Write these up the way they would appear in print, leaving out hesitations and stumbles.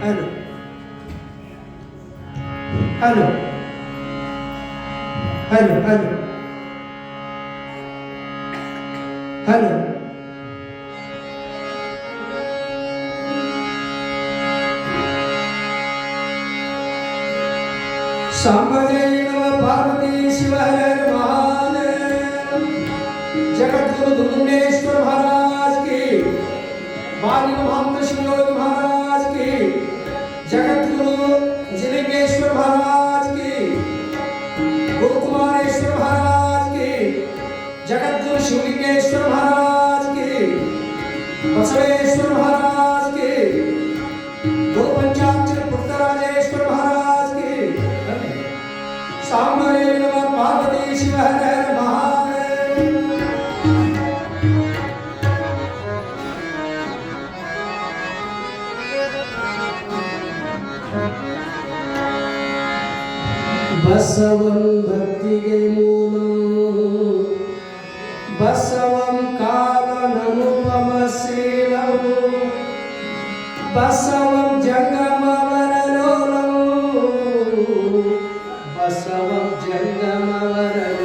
Hello hello hello hello hello ಸಾಂಬಜಯ ಪಾರ್ವತಿ ಶಿವ ಹರ ಮಹಾದೇವ जगतगुरु दुर्गेश्वर महाराज की, बाली महंत शिवयोगी महाराज की, जगतगुरु जिलिंगेश्वर महाराज की, गुरु कुमारेश्वर महाराज की, जगतगुरु शिवलिंगेश्वर महाराज की, बसवेश्वर महाराज की, गुरु पंचाक्षर पुत्रराजेश्वर महाराज की, सामने नमः पार्वती शिव हर हर महादेव। बसवं भक्तिगे मूलं बसवं कालननुपमशीलं बसवं जंगमवरलोलं बसवं जंगमवरलोलं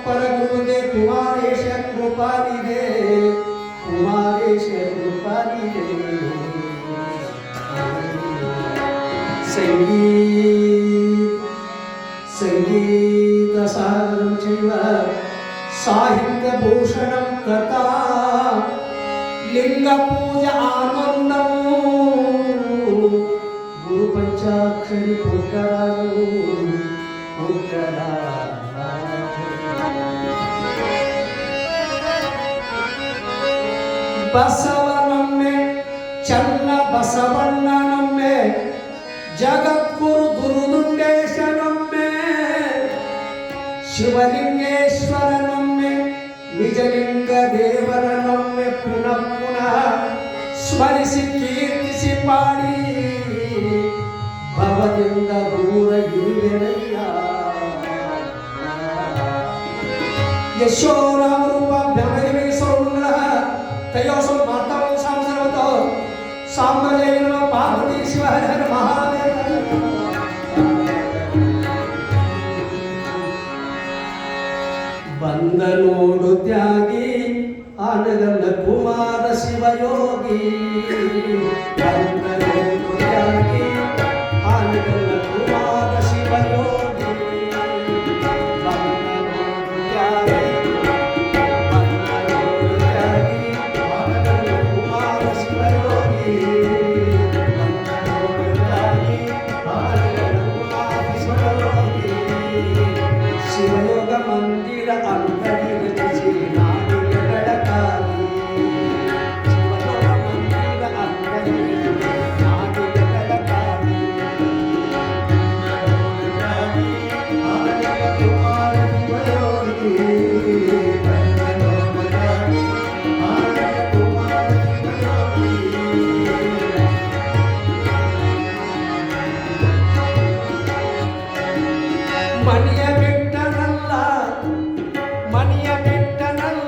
पर गुरुदेव कुमारेश कृपाली दे कुमारेश कृपाली दे संगीत सागरं चैव साहित्य भूषणं कथा लिंग पूजा आनंदं गुरु पंचाक्षरी पुत्रराजो बसवनम्मे चन्न बसवण्णनम्मे जगद्गुरु गुरुदुंडेशनम्मे शिवलिंगेश्वरनम्मे निजलिंग देवरनम्मे पुनः पुनः स्मरिಸಿ ಕೀರ್ತಿಸಿ ಪಾಡಿ ಭವದಿಂದ ದೂರ ಇರುವೆನಯ್ಯ ಯಶೋರಾಮ ರೂಪ ಭ್ರಮರಿವೆ ಸೌಂದರ तयोसो माताओं सांसरवतो साम्बजय नमः पार्वती शिव हर हर महादेव बंदनोडु त्यागी आनगल कुमार शिवयोगी बंदनोडु त्यागी आनगल कुमार शिवयोगी शिवयोग मंदिर अंतरित ಮನಿಯ ಬೆಟ್ಟನಲ್ಲ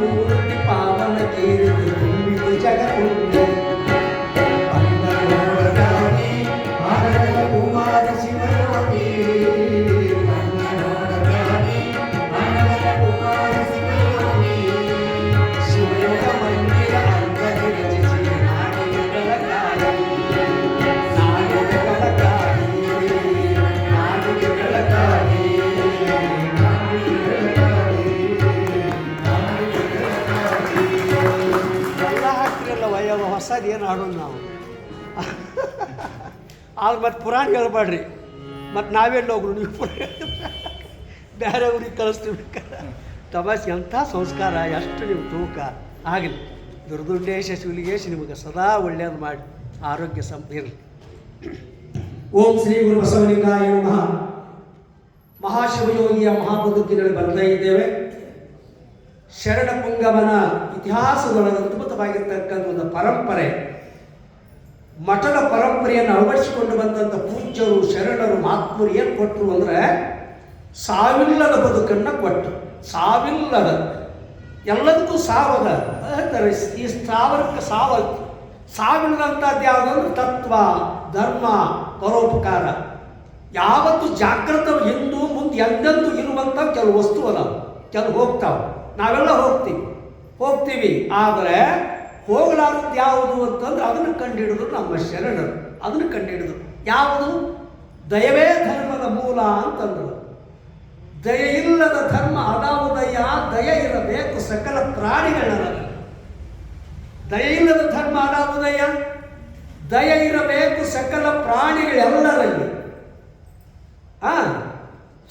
ಮೂರ್ತಿ ಪಾವನ ಕೀರ್ತಿ ತುಂಬಿತು ಜಗತ್ತುಂಟು ಕನ್ನಡೋಡಗಾನೆ ಆನಂದ ಕುಮಾರ ಶಿವಯೋಗಿ ಕನ್ನಡೋಡಗಾನೆ ಆನಂದ ಕುಮಾರ ಶಿವಯೋಗಿ ಶಿವಯೋಗ ಮಂದಿರ ಅಂಗದಿ ರಚಿಸಿ ನಾಡಿಗಳ ಕಾಯಿ ನಾಡಿಗಳ ಕಾಯಿ ನಾಡಿಗಳ ಕಾಯಿ ಎಲ್ಲ ಹಾಕ್ತಿರಲ್ಲ ವಯ್ಯವ ಹೊಸದು ಏನು ಆಡೋಣ ನಾವು ಆಗ ಮತ್ತು ಪುರಾಣ ಹೇಳ್ಬೇಡ್ರಿ ಮತ್ತು ನಾವೆಲ್ಲ ಹೋಗ್ರು ನೀವು ಪುರಾಣ ಬೇರೆ ಊರಿಗೆ ಕಳಿಸ್ತೀವಿ ತಮಾಷೆ ಎಂಥ ಸಂಸ್ಕಾರ ಎಷ್ಟು ನೀವು ತೂಕ ಆಗಲಿ ದುರ್ದುಂಡೇಶ ಶಿವಲಿಗೇಶ ನಿಮಗೆ ಸದಾ ಒಳ್ಳೆಯದು ಮಾಡಿ ಆರೋಗ್ಯ ಇರಲಿ. ಓಂ ಶ್ರೀ ಗುರು ಬಸವಲಿಂಗಾಯ ನಮಃ. ಮಹಾಶಿವಯೋಗಿಯ ಮಹಾಬದುಕಿನಲ್ಲಿ ಬರ್ತಾ ಇದ್ದೇವೆ. ಶರಣ ಪುಂಗವನ ಇತಿಹಾಸದೊಳಗೆ ಅದ್ಭುತವಾಗಿರ್ತಕ್ಕಂಥ ಒಂದು ಪರಂಪರೆ, ಮಠದ ಪರಂಪರೆಯನ್ನು ಅಳವಡಿಸಿಕೊಂಡು ಬಂದಂಥ ಪೂಜ್ಯರು ಶರಣರು ಮಹಾತ್ಮರು ಏನು ಕೊಟ್ಟರು ಅಂದರೆ ಸಾವಿಲ್ಲದ ಬದುಕನ್ನು ಕೊಟ್ಟರು. ಸಾವಿಲ್ಲದ ಎಲ್ಲದಕ್ಕೂ ಸಾವದ ಹೇಳ್ತಾರೆ. ಈ ಸಾವಿರಕ್ಕೆ ಸಾವಿಲ್ಲದಂಥದ್ದು ಯಾವುದಂದ್ರೆ ತತ್ವ, ಧರ್ಮ, ಪರೋಪಕಾರ. ಯಾವತ್ತು ಜಾಗೃತ ಎಂದು ಮುಂದೆ ಎಂದೆಂದು ಇರುವಂಥ ಕೆಲವು ವಸ್ತು ಅದಾವ, ಕೆಲವು ಹೋಗ್ತಾವೆ. ನಾವೆಲ್ಲ ಹೋಗ್ತೀವಿ ಆದರೆ ಹೋಗಲಾರದ್ದು ಯಾವುದು ಅಂತಂದ್ರೆ ಅದನ್ನು ಕಂಡುಹಿಡಿದ್ರು ನಮ್ಮ ಶರಣರು. ಅದನ್ನು ಕಂಡುಹಿಡಿದ್ರು. ಯಾವುದು? ದಯವೇ ಧರ್ಮದ ಮೂಲ ಅಂತಂದರು. ದಯ ಇಲ್ಲದ ಧರ್ಮ ಅದಾವುದಯ್ಯ, ದಯ ಇರಬೇಕು ಸಕಲ ಪ್ರಾಣಿಗಳಲ್ಲಿ. ದಯ ಇಲ್ಲದ ಧರ್ಮ ಅದಾವುದಯ್ಯ, ದಯ ಇರಬೇಕು ಸಕಲ ಪ್ರಾಣಿಗಳೆಲ್ಲರಲ್ಲಿ.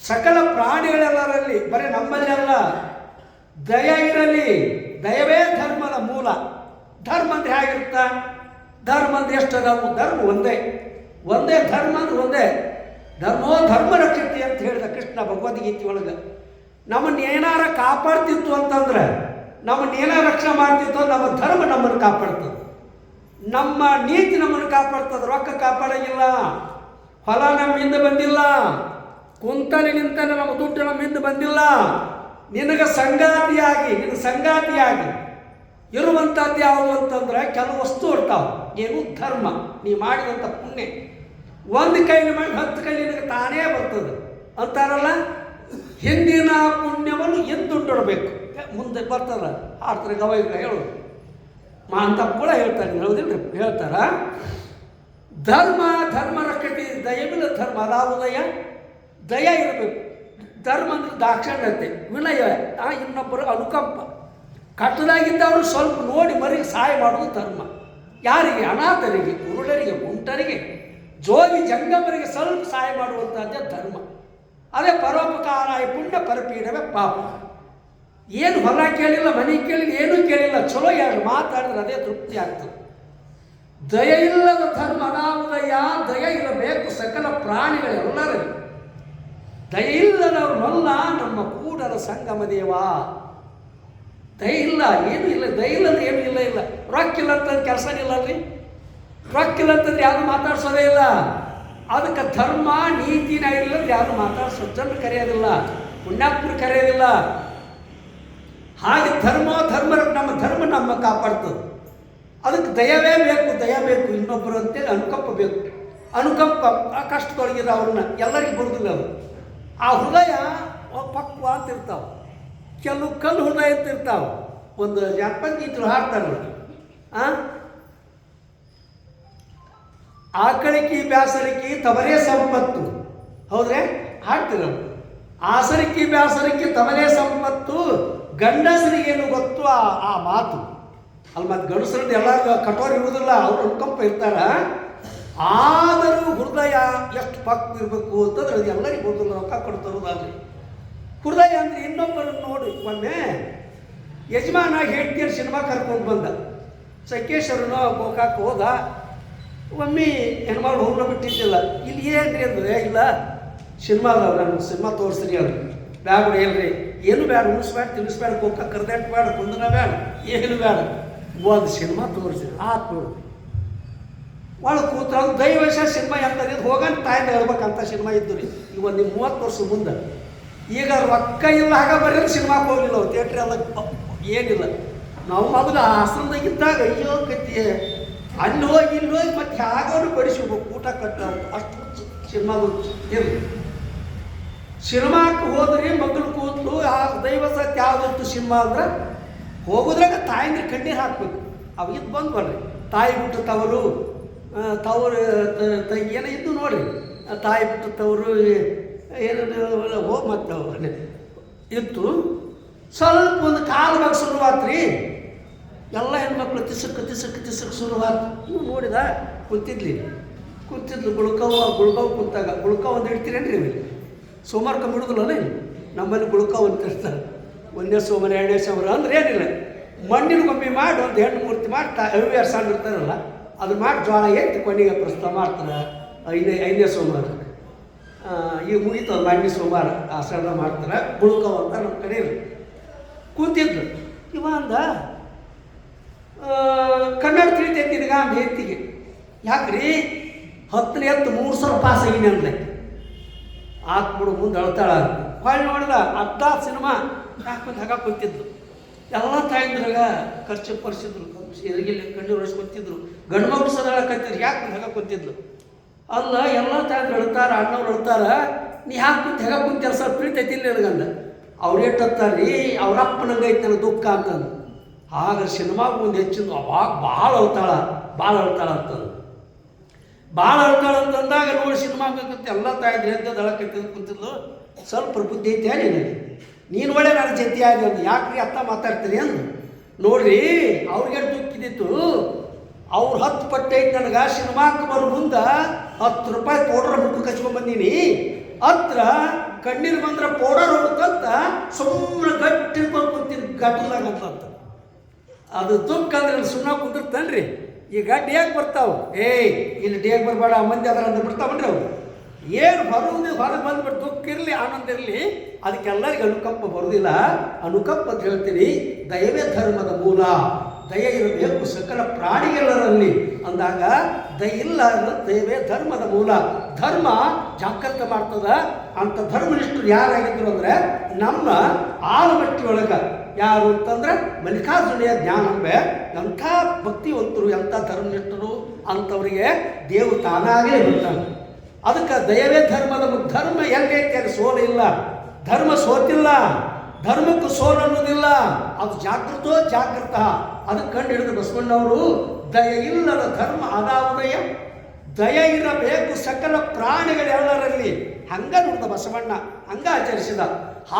ಸಕಲ ಪ್ರಾಣಿಗಳೆಲ್ಲರಲ್ಲಿ, ಬರೀ ನಮ್ಮಲ್ಲೆಲ್ಲ ದಯ ಇರಲಿ. ದಯವೇ ಧರ್ಮದ ಮೂಲ. ಧರ್ಮ ಅಂದರೆ ಹೇಗಿರುತ್ತ? ಧರ್ಮ ಅಂದರೆ ಎಷ್ಟು ಅದಾವು? ಧರ್ಮ ಒಂದೇ ಧರ್ಮ ಅಂದ್ರೆ ಒಂದೇ. ಧರ್ಮೋ ಧರ್ಮ ರಕ್ಷತೆ ಅಂತ ಹೇಳಿದ ಕೃಷ್ಣ ಭಗವದ್ಗೀತೆ ಒಳಗೆ. ನಮ್ಮನ್ನು ಏನಾರ ಕಾಪಾಡ್ತಿತ್ತು ಅಂತಂದ್ರೆ, ನಮ್ಮನ್ನು ಏನಾರ ರಕ್ಷಣೆ ಮಾಡ್ತಿತ್ತು, ನಮ್ಮ ಧರ್ಮ ನಮ್ಮನ್ನು ಕಾಪಾಡ್ತದೆ. ನಮ್ಮ ನೀತಿ ನಮ್ಮನ್ನು ಕಾಪಾಡ್ತದೆ. ರೊಕ್ಕ ಕಾಪಾಡೋಂಗಿಲ್ಲ, ಹೊಲ ನಮ್ಮ ಹಿಂದೆ ಬಂದಿಲ್ಲ, ಕುಂತನೆ ನಿಂತನೆ ನಮ್ಮ ದುಡ್ಡು ನಮ್ಮ ಹಿಂದೆ ಬಂದಿಲ್ಲ. ನಿನಗೆ ಸಂಗಾತಿಯಾಗಿ ಇರುವಂಥದ್ದು ಯಾವುದು ಅಂತಂದ್ರೆ ಕೆಲವು ವಸ್ತು ಇರ್ತಾವೆ. ಏನು? ಧರ್ಮ. ನೀ ಮಾಡಿದಂಥ ಪುಣ್ಯ ಒಂದು ಕೈಲಿ ಮಾಡಿ 10 ಕೈಲಿ ನಿನಗೆ ತಾನೇ ಬರ್ತದೆ ಅಂತಾರಲ್ಲ. ಹಿಂದಿನ ಪುಣ್ಯವನ್ನು ಎಂದುಂಡಿಡಬೇಕು, ಮುಂದೆ ಬರ್ತದ. ಆಡ್ತಾರೆ ಗವಾಯಿಗ ಹೇಳೋದು ಮಾಂತಪ್ಪ ಕೂಡ ಹೇಳ್ತಾರೆ, ಹೇಳೋದಿಲ್ರಿ? ಹೇಳ್ತಾರ ಧರ್ಮ ರಕ್ಷತೆ. ದಯವಿಲ್ಲ ಧರ್ಮ ಅದಾವುದಯ್ಯ, ದಯ ಇರಬೇಕು. ಧರ್ಮ ಅಂದ್ರೆ ದಾಕ್ಷಿಣ್ಯತೆ, ವಿನಯ, ಇನ್ನೊಬ್ಬರ ಅನುಕಂಪ. ಕಟ್ಟದಾಗಿದ್ದವರು ಸ್ವಲ್ಪ ನೋಡಿ ಮರಿಗೆ ಸಹಾಯ ಮಾಡೋದು ಧರ್ಮ. ಯಾರಿಗೆ? ಅನಾಥರಿಗೆ, ಕುರುಡರಿಗೆ, ಕುಂಟರಿಗೆ, ಜೋಗಿ ಜಂಗಮರಿಗೆ ಸ್ವಲ್ಪ ಸಹಾಯ ಮಾಡುವಂಥದ್ದೇ ಧರ್ಮ. ಅದೇ ಪರೋಪಕಾರ ಪುಣ್ಯ, ಪರಪೀಡವೇ ಪಾಪ. ಏನು ಹೊಲ ಕೇಳಿಲ್ಲ, ಮನೆ ಕೇಳಿಲ್ಲ, ಏನೂ ಕೇಳಿಲ್ಲ, ಚಲೋ ಯಾರು ಮಾತಾಡಿದ್ರೆ ಅದೇ ತೃಪ್ತಿ ಆಗ್ತದೆ. ದಯ ಇಲ್ಲದ ಧರ್ಮ ಅನಾವುದಯ್ಯ, ದಯ ಇರಬೇಕು ಸಕಲ ಪ್ರಾಣಿಗಳೆಲ್ಲರಲ್ಲಿ. ದಯ ಇಲ್ಲದವ್ರನ್ನೆಲ್ಲ ನಮ್ಮ ಕೂಡಲ ಸಂಗಮ ದೇವ. ದಯ ಇಲ್ಲ, ಏನೂ ಇಲ್ಲ. ದಯ ಇಲ್ಲಂದ್ರೆ ಏನೂ ಇಲ್ಲ. ರೊಕ್ಕಿಲ್ಲ ಅಂತಂದ್ರೆ ಕೆಲಸನೇ ಇಲ್ಲಲ್ರಿ. ರೊಕ್ಕಿಲ್ಲ ಅಂತಂದ್ರೆ ಯಾರು ಮಾತಾಡ್ಸೋದೇ ಇಲ್ಲ. ಅದಕ್ಕೆ ಧರ್ಮ ನೀತಿನ ಇಲ್ಲಂದ್ರೆ ಯಾರು ಮಾತಾಡ್ಸೋ ಜನರು ಕರೆಯೋದಿಲ್ಲ, ಪುಣ್ಯಾತ್ಮರು ಕರೆಯೋದಿಲ್ಲ. ಹಾಗೆ ನಮ್ಮ ಧರ್ಮ ನಮ್ಮ ಕಾಪಾಡ್ತದೆ. ಅದಕ್ಕೆ ದಯವೇ ಬೇಕು, ದಯ ಬೇಕು. ಇನ್ನೊಬ್ಬರು ಅಂತೇಳಿ ಅನುಕಂಪ ಬೇಕು. ಅನುಕಂಪ ಕಷ್ಟದೊಳಗಿರೋ ಅವ್ರನ್ನ ಎಲ್ಲರಿಗೂ ಬರೋದಿಲ್ಲ. ಅವರು ಆ ಹೃದಯ ಪಕ್ವ ಅಂತ ಇರ್ತಾವೆ. ಕೆಲವು ಕಲ್ಲು ಹೃದಯ ಅಂತ ಇರ್ತಾವೆ. ಒಂದು ಜಾನಪದ ಗೀತರು ಹಾಡ್ತಾರೆ ನೋಡಿ, ಆಕಳಿಕೆ ಬ್ಯಾಸರಿಕೆ ತವರೇ ಸಂಪತ್ತು. ಹೌದ್ರೆ? ಹಾಡ್ತಿರೋದು. ಆಸರಿಕೆ ಬ್ಯಾಸರಿಕೆ ತವರೇ ಸಂಪತ್ತು, ಗಂಡಸರಿಗೇನು ಗೊತ್ತು ಆ ಮಾತು. ಅಲ್ಲಿ ಮತ್ತು ಗಂಡಸರದ್ದು ಎಲ್ಲರಿಗೂ ಕಠೋರ ಇರುವುದಿಲ್ಲ, ಅವರು ಅನುಕಂಪ ಇರ್ತಾರ. ಆದರೂ ಹೃದಯ ಎಷ್ಟು ಪಕ್ವ ಇರಬೇಕು ಅಂತಂದ್ರೆ ಅದು ಎಲ್ಲರಿಗೂ ಗೊತ್ತಿಲ್ಲ. ರೊಕ್ಕ ಕೊಡ್ತಾರೋದಾಗಲಿ ಹೃದಯ ಅಂದರೆ ಇನ್ನೊಬ್ಬರನ್ನು ನೋಡಿ. ಒಮ್ಮೆ ಯಜಮಾನ ಹೆಂಡತಿಯರು ಸಿನಿಮಾ ಕರ್ಕೊಂಡು ಬಂದ. ಸಂಕೇಶ್ವರನೋ ಗೋಕಾಕ್ ಹೋದ. ಒಮ್ಮೆ ಹೆಣ್ಮಗಳು ಹೋಗ್ಲ ಬಿಟ್ಟಿದ್ದಿಲ್ಲ. ಇಲ್ಲಿ ಏನ್ರಿ ಅಂದರೆ, ಇಲ್ಲ ಸಿನಿಮಾದವ, ನಾನು ಸಿನಿಮಾ ತೋರಿಸ್ರಿ ಅವ್ರಿ. ಬ್ಯಾಡ ಹೇಳ್ರಿ, ಏನು ಬೇಡ, ಉಣಿಸ್ಬೇಡ, ತಿನ್ನಿಸ್ಬೇಡ, ಗೋಕಾಕ್ ಕರ್ದಾಟ್ ಬೇಡ, ಕುಂದನ ಬೇಡ, ಏನು ಬೇಡ, ಒಂದು ಸಿನಿಮಾ ತೋರಿಸಿ ಆತು ನೋಡು. ಒಳಗೆ ಕೂತ್ರ ದೈವಶ ಸಿನಿಮಾ ಎಂತದ್ದು ಹೋಗಂತ ತಾಯಿಂದ ಹೇಳ್ಬೇಕಂತ ಸಿನಿಮಾ ಇದ್ದು ರೀ. ಈಗ ಒಂದು 30 ವರ್ಷ ಮುಂದೆ. ಈಗ ರೊಕ್ಕ ಇಲ್ಲ, ಆಗ ಬರೀ ಸಿನಿಮಾಗೆ ಹೋಗಲಿಲ್ಲ ಅವ್ರು. ಥಿಯೇಟ್ರ್ ಎಲ್ಲ ಏನಿಲ್ಲ. ನಾವು ಮೊದಲು ಆಶ್ರಮದಾಗಿದ್ದಾಗ ಅಯ್ಯೋ ಕತ್ತಿ ಅಲ್ಲಿ ಹೋಗಿ ಇಲ್ಲಿ ಹೋಗಿ ಮತ್ತೆ ಯಾವಾಗಲೂ ಬಡಿಸ್ಬೇಕು, ಊಟ ಕಟ್ಟವು, ಅಷ್ಟು ಸಿನಿಮಾದ ಇರಲಿ. ಸಿನಿಮಾಕ್ಕೆ ಹೋದ್ರಿ ಮಗಳು ಕೂತು ಆ ದೈವ ಸತ್ಯ ಯಾವುದಿತ್ತು ಸಿನಿಮಾ ಅಂದ್ರೆ ಹೋಗೋದ್ರಾಗ ತಾಯಂದ್ರೆ ಕಣ್ಣೀರು ಹಾಕ್ಬೇಕು. ಅವು ಇದು ಬಂದು ಬರ್ರಿ, ತಾಯಿ ಬಿಟ್ಟು ತವರು ಏನೋ ಇದ್ದು ನೋಡ್ರಿ, ತಾಯಿ ಬಿಟ್ಟು ತವರು ಏನೋ ಹೋಗಿ ಮತ್ತೆ ಇತ್ತು. ಸ್ವಲ್ಪ ಒಂದು ಕಾಲು ಭಾಗ ಶುರುವಾತ್ರಿ, ಎಲ್ಲ ಹೆಣ್ಮಕ್ಳು ತಿಸಕ್ ಶುರುವಾತು. ನೀವು ನೋಡಿದ ಕುಂತಿದ್ಲು ಗುಳ್ಕವ್ ಕುಂತಾಗ ಗುಳ್ಕವ್ ಒಂದು ಇಡ್ತೀರೇನ್ರಿ ಇವೆ ಸೋಮವಾರ ಕಂಬಿಡುದಿಲ್ಲ ನಮ್ಮಲ್ಲಿ ಗುಳ್ಕವ್ ಅಂತ ಇರ್ತಾರೆ. 1ನೇ ಸೋಮವಾರ 2ನೇ ಸೋಮವಾರ ಅಂದ್ರೆ ಏನಿಲ್ಲ, ಮಣ್ಣಿನ ಗೊಂಬೆ ಮಾಡಿ ಒಂದು ಹೆಣ್ಣು ಮೂರ್ತಿ ಮಾಡ್ತಾ ಅವಿವಾರ ಸಣ್ಣ ಇರ್ತಾರಲ್ಲ ಅದು ಮಾಡಿ ಜೋಳ ಎತ್ತಿ ಕೊನೆಗೆ ಪ್ರಸ್ತಾವ ಮಾಡ್ತಾರೆ 5ನೇ ಸೋಮವಾರ. ಈಗ ಮುಗಿತದ 5ನೇ ಸೋಮವಾರ ಆಷಾಢ ಮಾಡ್ತಾರೆ. ಗುಳ್ಕವ್ ಅಂತ ನಮ್ಮ ಕಡೆ ಕೂತಿದ್ರು. ಇವ ಅಂದ ಕನ್ನಡ ತಿಳಿತೈತಿ ನಿನಗ ಅಂದ ಹೆತ್ತಿಗೆ. ಯಾಕ್ರಿ 10ನೇ ಎತ್ತು 300 ಪಾಸ್ ಆಗಿನಿ ಅಂದ್ಲೆ. ಹಾಕ್ಬಿಡು ಮುಂದೆ ಅಳ್ತಾಳ. ಹೊಳ್ಳಿ ನೋಡಿದ ಅರ್ಧ ಸಿನಿಮಾ ಯಾಕೊಂದು ಹಾಕ ಕೂತಿದ್ಲು. ಎಲ್ಲ ತಾಯಿಂದ್ರಾಗ ಖರ್ಚು ಪರಿಸಿದ್ರು, ಎರಿಗಿಲ್ಲ ಕಣ್ಣು ಹೊಡಿಸ್ಕೊತಿದ್ರು. ಗಂಡು ಮಗು ಸದ ಕತ್ತಿದ್ರು, ಯಾಕೆ ಹಾಕ ಕೂತಿದ್ಲು. ಅಲ್ಲ ಎಲ್ಲ ತಾಯಿಂದ್ರು ಅಳ್ತಾರ, ಅಣ್ಣವ್ರು ಅಳ್ತಾರ, ನೀ ಯಾಕೆ ಕುಂತ ಹೆಗ ಕುಂತ ಸ್ವಲ್ಪ ತಿಳಿತೈತಿ ಇಲ್ಲ ನನಗಂದ. ಅವ್ರು ಎಟ್ಟತ್ತಾರ್ರಿ ಅವ್ರ ಅಪ್ಪನಂಗೈತೆ ನನಗೆ ದುಃಖ ಅಂತಂದು. ಆಗ ಸಿನಿಮಾಗೆ ಒಂದು ಹೆಚ್ಚಿಂದು ಅವಾಗ ಭಾಳ ಅಳ್ತಾಳ ಅಂತಂದು. ಭಾಳ ಅಳ್ತಾಳ ಅಂತಂದಾಗ ನೋಡಿ ಸಿನಿಮಾ ಬೇಕಂತ ಎಲ್ಲ ತಾಯಿದ್ರು ಎದ್ದದ್ದು ಅಳಕೈತಿ ಕುಂತಿದ್ಲು. ಸ್ವಲ್ಪ ಬುದ್ಧಿ ಐತೆ ನಿನಗೆ, ನೀನು ಒಳ್ಳೆ ನನ್ನ ಜೊತೆ ಆಗಿ ಅಂದು. ಯಾಕ್ರಿ ಅತ್ತ ಮಾತಾಡ್ತೀರಿ ಅಂದು. ನೋಡ್ರಿ ಅವ್ರಿಗೆ ದುಃಖಿದಿತ್ತು. ಅವ್ರು 10 ಪಟ್ಟು ಐತಿ ನನಗೆ. ಸಿನಿಮಾಕ್ಕೆ ಬರೋ ಮುಂದೆ 10 ರೂಪಾಯಿ ಪೌಡ್ರ್ ಮುಖಕ್ಕೆ ಹಚ್ಕೊಂಡ್ಬಂದೀನಿ. ಹತ್ರ ಕಣ್ಣೀರು ಬಂದ್ರೆ ಪೌಡರ್ ಹೋಗುತ್ತಂತ ಸುಮ್ಮನೆ ಗಟ್ಟಿ ಹಿಡ್ಕೊಂಡು ಕುಂತೀನಿ ಗಟ್ಟಲಾಗ ಅಂತ. ಅದು ದುಃಖ ಅಂದ್ರೆ ಸುಮ್ಮನೆ ಕುಂದಿರ್ತನ್ರಿ. ಈಗ ಡೇಗ್ ಬರ್ತಾವೆ, ಇಲ್ಲಿ ಡೇಗ್ ಬರಬೇಡ ಮಂದಿ ಅದರ ಅಂತ ಬಿಡ್ತಾವನ್ರಿ ಅವ್ರು. ಏನು ಹೊರಗೆ ಬಂದ್ಬಿಟ್ಟು ದುಃಖ ಇರಲಿ ಆನಂದ ಇರಲಿ, ಅದಕ್ಕೆಲ್ಲರಿಗೆ ಅನುಕಂಪ ಬರೋದಿಲ್ಲ. ಅನುಕಂಪ ಅಂತ ಹೇಳ್ತೀನಿ. ದಯವೇ ಧರ್ಮದ ಮೂಲ, ದಯ ಇರಬೇಕು ಸಕಲ ಪ್ರಾಣಿಗೆಲ್ಲರಲ್ಲಿ ಅಂದಾಗ ದಯ ಇಲ್ಲ ದಯವೇ ಧರ್ಮದ ಮೂಲ. ಧರ್ಮ ಜಾಗೃತ ಮಾಡ್ತದ. ಅಂಥ ಧರ್ಮನಿಷ್ಠರು ಯಾರಾಗಿದ್ರು ಅಂದರೆ ನಮ್ಮ ಆಲಮಟ್ಟಿಯೊಳಗೆ ಯಾರು ಅಂತಂದ್ರೆ ಮಲ್ಲಿಕಾರ್ಜುನಿಯ ಜ್ಞಾನಂಬೆ. ಎಂಥ ಭಕ್ತಿವಂತರು, ಎಂಥ ಧರ್ಮನಿಷ್ಠರು ಅಂಥವರಿಗೆ ದೇವು ತಾನಾಗೇ ಬರ್ತಾನೆ. ಅದಕ್ಕೆ ದಯವೇ ಧರ್ಮದ ಧರ್ಮ ಎಲ್ಲೈತೆ ಅದು ಸೋಲು ಇಲ್ಲ. ಧರ್ಮ ಸೋತಿಲ್ಲ, ಧರ್ಮಕ್ಕೂ ಸೋಲು ಅನ್ನೋದಿಲ್ಲ. ಅದು ಜಾಗೃತ. ಅದಕ್ಕೆ ಕಂಡು ಹಿಡಿದು ಬಸವಣ್ಣವರು ದಯ ಇಲ್ಲದ ಧರ್ಮ ಅದಾವುದಯ, ದಯ ಇರಬೇಕು ಸಕಲ ಪ್ರಾಣಿಗಳೆಲ್ಲರಲ್ಲಿ. ಹಂಗ ನೋಡಿದ ಬಸವಣ್ಣ, ಹಂಗ ಆಚರಿಸಿದ.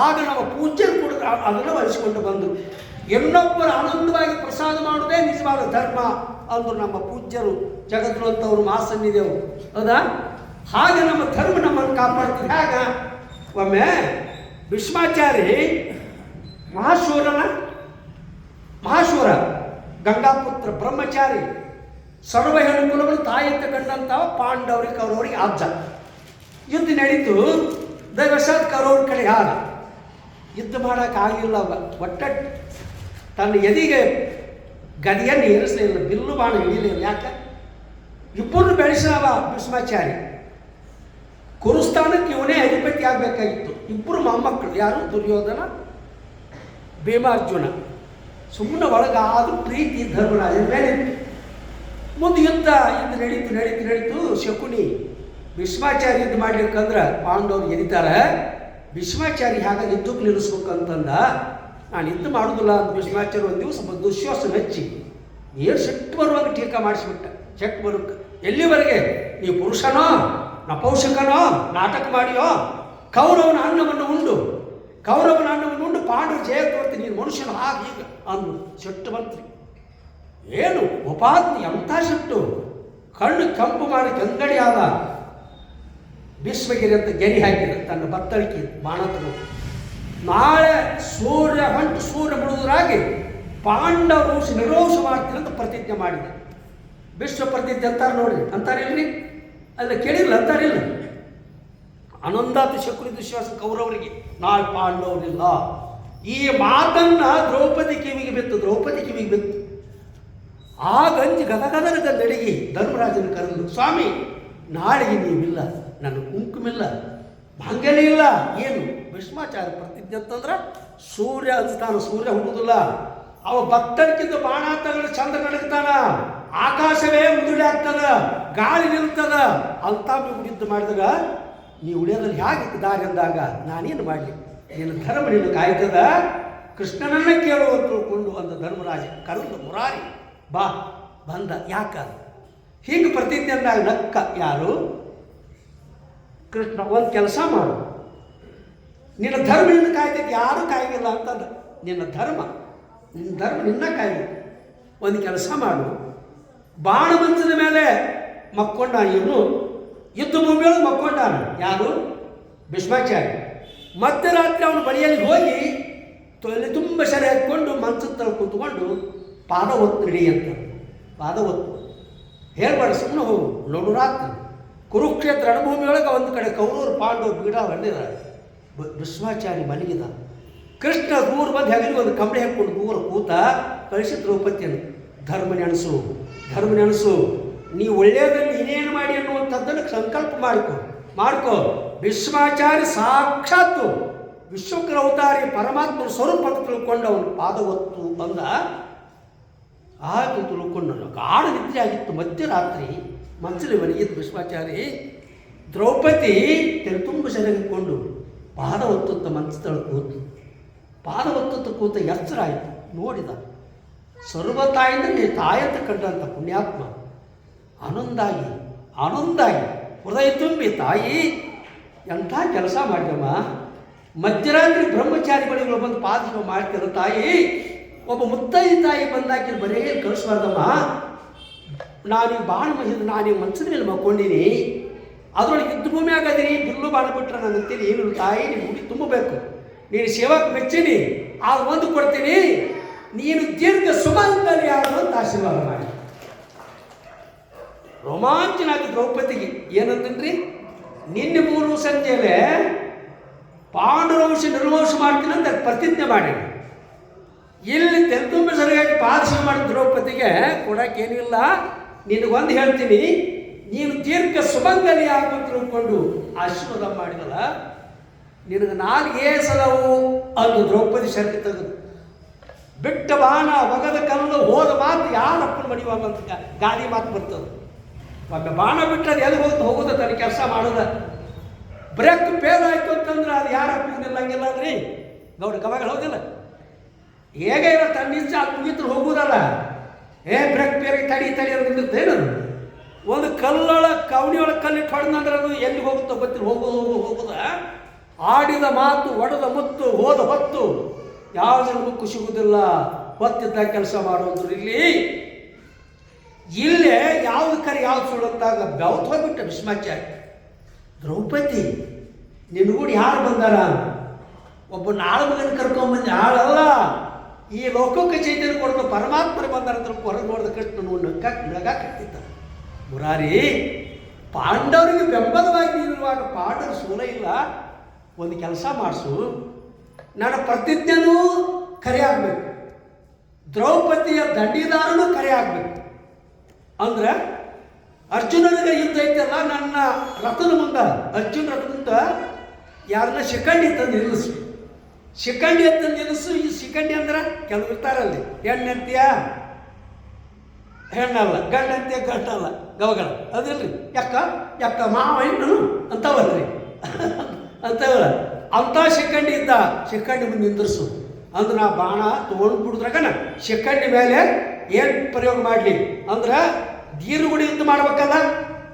ಆಗ ನಮ್ಮ ಪೂಜ್ಯರು ಕೂಡ ಅದನ್ನು ವಹಿಸಿಕೊಂಡು ಬಂದರು. ಇನ್ನೊಬ್ಬರು ಆನಂದವಾಗಿ ಪ್ರಸಾದ ಮಾಡುವುದೇ ನಿಜವಾದ ಧರ್ಮ ಅಂದರು ನಮ್ಮ ಪೂಜ್ಯರು ಜಗದ್ರು ಅಂತವರು ಮಾಸನ್ನಿದೇವು. ಹೌದಾ? ಹಾಗೆ ನಮ್ಮ ಧರ್ಮ ನಮ್ಮನ್ನು ಕಾಪಾಡ್ತದೆ. ಹೇಗ ಒಮ್ಮೆ ಭೀಷ್ಮಾಚಾರಿ ಮಹಾಶೂರ ಗಂಗಾಪುತ್ರ ಬ್ರಹ್ಮಚಾರಿ ಸರ್ವ ಹೆಣ್ಣುಕುಲಗಳು ತಾಯಿ ತಗೊಂಡಂತಾವ ಪಾಂಡವರಿಗೆ ಕೌರವರಿಗೆ ಅಜ್ಜ. ಯುದ್ಧ ನಡೀತು. ದೈವಶಾತ್ ಕೌರವ್ರ ಕಡೆ ಯಾರ ಯುದ್ಧ ಮಾಡೋಕ್ಕಾಗಿಲ್ಲ. ಒಟ್ಟ ತನ್ನ ಎದಿಗೆ ಗದಿಯನ್ನು ಏರಿಸಲಿಲ್ಲ, ಬಿಲ್ಲು ಬಾಣ ಹಿಡಿಯಲಿಲ್ಲ. ಯಾಕೆ? ಇಬ್ಬರನ್ನು ಬೆಳೆಸಿದವ ಭೀಷ್ಮಾಚಾರಿ. ಕುರುಸ್ಥಾನಕ್ಕೆ ಇವನೇ ಅಧಿಪತಿ ಆಗಬೇಕಾಗಿತ್ತು. ಇಬ್ಬರು ಮೊಮ್ಮಕ್ಕಳು, ಯಾರು? ದುರ್ಯೋಧನ, ಭೀಮಾರ್ಜುನ. ಸುಮ್ಮನೆ ಒಳಗಾದರೂ ಪ್ರೀತಿ ಧರ್ಮರಾಜನ ಮೇಲೆ. ಮುಂದೆ ಯುದ್ಧ ನಡೀತು. ಶಕುನಿ ಭೀಷ್ಮಾಚಾರಿ ಯುದ್ಧ ಮಾಡ್ಲಿಕ್ಕಂದ್ರೆ ಪಾಂಡವ್ರು ಎರಿತಾರೆ. ಭೀಷ್ಮಾಚಾರಿ ಹಾಗಾಗಿ ಯುದ್ಧಕ್ಕೆ ನಿಲ್ಲಿಸ್ಬೇಕಂತಂದ. ನಾನು ಯುದ್ಧ ಮಾಡೋದಿಲ್ಲ ಅಂತ ಭೀಷ್ಮಾಚಾರಿ ಒಂದು ದಿವಸ ದುಶ್ವಾಸನ ಹಚ್ಚಿ ಏನು ಸಿಟ್ಟು ಬರುವಾಗ ಟೀಕಾ ಮಾಡಿಸ್ಬಿಟ್ಟ. ಚೆಕ್ ಬರೋಕ್ಕೆ ಎಲ್ಲಿವರೆಗೆ ನೀವು ಪುರುಷನೋ ನಪೌಷಕನೋ ನಾಟಕ ಮಾಡಿಯೋ, ಕೌರವನ ಅನ್ನವನ್ನು ಉಂಡು ಪಾಂಡವರು ಜಯ ತೋರ್ತಿ, ನೀನು ಮನುಷ್ಯನು ಈಗ ಅಂದು ಸಿಟ್ಟು ಬಂತ್ರಿ. ಏನು ಉಪಾತ್ನಿ ಎಂಥ ಸಿಟ್ಟು, ಕಣ್ಣು ಕೆಂಪು ಮಾಡಿ ಕಂಗಡಿ ಆದ. ಭೀಷ್ಮಗಿರಿ ಅಂತ ಗೆರಿ ಹಾಕಿದ ತನ್ನ ಬತ್ತಳಿಕೆ ಬಾಣ ತಗೊಂಡು. ನಾಳೆ ಸೂರ್ಯ ಬಿಡುವುದರಾಗಿ ಪಾಂಡವರು ನಿರೋಷ ಮಾಡ್ತೀನಿ ಅಂತ ಪ್ರತಿಜ್ಞೆ ಮಾಡಿದ. ವಿಶ್ವ ಪ್ರತಿಜ್ಞೆ ಅಂತಾರೆ ನೋಡ್ರಿ, ಅಂತಾರಿಲ್ರಿ? ಅಲ್ಲ ಕೇಳಿಲ್ಲ, ಅಂತಾರಿಲ್ಲ. ಅನಂದಾತ ಶಕುನಿ ದುಶ್ವಾಸ ಕೌರವರಿಗೆ ನಾಳೆ ಪಾಂಡವರಿಲ್ಲ. ಈ ಮಾತನ್ನ ದ್ರೌಪದಿ ಕಿವಿಗೆ ಬಿತ್ತು. ಆ ಗಂಜಿ ಗದಗದನ ನಡಿಗೆ ಧರ್ಮರಾಜನ ಕರೆದು, ಸ್ವಾಮಿ ನಾಳೆಗೆ ನೀವಿಲ್ಲ, ನನ್ನ ಕುಂಕುಮಿಲ್ಲ, ಮಾಂಗಲ್ಯ ಇಲ್ಲ. ಏನು ಭೀಷ್ಮಾಚಾರ್ಯ ಪ್ರತಿಜ್ಞೆ ಅಂತಂದ್ರೆ ಸೂರ್ಯ ಹುಟ್ಟುವುದಿಲ್ಲ, ಅವ ಭಕ್ತರಿಗಿಂತ ಬಾಣ ತಗಲು ಚಂದ್ರ ನಡಗ್ತಾನ, ಆಕಾಶವೇ ಮುದುಡಿ ಆಗ್ತದ, ಗಾಳಿ ನಿಲ್ತದ ಅಂತ ಯುದ್ಧ ಮಾಡಿದಾಗ ನೀ ಉಳಿಯೋದ್ರಲ್ಲಿ ಹೇಗೆ ದಾರಿ ಅಂದಾಗ ನಾನೇನು ಮಾಡಲಿ, ನಿನ್ನ ಧರ್ಮ ನಿನ್ನ ಕಾಯ್ತದ, ಕೃಷ್ಣನನ್ನ ಕೇಳುವ ತಿಳ್ಕೊಂಡು ಅಂದ ಧರ್ಮರಾಜ ಕರೆದು ಮುರಾರಿ ಬಾ ಬಂದ. ಯಾಕ ಹೀಗೆ ಪ್ರತಿಜ್ಞೆ ಅಂದಾಗ ನಕ್ಕ ಯಾರು ಕೃಷ್ಣ, ಒಂದು ಕೆಲಸ ಮಾಡು, ನಿನ್ನ ಧರ್ಮ ನಿನ್ನ ಕಾಯ್ತೈತಿ, ಯಾರು ಕಾಯ್ಗಿಲ್ಲ ಅಂತಂದ. ನಿನ್ನ ಧರ್ಮ ನಿನ್ನ ಕಾಯ್ಬೇಕು. ಒಂದು ಕೆಲಸ ಮಾಡು, ಬಾಣ ಮಂಚದ ಮೇಲೆ ಮಕ್ಕೊಂಡ, ಇವನು ಯುದ್ಧ ಭೂಮಿಯೊಳಗೆ ಮಕ್ಕೊಂಡಾನ. ಯಾರು? ಭೀಷ್ಮಾಚಾರ್ಯ. ಮಧ್ಯರಾತ್ರಿ ಅವನ ಬಳಿಯಲ್ಲಿ ಹೋಗಿ ತೊಲೆ ತುಂಬ ಸೆರೆ ಹಾಕ್ಕೊಂಡು ಮಂಚದ ತಲೆ ಕೂತ್ಕೊಂಡು ಪಾದ ಒತ್ತು ನಡಿ ಅಂತ. ಪಾದ ಒತ್ತು ಹೇಳ್ಬೇಡ, ಸುಮ್ಮನೆ ಹೋಗು. ನೋಡು ರಾತ್ರಿ ಕುರುಕ್ಷೇತ್ರ ರಣಭೂಮಿಯೊಳಗೆ ಒಂದು ಕಡೆ ಕೌರವರು ಪಾಂಡವರು ಬೀಡ ಹೊಡೆದಿದ್ದಾರೆ. ಭೀಷ್ಮಾಚಾರ್ಯ ಮಲಗಿದ. ಕೃಷ್ಣ ದೂರ ಬಂದು ಹೆಗಲಿಗೆ ಒಂದು ಕಂಬಳಿ ಹಾಕ್ಕೊಂಡು ದೂರ ಕೂತ ಕಳಿಸಿ ದ್ರೌಪದಿಯನ್ನು, ಧರ್ಮ ನೆನೆಸು, ನೀ ಒಳ್ಳೆಯದನ್ನು ಇನ್ನೇನು ಮಾಡಿ ಅನ್ನುವಂಥದ್ದನ್ನು ಸಂಕಲ್ಪ ಮಾಡ್ಕೋ. ಭೀಷ್ಮಾಚಾರ್ಯ ಸಾಕ್ಷಾತ್ತು ವಿಶ್ವಕರ ಅವತಾರಿ ಪರಮಾತ್ಮನ ಸ್ವರೂಪ ಅಂತ ತಿಳ್ಕೊಂಡು ಅವನು ಪಾದ ಒತ್ತು ಬಂದ. ಆಯ್ತು ತಿಳ್ಕೊಂಡು ಗಾಢ ನಿದ್ರೆ ಆಗಿತ್ತು. ಮಧ್ಯರಾತ್ರಿ ಮಂಚಲಿ ಮಲಗಿದ್ದು ಭೀಷ್ಮಾಚಾರಿ. ದ್ರೌಪದಿ ತೆರೆ ತುಂಬ ಸೆರೆಗಿಕೊಂಡು ಪಾದ ಒತ್ತುತ್ತ ಮಂಚದಳು ಕೂತು. ಪಾದ ಒತ್ತುತ್ತ ಕೂತ ಎಚ್ಚರ ಆಯಿತು. ನೋಡಿದ ಸರ್ವ ತಾಯಿನಲ್ಲಿ ತಾಯಂತ ಕಂಡಂಥ ಪುಣ್ಯಾತ್ಮ ಆನಂದಾಗಿ ಹೃದಯ ತುಂಬಿ, ತಾಯಿ ಎಂಥ ಕೆಲಸ ಮಾಡಿದಮ್ಮ, ಮಧ್ಯರಾತ್ರಿ ಬ್ರಹ್ಮಚಾರಿಗಳು ಬಂದು ಪಾದ ಮಾಡ್ತಿರೋ ತಾಯಿ, ಒಬ್ಬ ಮುತ್ತೈದೆ ತಾಯಿ ಬಂದಾಕಿನ ಬರೇ ಕಳಿಸ್ಬಾರ್ದಮ್ಮ, ನಾನು ಬಾಣ ಮಹಿದ ನಾನು ಮಂಚದ ಮೇಲೆ ಮಕ್ಕೊಂಡೀನಿ, ಅದರೊಳಗೆ ಯುದ್ಧ ಭೂಮಿ ಆಗದೀನಿ, ಬಿಲ್ಲು ಬಾಣ ಬಿಟ್ರೆ ನಾನು ಅಂತೀನಿ, ಏನು ತಾಯಿ ನೀನು ಮುಡಿ ತುಂಬಬೇಕು, ನೀನು ಸೇವಕ್ಕೆ ಮೆಚ್ಚೀನಿ, ಆಗ ಒಂದು ಕೊಡ್ತೀನಿ, ನೀನು ದೀರ್ಘ ಸುಮಂಗಲಿ ಆಗು ಅಂತ ಆಶೀರ್ವಾದ ಮಾಡಿ. ರೋಮಾಂಚನ ಆಗಿ ದ್ರೌಪದಿಗೆ ಏನಂತನ್ರಿ, ನಿನ್ನೆ 3 ಸಂಜೆಯಲ್ಲೇ ಪಾಂಡುವಂಶ ನಿರ್ವಂಶ ಮಾಡ್ತೀನಿ ಅಂತ ಪ್ರತಿಜ್ಞೆ ಮಾಡಿ ಇಲ್ಲಿ ತೆರೆದುಂಬ ಸರಿಯಾಗಿ ಪಾದಸೇವೆ ಮಾಡಿದ ದ್ರೌಪದಿಗೆ ಕೊಡೋಕ್ಕೇನಿಲ್ಲ, ನಿನಗೊಂದು ಹೇಳ್ತೀನಿ, ನೀನು ದೀರ್ಘ ಸುಮಂಗಲಿ ಆಗು ತಿಳ್ಕೊಂಡು ಆಶೀರ್ವಾದ ಮಾಡಿದಲ್ಲ, ನಿನಗೆ 4 ಸಲವು ಅದು ದ್ರೌಪದಿ ಶರ್ತಿ ತೆಗೆದು ಬಿಟ್ಟ ಬಾಣ ಒಗದ ಕಲ್ಲು ಹೋದ ಮಾತು ಯಾರಪ್ಪನ ಮಡಿಯುವಂತ ಗಾದಿ ಮಾತು ಬರ್ತದೆ. ಒಮ್ಮೆ ಬಾಣ ಬಿಟ್ಟರೆ ಎಲ್ಲಿ ಹೋಗೋದ ತನ್ನ ಕೆಲಸ ಮಾಡೋದ. ಬ್ರೇಕ್ ಫೇಲ್ ಆಯಿತು ಅಂತಂದ್ರೆ ಅದು ಯಾರಪ್ಪ ನಿಲ್ಲಂಗಿಲ್ಲ ಅಂದ್ರಿ ಗೌಡ ಗವಾಗಳು ಹೋಗಿಲ್ಲ. ಹೇಗೆ ಇರೋ ತನ್ನ ಇಚ್ಛೆ ಅದು ಮುಗಿದ್ರು ಹೋಗುದಲ್ಲ, ಬ್ರೇಕ್ ಫೇಲ್ ತಡಿ ಅದು ನಿಲ್ಲುತ್ತೇನು. ಒಂದು ಕವಣಿಯೊಳಗೆ ಕಲ್ಲಿಟ್ಟು ಹೊಡೆದಂದ್ರೆ ಅದು ಎಲ್ಲಿ ಹೋಗುತ್ತೋ ಗೊತ್ತಿಲ್ಲ, ಹೋಗುದ. ಆಡಿದ ಮಾತು ಒಡೆದ ಮುತ್ತು ಹೋದ ಹೊತ್ತು ಯಾವ ಜನಕ್ಕೂ ಸಿಗುವುದಿಲ್ಲ. ಹೊತ್ತಿದ್ದಾಗ ಕೆಲಸ ಮಾಡುವಂಥದ್ದು. ಇಲ್ಲೇ ಯಾವ್ದು ಕರೆ ಯಾವ್ದು ಸುಡುತ್ತಾಗ ಬೆವತ್ತು ಹೋಗ್ಬಿಟ್ಟ ಭೀಷ್ಮಾಚಾರ್ಯ. ದ್ರೌಪದಿ ನಿನ್ಗೂಡಿ ಯಾರು ಬಂದಾರ? ಒಬ್ಬ ನಾಳು ಮಗನ ಕರ್ಕೊಂಡ್ಬಂದು ಯಾಳಲ್ಲ, ಈ ಲೋಕಕ್ಕೆ ಚೈತನ್ಯ ಕೊಡ್ದು ಪರಮಾತ್ಮರು ಬಂದಾರ ಅಂತ ಹೊರಗೆ ನೋಡಿದ ಕೃಷ್ಣನು ನಗಾಕತ್ತಿದ್ದ. ಮುರಾರಿ, ಪಾಂಡವರಿಗೆ ಬೆಂಬಲವಾಗಿ ಇರುವಾಗ ಪಾಂಡವರು ಸೋಲ ಇಲ್ಲ. ಒಂದು ಕೆಲಸ ಮಾಡಿಸು, ನನ್ನ ಪ್ರತಿಜ್ಞೆನೂ ಕರೆ ಆಗಬೇಕು, ದ್ರೌಪದಿಯ ದಂಡಿದಾರನೂ ಕರೆ ಆಗಬೇಕು. ಅಂದ್ರೆ ಅರ್ಜುನನಿಗೆ ಯುದ್ಧ ಐತಲ್ಲ, ನನ್ನ ರಥದ ಮುಂದೆ ಅರ್ಜುನ ರಥದ ಮುಂದೆ ಯಾರನ್ನ ಶಿಖಂಡಿ ತಂದು ನಿಲ್ಲಿಸು. ಶಿಖಂಡಿ ಅಂತ ನಿಲ್ಲಿಸು. ಈ ಶಿಖಂಡಿ ಅಂದ್ರೆ ಕೆಲವು ಇರ್ತಾರಲ್ಲಿ, ಹೆಣ್ಣಂತೀಯ ಹೆಣ್ಣಲ್ಲ, ಗಂಡಂತೀಯ ಗಂಡಲ್ಲ, ಗವಗಳ ಅದಿಲ್ರಿ, ಯಾಕ ಮಾವ ಹೆಣ್ಣು ಅಂತವಲ್ರಿ ಅಂತವಲ್ಲ. ಅಂಥ ಶಿಖಂಡಿ ಇದ್ದ. ಶಿಖಂಡಿ ಮುಂದೆ ನಿಂದಿರಿಸು ಅಂದ್ರೆ ನಾ ಬಾಣ ತೊಗೊಂಡು ಬಿಡಿದ್ರಾಗನ ಶಿಖಂಡಿ ಮೇಲೆ ಏನು ಪ್ರಯೋಗ ಮಾಡಲಿ ಅಂದ್ರೆ ದೀರ್ಘಗುಡಿ ಯುದ್ಧ ಮಾಡ್ಬೇಕಲ್ಲ.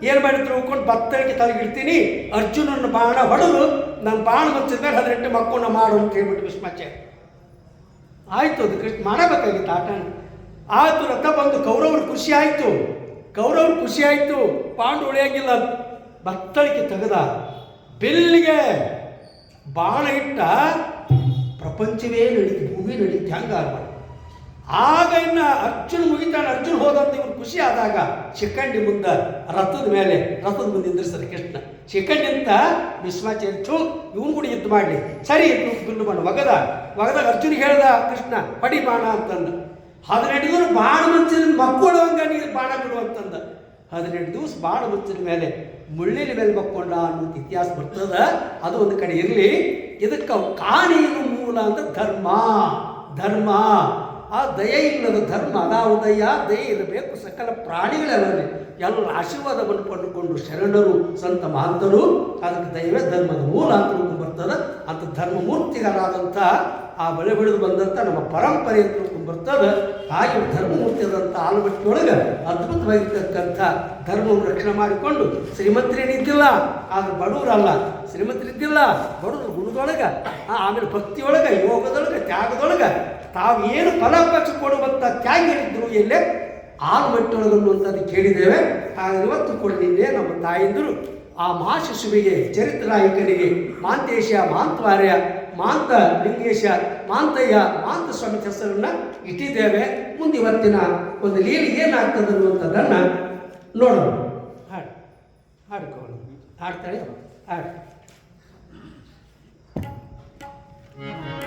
ಏನು ಮಾಡಿ ತಿಳ್ಕೊಂಡು ಬತ್ತಳಿಗೆ ತಲೆಗಿಡ್ತೀನಿ, ಅರ್ಜುನನ ಬಾಣ ಹೊಡೆದು ನನ್ನ ಬಾಣ ಮುಚ್ಚಿದ ಮೇಲೆ 18 ಮಕ್ಕಳನ್ನ ಮಾಡು ಅಂತ ಹೇಳ್ಬಿಟ್ಟು ಭೀಷ್ಮಾಚಾರ್ಯ. ಆಯಿತು, ಅದು ಕೃಷ್ಣ ಮಾಡಬೇಕಾಗಿತ್ತು ಆಟ. ಆಯಿತು, ರಥ ಬಂದು ಕೌರವ್ರು ಖುಷಿ ಆಯಿತು. ಪಾಂಡು ಉಳಿಯಂಗಿಲ್ಲ. ಬತ್ತಳಿಕೆ ತೆಗೆದ, ಬೆಲ್ಲಿಗೆ ಬಾಣ ಇಟ್ಟ, ಪ್ರಪಂಚವೇ ನಡೀತು, ಭೂಮಿ ನಡೀತು. ಹೆಂಗ ಆಗ ಇನ್ನು ಅರ್ಜುನ್ ಮುಗಿತಾನೆ. ಅರ್ಜುನ್ ಹೋದಂತ ಇವ್ರು ಖುಷಿ ಆದಾಗ ಶಿಖಂಡಿ ಮುಂದೆ ರಥದ ಮುಂದೆ ನಿಂದಿರ್ತಾರೆ ಕೃಷ್ಣ. ಶಿಖಂಡಿ ಅಂತ ಭೀಷ್ಮಾಚಾರ್ಯ ಇವನು ಕೂಡ ಯುದ್ಧ ಮಾಡಲಿ ಸರಿ ಬಿಲ್ಲು ಬಾಣ ಒಗದಾಗ ಅರ್ಜುನಿಗೆ ಹೇಳ್ದ ಕೃಷ್ಣ, ಪಡಿ ಬಾಣ ಅಂತಂದ. 18 ದಿವಸ ಬಾಣ ಮಂಚಿನ ಮಕ್ಕೊಳ್ಳುವಂಗ ನೀರು ಬಾಣ ಬಿಡುವಂತಂದ. 18 ದಿವಸ ಬಾಣ ಮಂಚಿನ ಮೇಲೆ ಮುಳ್ಳಿನ ಮೇಲೆ ಮಕ್ಕೊಂಡ ಅನ್ನೋದು ಇತಿಹಾಸ ಬರ್ತದ. ಅದು ಒಂದು ಕಡೆ ಇರಲಿ. ಇದಕ್ಕೆ ಕಾಣಿನ ಮೂಲ ಅಂದ್ರೆ ಧರ್ಮ. ಆ ದಯೆ ಇಲ್ಲದ ಧರ್ಮ ಅದಾವುದಯ್ಯ, ದಯೆ ಇರಬೇಕು ಸಕಲ ಪ್ರಾಣಿಗಳೆಲ್ಲವೇ ಎಲ್ಲ ಆಶೀರ್ವಾದವನ್ನು ಪಡೆದುಕೊಂಡು ಶರಣರು ಸಂತ ಮಹಾಂತರು. ಅದಕ್ಕೆ ದಯವೇ ಧರ್ಮದ ಮೂಲ ಅಂತ ಬರ್ತದೆ. ಅಂತ ಧರ್ಮಮೂರ್ತಿಗಳಾದಂಥ ಆ ಬಳೆ ಬೆಳೆದು ಬಂದಂಥ ನಮ್ಮ ಪರಂಪರೆ ಅಂತ ಬರ್ತದೆ. ಹಾಗೆ ಧರ್ಮಮೂರ್ತಿಯಾದಂಥ ಆಲಮಟ್ಟಿಯೊಳಗೆ ಅದ್ಭುತವಾಗಿರ್ತಕ್ಕಂಥ ಧರ್ಮವನ್ನು ರಕ್ಷಣೆ ಮಾಡಿಕೊಂಡು ಶ್ರೀಮಂತರೇನಿದ್ದಿಲ್ಲ, ಆದ್ರೆ ಬಡವರಲ್ಲ, ಶ್ರೀಮಂತರಿದ್ದಿಲ್ಲ, ಬಡವರು ಗುಣದೊಳಗೆ, ಆಮೇಲೆ ಭಕ್ತಿಯೊಳಗೆ, ಯೋಗದೊಳಗೆ, ತ್ಯಾಗದೊಳಗೆ ತಾವು ಏನು ಫಲಾಪೇಕ್ಷೆ ಕೊಡುವಂಥ ತ್ಯಾಗಿರಿದ್ರು ಎಲ್ಲೇ ಆಲಮಟ್ಟಿಯೊಳಗೆ ಅನ್ನುವಂಥದ್ದು ಕೇಳಿದ್ದೇವೆ. ಹಾಗೆ ಇವತ್ತು ಕೂಡ ನಿನ್ನೆ ನಮ್ಮ ತಾಯಂದಿರು ಆ ಮಹಾಶಿಶುವಿಗೆ, ಚರಿತ್ರಾಯಕನಿಗೆ ಮಾಂತೇಶ, ಮಾಂತವಾರ್ಯ, ಮಾಂತ ಲಿಂಗೇಶ, ಮಾಂತಯ್ಯ, ಮಾಂತ ಸ್ವಾಮಿ ಹೆಸರನ್ನು ಇಟ್ಟಿದ್ದೇವೆ. ಮುಂದೆ ಇವತ್ತಿನ ಒಂದು ಲೀಲೆ ಏನಾಗ್ತದೆ ಅನ್ನುವಂಥದ್ದನ್ನು ನೋಡೋಣ. ಹಾಡು ಹಾಡ್ಕೊಳ್ಳೋಣ. ಹಾಡ್ತಾಳೆ ಹಾಡು. Yeah.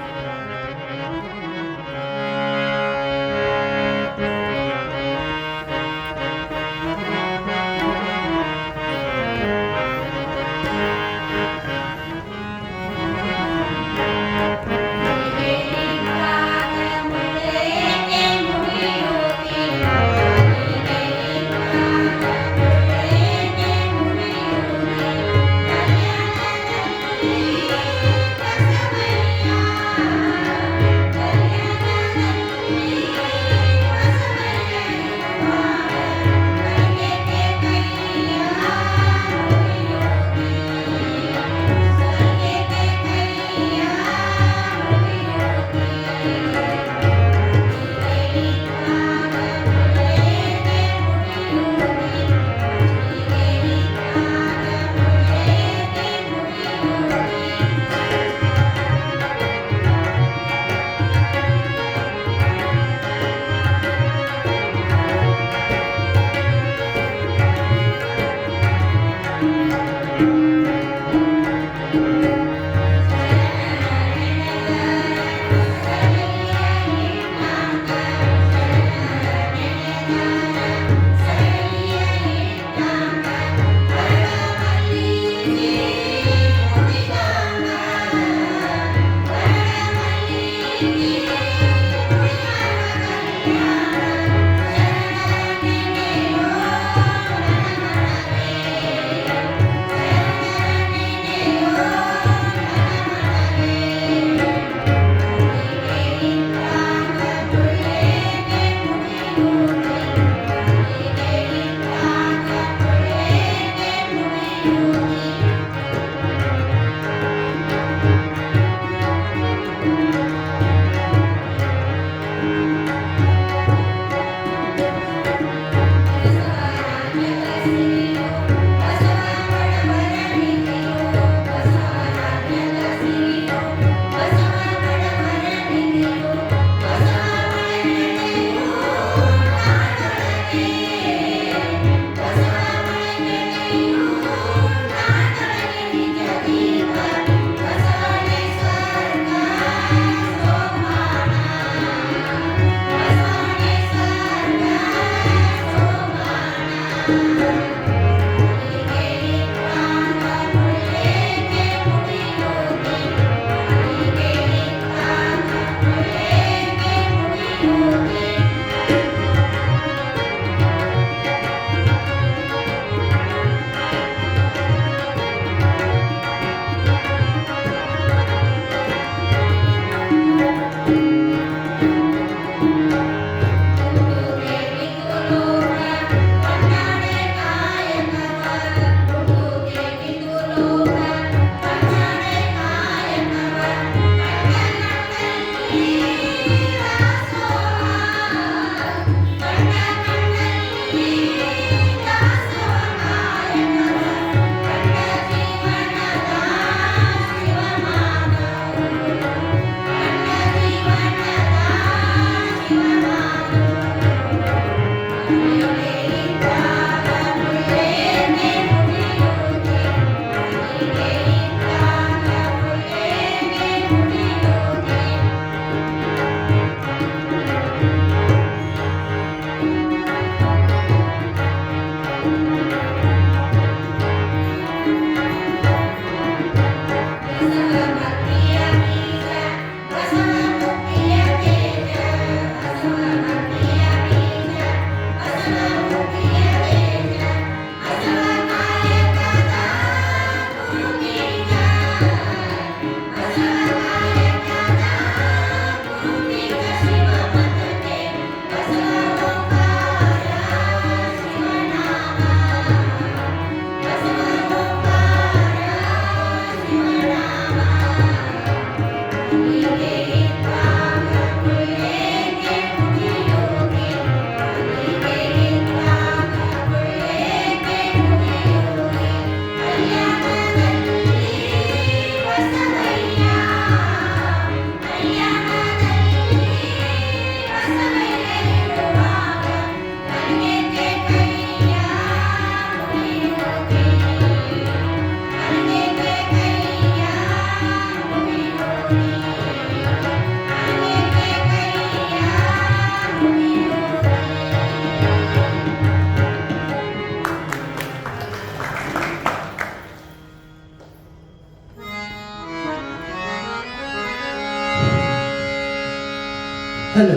हेलो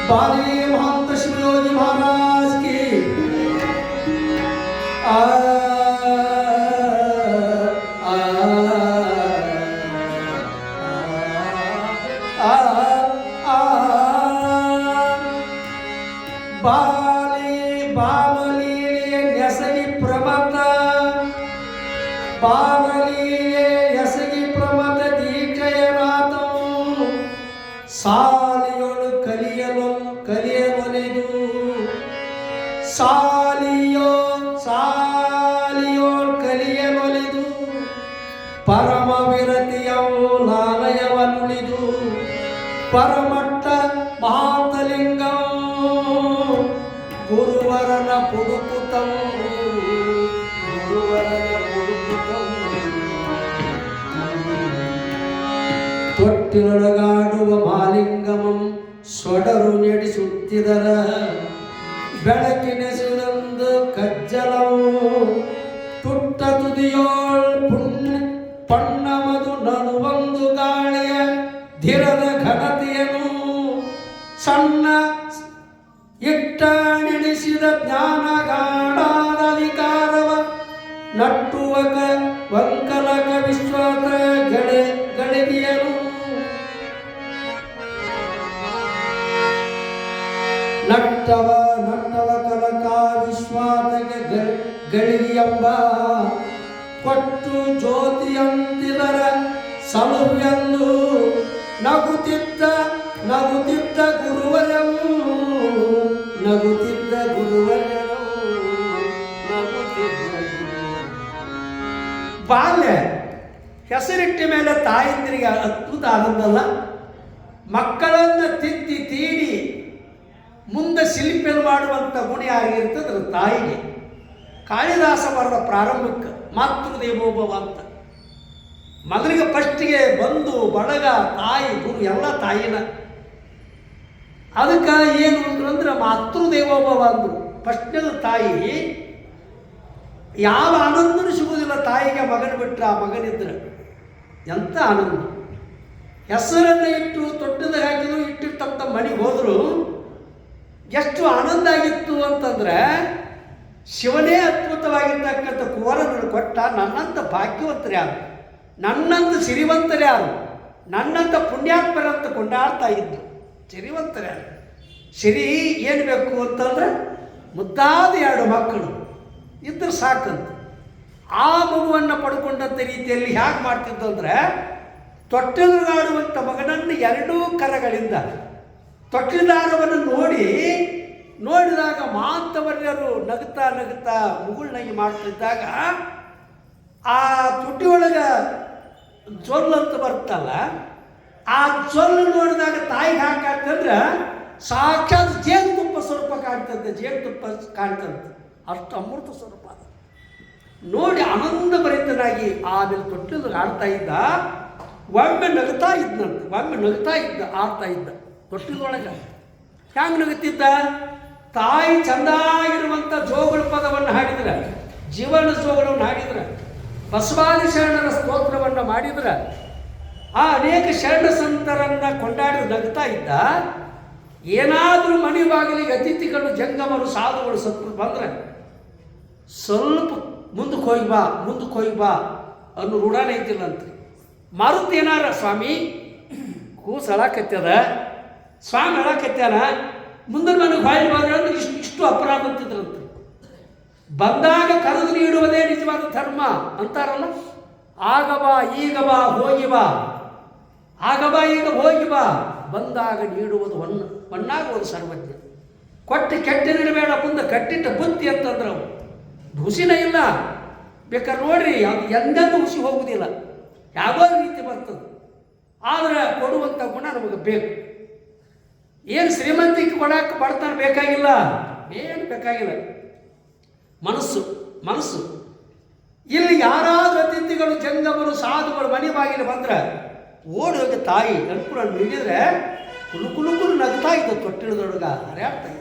बाली महंत शिवयोगी महाराज की आ आ आ आ बाली बावली यसगी प्रमत बावली यसगी प्रमत दीक्षयनाथो ಸಾಲಿಯೋಳು ಕಲಿಯಲೊಲಿದು ಸಾಲಿಯೋಳು ಕಲಿಯಲೊಲಿದು ಪರಮ ವಿರತಿಯವು ನಾಲಯವನುಳಿದು ಪರಮಟ್ಟ ಮಹಾಂತಲಿಂಗವು ಗುರುವರನ ಪುಡುಕುತವು ತೊಟ್ಟಿಲೊಳಗಾಡುವ ಮಾಲಿಂಗಮಂ ಸೊಡರು ನಡೆಸುತ್ತಿದರ ಬೆಳಕಿನೆಸೆದೊಂದು ಕಜ್ಜಲವು ತುಟ್ಟ ತುದಿಯೋಳ್ ಪಣ್ಣಮದು ನಡುವೊಂದು ಗಾಳಿಯ ಧಿರದ ಘನತೆಯನು ಸಣ್ಣ ಇಟ್ಟ ನೆನೆಸಿದ ಜ್ಞಾನಗಾಢಾದ ಅಧಿಕಾರವ ನಟ್ಟುವಕ ವಂಕಲಕ ವಿಶ್ವಾಸ ಗಳಿಗೆಯನು ನಟ್ಟವ ಕಲಕ ವಿಶ್ವಾಸಗೆ ಗಳಿಗೆಯೆಂಬ ಕೊಟ್ಟು ಜ್ಯೋತಿಯಂತಿದರ ಸಲುವೆಂದು ನಗುತ್ತಿದ್ದ ಗುರುವರವು ಬಾಲ್ಯ ಹೆಸರಿಟ್ಟ ಮೇಲೆ ತಾಯಂದಿರಿಗೆ ಅದ್ಭುತ ಆನಂದಲ್ಲ. ಮಕ್ಕಳನ್ನು ತಿದ್ದಿ ತೀಡಿ ಮುಂದೆ ಶಿಲ್ಪಿಲ್ ಮಾಡುವಂಥ ಗುಣ ಆಗಿರ್ತದೆ ತಾಯಿಗೆ. ಕಾಳಿದಾಸ ಬರೆದ ಪ್ರಾರಂಭಕ್ಕೆ ಮಾತೃದೇವೋಭವ ಅಂತ ಮಗನಿಗೆ ಫಸ್ಟಿಗೆ ಬಂದು ಬಳಗ ತಾಯಿ ಗುರು ಎಲ್ಲ ತಾಯಿನ. ಅದಕ್ಕೆ ಏನು ಅಂದ್ರೆ ಮಾತೃದೇವೋಭವ ಅಂದರು. ಫಸ್ಟ್ನೇದು ತಾಯಿ. ಯಾವ ಆನಂದನೂ ಸಿಗುವುದಿಲ್ಲ ತಾಯಿಗೆ ಮಗನ ಬಿಟ್ಟರೆ ಆ ಮಗನಿದ್ರೆ ಎಂಥ ಆನಂದ. ಹೆಸರನ್ನು ಇಟ್ಟು ತೊಟ್ಟದಾಗ ಹಾಕಿದ್ರು ಇಟ್ಟಿರ್ತಂಥ ಮನೆಗೆ ಹೋದರು ಎಷ್ಟು ಆನಂದ ಆಗಿತ್ತು ಅಂತಂದ್ರೆ ಶಿವನೇ ಅದ್ಭುತವಾಗಿರ್ತಕ್ಕಂಥ ಕುವರನ್ನು ಕೊಟ್ಟ. ನನ್ನಂಥ ಭಾಗ್ಯವಂತರು ಯಾರು, ನನ್ನಂಥ ಸಿರಿವಂತರು ಯಾರು, ನನ್ನಂಥ ಪುಣ್ಯಾತ್ಮರಂತ ಕೊಂಡಾಡ್ತಾ ಇದ್ದು ಸಿರಿವಂತರು ಯಾರು. ಸಿರಿ ಏನು ಬೇಕು ಅಂತಂದ್ರೆ ಮುದ್ದಾದ 2 ಮಕ್ಕಳು ಇದ್ರೆ ಸಾಕಂತ. ಆ ಮಗುವನ್ನು ಪಡ್ಕೊಂಡಂಥ ರೀತಿಯಲ್ಲಿ ಹೇಗೆ ಮಾಡ್ತಿದ್ದು ಅಂದರೆ ತೊಟ್ಟಿಲುಗಾಡುವಂಥ ಮಗನನ್ನು 2 ಕರಗಳಿಂದ ತೊಟ್ಟಿಲುದಾರವನ್ನು ನೋಡಿದಾಗ ಮಾಂತವರ್ಯರು ನಗುತ್ತಾ ಮುಗುಳ್ನಗಿ ಮಾಡ್ತಿದ್ದಾಗ ಆ ತುಟಿಯೊಳಗೆ ಜೊಲ್ಲಂತ ಬರ್ತಲ್ಲ, ಆ ಜೊಲ್ಲು ನೋಡಿದಾಗ ತಾಯಿಗೆ ಹಾಕಾಗ್ತಂದ್ರೆ ಸಾಕ್ಷಾತ್ ಜೇನುತುಪ್ಪ ಸ್ವರೂಪ ಕಾಣ್ತಂತೆ. ಜೇನುತುಪ್ಪ ಕಾಣ್ತಂತೆ, ಅಷ್ಟು ಅಮೃತ ಸ್ವರೂಪ. ನೋಡಿ ಆನಂದ ಭರಿತನಾಗಿ ಆಮೇಲೆ ತೊಟ್ಟಿಲು ಆಡ್ತಾ ಇದ್ದ. ಒಮ್ಮೆ ನಗುತ್ತಾ ಇದ್ದ ಆಡ್ತಾ ಇದ್ದ ತೊಟ್ಟಿಲೊಳಗೆ. ಹ್ಯಾಂಗೆ ನಗುತ್ತಿದ್ದ? ತಾಯಿ ಚಂದಾಗಿರುವಂಥ ಜೋಗಳ ಪದವನ್ನು ಹಾಡಿದ್ರೆ, ಜೀವನ ಜೋಗಳನ್ನು ಹಾಡಿದ್ರೆ, ಬಸವಾದಿ ಶರಣರ ಸ್ತೋತ್ರವನ್ನು ಮಾಡಿದ್ರೆ, ಆ ಅನೇಕ ಶರಣ ಸಂತರನ್ನು ಕೊಂಡಾಡಿ ನಗುತ್ತಾ ಇದ್ದ. ಏನಾದರೂ ಮನೆ ಬಾಗಿಲಿಗೆ ಅತಿಥಿಗಳು ಜಂಗಮರು ಸಾಧುಗಳು ಸತ್ತು ಬಂದರೆ ಸ್ವಲ್ಪ ಮುಂದಕ್ಕೆ ಹೋಗಿ ಬಾ ಅನ್ನೋ ರೂಢಾನೇ ಇದ್ದಿಲ್ಲಂತ್ರಿ. ಮಾರುತಿ ಏನಾರ ಸ್ವಾಮಿ ಕೂಸು ಅಳಾಕತ್ಯದ, ಸ್ವಾಮಿ ಅಳಾಕತ್ಯಾನ, ಮುಂದೆ ನನಗೆ ಬಾಯಿ ಬಾದ್ರೆ ಅಂದ್ರೆ ಇಷ್ಟು ಅಪರಾಧ ಅಂತಿದ್ರಂತೆ. ಬಂದಾಗ ಕರೆದು ನೀಡುವುದೇ ನಿಜವಾದ ಧರ್ಮ ಅಂತಾರಲ್ಲ, ಆಗ ಬಾ ಈಗ ಬಾ ಹೋಗಿ ಬಾ, ಆಗ ಬಾ ಈಗ ಹೋಗಿ ಬಾ, ಬಂದಾಗ ನೀಡುವುದು ಮಣ್ಣಾಗುವುದು ಸರ್ವಜ್ಞ. ಕೊಟ್ಟು ಕೆಟ್ಟಿರಬೇಡ ಮುಂದೆ ಕಟ್ಟಿಟ್ಟ ಬುತ್ತಿ ಅಂತಂದ್ರೆ ಅವು ಹುಸಿನೇ ಇಲ್ಲ. ಬೇಕಾದ್ರೆ ನೋಡ್ರಿ ಅದು ಎಂದೆಂದು ಹುಸಿ ಹೋಗುವುದಿಲ್ಲ, ಯಾವುದೋ ರೀತಿ ಬರ್ತದೆ. ಆದರೆ ಕೊಡುವಂಥ ಗುಣ ನಮಗೆ ಬೇಕು. ಏನು ಶ್ರೀಮಂತಿಗೆ ಕೊಡಕ್ಕೆ ಬಡತನ ಬೇಕಾಗಿಲ್ಲ, ಏನು ಬೇಕಾಗಿಲ್ಲ. ಮನಸ್ಸು ಮನಸ್ಸು. ಇಲ್ಲಿ ಯಾರಾದರೂ ಅತಿಥಿಗಳು ಜಂಗಮರು ಸಾಧುಗಳು ಮನೆ ಬಾಗಿಲು ಬಂದ್ರೆ ಓಡಿ ಹೋಗಿ ತಾಯಿ ಅನುಕೂಲ ನೀಡಿದರೆ ಕುಲು ನಗ್ತಾ ಇದ್ದ ತೊಟ್ಟಿಳದೊಳಗ ಹರಿಯಾಡ್ತಾ ಇದ್ದ.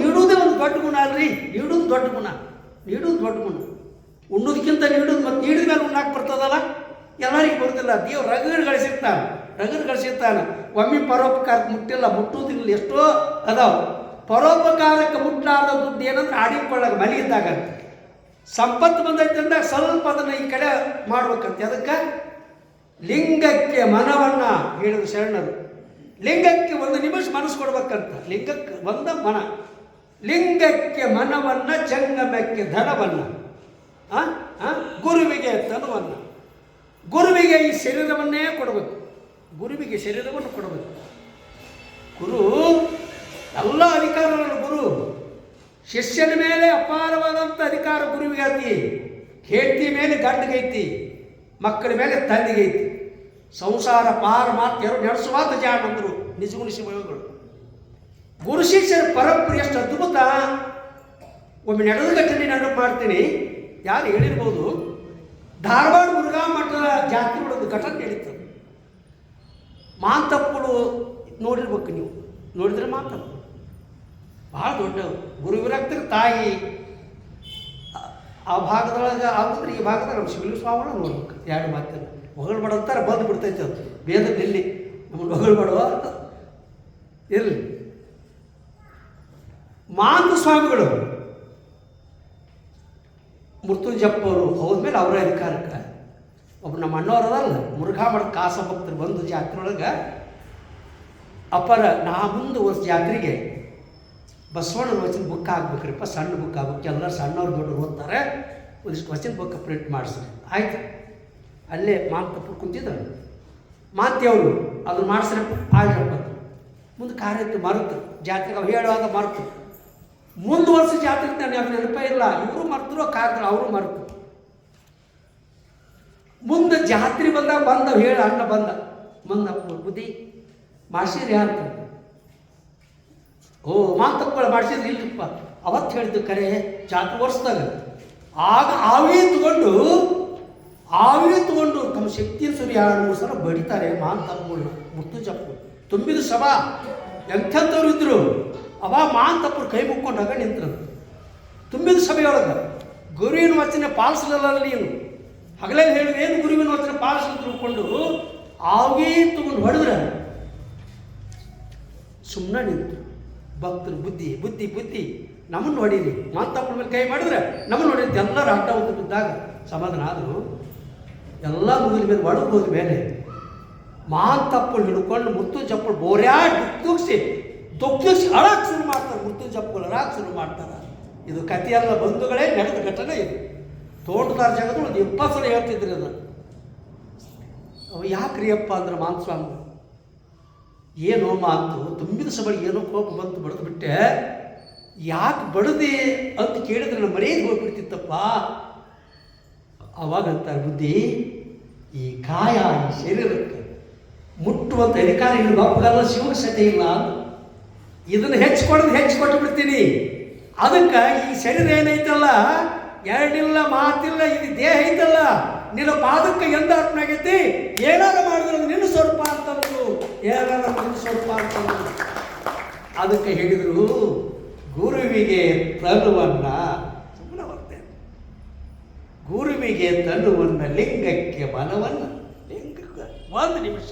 ನೀಡುವುದೇ ಒಂದು ದೊಡ್ಡ ಗುಣ ಅಲ್ರಿ. ನೀಡುವುದು ದೊಡ್ಡ ಗುಣ, ನೀಡುವುದು ದೊಡ್ಡ ಗುಣ. ಉಣ್ಣೋದಕ್ಕಿಂತ ನೀಡುವುದು, ಮತ್ತು ನೀಡಿದ ಮೇಲೆ ಉಣ್ಣಾಕೆ ಬರ್ತದಲ್ಲ, ಎಲ್ಲರಿಗೂ ಬರೋದಿಲ್ಲ. ದೇವ್ರು ರಗಡ್ ಗಳಿಸಿರ್ತಾನೆ. ಒಮ್ಮೆ ಪರೋಪಕಾರಕ್ಕೆ ಮುಟ್ಟಿಲ್ಲ, ಮುಟ್ಟುವುದಿಲ್ಲ. ಎಷ್ಟೋ ಅದಾವ ಪರೋಪಕಾರಕ್ಕೆ ಮುಟ್ಲಾರ್ದ ದುಡ್ಡು ಏನಂದ್ರೆ ಆಡಿಕೊಳ್ಳಾಗ ಮಲಗಿದ್ದಾಗ ಸಂಪತ್ತು ಬಂದೈತೆ ಅಂದಾಗ ಸ್ವಲ್ಪ ಅದನ್ನು ಈ ಕಡೆ ಮಾಡ್ಬೇಕಂತೆ. ಅದಕ್ಕೆ ಲಿಂಗಕ್ಕೆ ಮನವನ್ನ ಹೇಳಿದ ಶರಣರು. ಲಿಂಗಕ್ಕೆ ಒಂದು ನಿಮಿಷ ಮನಸ್ಸು ಕೊಡ್ಬೇಕಂತ. ಲಿಂಗಕ್ಕೆ ಒಂದ ಮನ, ಲಿಂಗಕ್ಕೆ ಮನವನ್ನ, ಜಂಗಮಕ್ಕೆ ಧನವನ್ನ, ಗುರುವಿಗೆ ತನುವನ್ನ. ಗುರುವಿಗೆ ಈ ಶರೀರವನ್ನೇ ಕೊಡಬೇಕು, ಗುರುವಿಗೆ ಶರೀರವನ್ನು ಕೊಡಬೇಕು. ಗುರು ಎಲ್ಲ ಅಧಿಕಾರಗಳು. ಗುರು ಶಿಷ್ಯನ ಮೇಲೆ ಅಪಾರವಾದಂಥ ಅಧಿಕಾರ ಗುರುವಿಗೆ ಐತಿ. ಹೆಂಡತಿ ಮೇಲೆ ಗಂಡಿಗೈತಿ, ಮಕ್ಕಳ ಮೇಲೆ ತಂದೆಗೈತಿ. ಸಂಸಾರ ಪಾರ ಮಾತು ಎರಡು ನಡೆಸುವಾದ ಜಾಣ ಅಂದರು ನಿಜಗುಣ ಶಿವಗಳು. ಗುರು ಶಿಷ್ಯರ ಪರಂಪರೆ ಎಷ್ಟು ಅದ್ಭುತ. ಒಮ್ಮೆ ನಡೆದ ಘಟನೆ ನೆನಪು ಮಾಡ್ತೀನಿ. ಯಾರು ಹೇಳಿರ್ಬೋದು, ಧಾರವಾಡ ಮುರುಘಾ ಮಠದ ಜಾತ್ರೆ ಒಳಗೆ ಘಟನೆ ನಡೀತದೆ. ಮಾಂತಪ್ಪಗಳು ನೋಡಿರ್ಬೇಕು, ನೀವು ನೋಡಿದ್ರೆ ಮಾತಪ್ಪ ಭಾಳ ದೊಡ್ಡವು. ಗುರು ವಿರಕ್ತರ ತಾಯಿ ಆ ಭಾಗದೊಳಗೆ ಆಗಿದ್ರೆ ಈ ಭಾಗದಾಗ ನಮ್ಮ ಶಿವಲಿಂಗ ಸ್ವಾಮಿಗಳು ನೋಡ್ಬೇಕು. ಎರಡು ಮಾತಿಲ್ಲ, ಹೊಗಳು ಮಾಡಂತಾರೆ ಬಂದು ಬಿಡ್ತೈತೆ ಅದು ಬೇದ ನಿಲ್ಲಿ ನಮ್ಮನ್ನು ಹೊಗಳು ಮಾಡುವ ಇರಲಿ. ಮಾಂತ ಸ್ವಾಮಿಗಳು ಮೃತ್ಯುಂಜಪ್ಪವರು ಹೋದ್ಮೇಲೆ ಅವರ ಅಧಿಕಾರಕ್ಕೆ ಒಬ್ಬ ನಮ್ಮ ಅಣ್ಣವರದಲ್ಲ ಮುರುಘಾ ಮಠ ಕಾಸ ಭಕ್ತರು ಬಂದು ಜಾತ್ರೆ ಒಳಗೆ ಅಪರ ನಾ ಮುಂದೆ ವರ್ಷ ಜಾತ್ರೆಗೆ ಬಸವಣ್ಣನ ವಚನ ಬುಕ್ ಆಗ್ಬೇಕ್ರಿಪ್ಪ, ಸಣ್ಣ ಬುಕ್ ಆಗ್ಬೇಕು. ಎಲ್ಲರೂ ಸಣ್ಣವ್ರು ದೊಡ್ಡರು ಓದ್ತಾರೆ, ಒಂದಿಷ್ಟು ವಚನ ಬುಕ್ ಪ್ರಿಂಟ್ ಮಾಡಿಸ್ರಿ. ಆಯ್ತು, ಅಲ್ಲೇ ಮಾಂತಪ್ಪರು ಕುಂತಿದ್ರು. ಮಾತೆಯವರು ಅದನ್ನು ಮಾಡಿಸ್ರಪ್ಪ ಆಯ್ರಪ್ಪ. ಮುಂದೆ ಕಾರ್ಯತ್ತು ಮರೆತು ಜಾತ್ರೆಗೆ ಅವು ಹೇಳುವಾಗ ಮರೆತು ಮುಂದೆ ವರ್ಷ ಜಾತ್ರೆ ನನಗೆ ನೆನಪ ಇಲ್ಲ. ಇವರು ಮರೆತರು, ಕಾರ್ಯಗಳು ಅವರು ಮರೆತು. ಮುಂದೆ ಜಾತ್ರೆ ಬಂದಾಗ ಬಂದವು ಹೇಳ ಅಣ್ಣ ಬಂದಪ್ಪ ಬುದ್ಧಿ ಮಾಡಿಸಿರಿ ಅಂತ. ಓ ಮಾತಪ್ಪಗಳು ಮಾಡಿಸಿದ್ರು ಇಲ್ಲಪ್ಪ ಅವತ್ತು ಹೇಳಿದ್ದು ಕರೆ ಜಾತ್ರೆ ವರ್ಷದಾಗ. ಆಗ ಆವಿ ತಗೊಂಡು ತಮ್ಮ ಶಕ್ತಿಯ ಸುರಿ 2-3 ಸಲ ಬಡಿತಾರೆ ಮಾಂತಪ್ಪಗಳನ್ನ. ಮುತ್ತುಜಪ್ಪು ತುಂಬಿದ ಸಭಾ ಎಂಥವ್ರು ಇದ್ರು. ಮಾಂತಪ್ಪರು ಕೈ ಮುಕ್ಕೊಂಡಾಗ ನಿಂತರು ತುಂಬಿದ ಸಭೆಯೊಳಗೆ. ಗುರುವಿನ ವಚನ ಪಾಲಿಸಲಿಲ್ಲ ನೀನು, ಹಗಲೇ ಹೇಳಿದ್ರೆ ಏನು ಗುರುವಿನ ವಚನ ಪಾಲಿಸಲು ತಿಳ್ಕೊಂಡು ಆವೇ ತಗೊಂಡು ಹೊಡೆದ್ರೆ ಸುಮ್ಮನೆ ನಿಂತು ಭಕ್ತರು ಬುದ್ಧಿ ನಮ್ಮನ್ನು ಹೊಡೀರಿ. ಮಾಂತಪ್ಪನ ಮೇಲೆ ಕೈ ಮಾಡಿದ್ರೆ ನಮ್ಮನ್ನು ಹೊಡೀರಿ. ಎಲ್ಲರೂ ಆಟ ಒಂದು ಬಿದ್ದಾಗ ಸಮಾಧಾನ ಆದರು. ಎಲ್ಲ ಮುಗಿದ ಮೇಲೆ ಒಳಗೆ ಹೋದ ಮೇಲೆ ಮಾಂತಪ್ಪಳು ಹಿಡ್ಕೊಂಡು ಮುತ್ತುಂಜಪ್ಪಳು ಬೋರ್ಯಾಡಿ ದುಃಖಿಸಿ ಅಳಕ್ಕೆ ಶುರು ಮಾಡ್ತಾರೆ. ಮುತ್ತುಂಜಪ್ಪಗಳು ಅಳಕ್ಕೆ ಶುರು ಮಾಡ್ತಾರೆ. ಇದು ಕಥೆಯೆಲ್ಲ ಬಂಧುಗಳೇ ನಡೆದ ಘಟನೆ ಇದು. ತೋಟದಾರ ಜಗತ್ತು ಒಂದು 20 ಸಲ ಹೇಳ್ತಿದ್ರಿ ಅದು. ಅವು ಯಾಕ್ರಿ ಅಪ್ಪ ಅಂದ್ರೆ ಮಾಂತಸ್ವಾಮಿ ಏನೋ ಮಾತು ತುಂಬಿದ ಸಭೆಗೆ ಏನೋ ಕೋಪ ಬಂತು, ಬಡ್ದು ಬಿಟ್ಟೆ. ಯಾಕೆ ಬಡದೆ ಅಂತ ಕೇಳಿದ್ರೆ ನಮ್ಮ ಮನೆಯಲ್ಲಿ ಹೋಗ್ಬಿಡ್ತಿತ್ತಪ್ಪ. ಅವಾಗಂತಾರೆ ಬುದ್ಧಿ, ಈ ಕಾಯ ಈ ಶರೀರಕ್ಕೆ ಮುಟ್ಟುವಂಥ ಅಧಿಕಾರ ಇಲ್ಲಿ ಬಾಪಗಲ್ಲ, ಶಿವಕ್ಕೆ ಸತೆ ಇಲ್ಲ. ಇದನ್ನು ಹೆಚ್ಚಿಕೊಟ್ಟು ಬಿಡ್ತೀನಿ. ಅದಕ್ಕೆ ಈ ಶರೀರ ಏನೈತಲ್ಲ, ಎರಡಿಲ್ಲ ಮಾತಿಲ್ಲ, ಇದು ದೇಹ ಐತಲ್ಲ, ನಿನ್ನ ಪಾದಕ್ಕೆ ಎಂದ ಅರ್ಪಣೆ ಆಗೈತಿ. ಏನಾರು ಮಾಡಿದ್ರೆ ನಿನ್ನ ಸ್ವರೂಪ ಅಂತಂದ್ರು, ಏನಾರು ನಿನ್ನ ಸ್ವರೂಪ ಅಂತಂದ್ರು. ಅದಕ್ಕೆ ಹೇಳಿದರು ಗುರುವಿಗೆ ತನುವನ್ನ, ಸುಮ್ಮನೆ ಬರ್ತೇನೆ, ಗುರುವಿಗೆ ತನುವನ್ನ, ಲಿಂಗಕ್ಕೆ ಮನವನ್ನ. ಲಿಂಗಕ್ಕೆ 1 ನಿಮಿಷ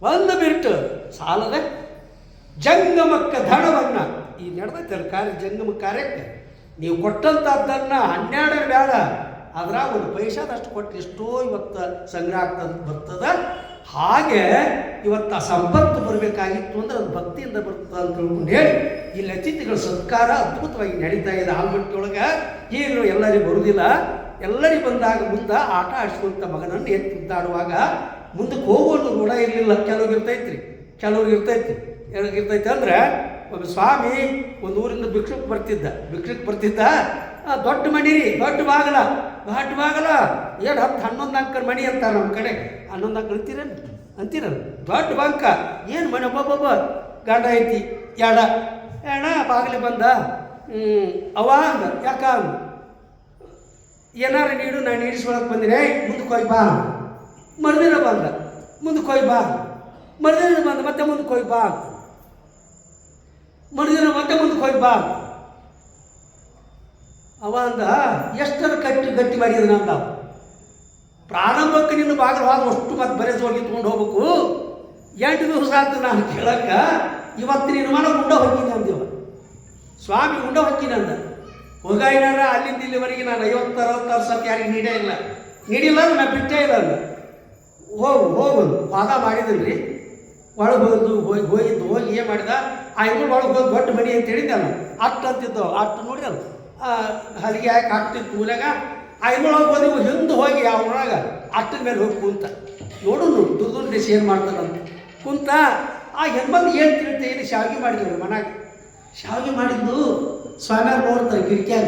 1 ಮಿನಿಟ್ ಸಾಲದ. ಜಂಗಮಕ್ಕೆ ಧನವನ್ನ, ಈ ನಡೆದೈತೆ ಕಾರ್ಯ, ಜಂಗಮ ಕಾರ್ಯಕ್ಕೆ ನೀವು ಕೊಟ್ಟಂಥದ್ದನ್ನು 12 ಬೇಡ, ಅದ್ರಾಗ 1 ಪೈಸಾದಷ್ಟು ಕೊಟ್ಟು ಎಷ್ಟೋ ಇವತ್ತು ಸಂಗ್ರಹ ಬರ್ತದ. ಹಾಗೆ ಇವತ್ತು ಆ ಸಂಪತ್ತು ಬರಬೇಕಾಗಿತ್ತು ಅಂದ್ರೆ ಅದು ಭಕ್ತಿಯಿಂದ ಬರ್ತದೆ ಅಂತ ತಿಳ್ಕೊಂಡು ಹೇಳಿ ಇಲ್ಲಿ ಅತಿಥಿಗಳ ಸತ್ಕಾರ ಅದ್ಭುತವಾಗಿ ನಡೀತಾ ಇದೆ. ಆಲ್ಮಟ್ಟಿಯೊಳಗೆ ಈಗಲೂ ಎಲ್ಲರಿಗೂ ಬರುವುದಿಲ್ಲ. ಎಲ್ಲರಿಗೆ ಬಂದಾಗ ಮುಂದೆ ಆಟ ಆಡಿಸ್ಕೊಂತ ಮಗನನ್ನು ಎತ್ತು ಮುದ್ದಾಡುವಾಗ ಮುಂದಕ್ಕೆ ಹೋಗೋದು ರೂಢ ಇರಲಿಲ್ಲ. ಕೆಲವ್ರಿಗೆ ಇರ್ತೈತ್ರಿ, ಕೆಲವ್ರಿಗೆ ಇರ್ತೈತಿ ಅಂದ್ರೆ ಒಬ್ಬ ಸ್ವಾಮಿ ಒಂದು ಊರಿಂದ ಭಿಕ್ಷಕ್ಕೆ ಬರ್ತಿದ್ದ. ದೊಡ್ಡ ಮನಿ ರೀ, ದೊಡ್ಡ ಬಾಗಲ ಏನು 10-11 ಅಂಕರ್ ಮಣಿ ಅಂತಾರೆ ನಮ್ಮ ಕಡೆ. 11 ಅಂಕರ್ ಅಂತೀರಲ್ಲ ದೊಡ್ಡ ಬಂಕ. ಏನು ಮನೆ ಒಬ್ಬೊಬ್ಬ ಗಂಡ ಐತಿ ಎಣ ಬಾಗಿಲಿ ಬಂದ. ಅವ ಅಂದ, ಯಾಕ ಏನಾರ ನೀಡು, ನಾನು ನೀಡಿಸ್ಕೊಳಕ್ಕೆ ಬಂದಿನಿ, ಮುಂದಕ್ಕೆ ಹೋಗಿ ಬಾ. ಮರುದಿನ ಬಂದ, ಮುಂದಕ್ಕೆ ಹೋಗಿ ಬಾ. ಮರುದಿನ ಬಂದ, ಮತ್ತೆ ಮುಂದಕ್ಕೆ ಹೋಗಿ ಬಾ. ಮರುದಿನ ಮತ್ತೆ ಮುಂದಕ್ಕೆ ಹೋಗಿ ಬಾ. ಅವ ಅಂದ, ಎಷ್ಟರ ಗಟ್ಟಿ ಮಾಡಿದ ಅಂದ. ಪ್ರಾರಂಭಕ್ಕೆ ನಿನ್ನ ಬಾಗಿಲು ಹೋದ ಅಷ್ಟು ಮತ್ತೆ ಬರೆದು ಹೋಗಿ ತೊಗೊಂಡು ಹೋಗ್ಬೇಕು. 8 ದಿವಸ ಆಯ್ತು ನಾನು ಕೇಳಕ್ಕೆ. ಇವತ್ತು ನಿನ್ನ ಮನ ಉಂಡ ಹೊಕ್ಕಿನಿ ಅಂದೇವ. ಸ್ವಾಮಿ ಉಂಡ ಹೊಕ್ಕಿನಿ ಅಂದ. ಹೋಗಾಯಿನಾರ ಅಲ್ಲಿಂದ ಇಲ್ಲಿವರೆಗೆ ನಾನು 50-60 ಸತಿ ಯಾರಿಗೆ ನೀಡಿಲ್ಲ ನಾನು ಬಿಟ್ಟೇ ಇಲ್ಲ ಅಂದ. ಹೋಗೋದು ವಾದ ಮಾಡಿದಲ್ರಿ. ಒಳಗೆ ಹೋಗಿ ಏನು ಮಾಡಿದ, ಆ ಹೆಂಗಳು ಒಳಗೆ ಹೋಗಿ ದೊಡ್ಡ ಮನೆ ಅಂತ ಹೇಳಿದ್ದೆ ನಾನು. ಅಷ್ಟು ಅಂತಿದ್ದವು, ಅಷ್ಟು ನೋಡಿ ಅಲ್ಲ ಹಲಿಗೆ ಹಾಕಿ ಹಾಕ್ತಿತ್ತು ಮೂಲೆಗ. ಆ ಹೆಂಗಳೊಳಗೆ ಹೋಗಿ ಹಿಂದೆ ಹೋಗಿ ಅವ್ರೊಳಗೆ ಅಟ್ಟದ ಮೇಲೆ ಹೋಗಿ ಕುಂತ. ನೋಡೋನು ದುರ್ದೇಶ ಏನು ಮಾಡ್ತಾರಂತ ಕುಂತ. ಆ ಹೆಣ್ಬಂದು ಏನು ತಿಳ್ತೆ, ಏನು ಶಾವಿಗೆ ಮಾಡಿದ್ರು ಮನಾಗ. ಶಾವಿಗೆ ಮಾಡಿದ್ದು ಸ್ವಾಮಿಯವ್ರು ನೋಡ್ತಾರೆ ಕಿಟಕಿಯಾಗ.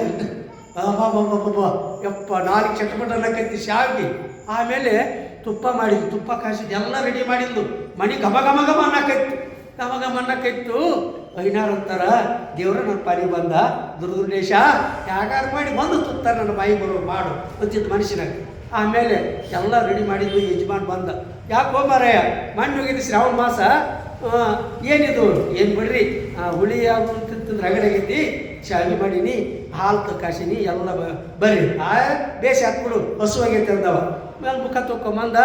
ಯಪ್ಪ 4 ಚಟಪಟನಕ್ಕೈತಿ ಶಾವಿಗೆ. ಆಮೇಲೆ ತುಪ್ಪ ಮಾಡಿದ್ದು, ತುಪ್ಪ ಕಾಸಿದ್ದು ಎಲ್ಲ ರೆಡಿ ಮಾಡಿದ್ದು. ಮನೆ ಘಮ ಅನ್ನಕೈತು. ಐನಾರು ಅಂತಾರ, ದೇವ್ರ ನನ್ನ ಪಾಲಿಗೆ ಬಂದ ದುರ್ದೇಶ, ಯಾಗಾರು ಮಾಡಿ ಬಂದು ತುತ್ತಾರೆ ನನ್ನ ಬಾಯಿ ಬರೋ ಮಾಡು ಅಂತಿತ್ತು ಮನುಷ್ಯನಾಗ. ಆಮೇಲೆ ಎಲ್ಲ ರೆಡಿ ಮಾಡಿದ್ದು. ಯಜಮಾನ್ ಬಂದ, ಯಾಕೆ ಹೋಗ್ಬಾರಯ್ಯ ಮಣ್ಣು ಹೋಗಿದ್ದು ಶ್ರಾವಣ ಮಾಸ, ಏನಿದು ಏನು ಬಿಡ್ರಿ ಹುಳಿ ಯಾವ್ದು ರಗಡಾಗೈತಿ, ಶಾವಿಗೆ ಮಾಡೀನಿ, ಹಾಲು ಕಾಸಿನಿ, ಎಲ್ಲ ಬರ್ರಿ ಬೇಸಿ ಹಾಕ್ಬಿಡು ಹಸುವಾಗೈತೆ ಅಂದವ. ಮೇಲೆ ಮುಖ ತೊಗೊಂಬಂದ.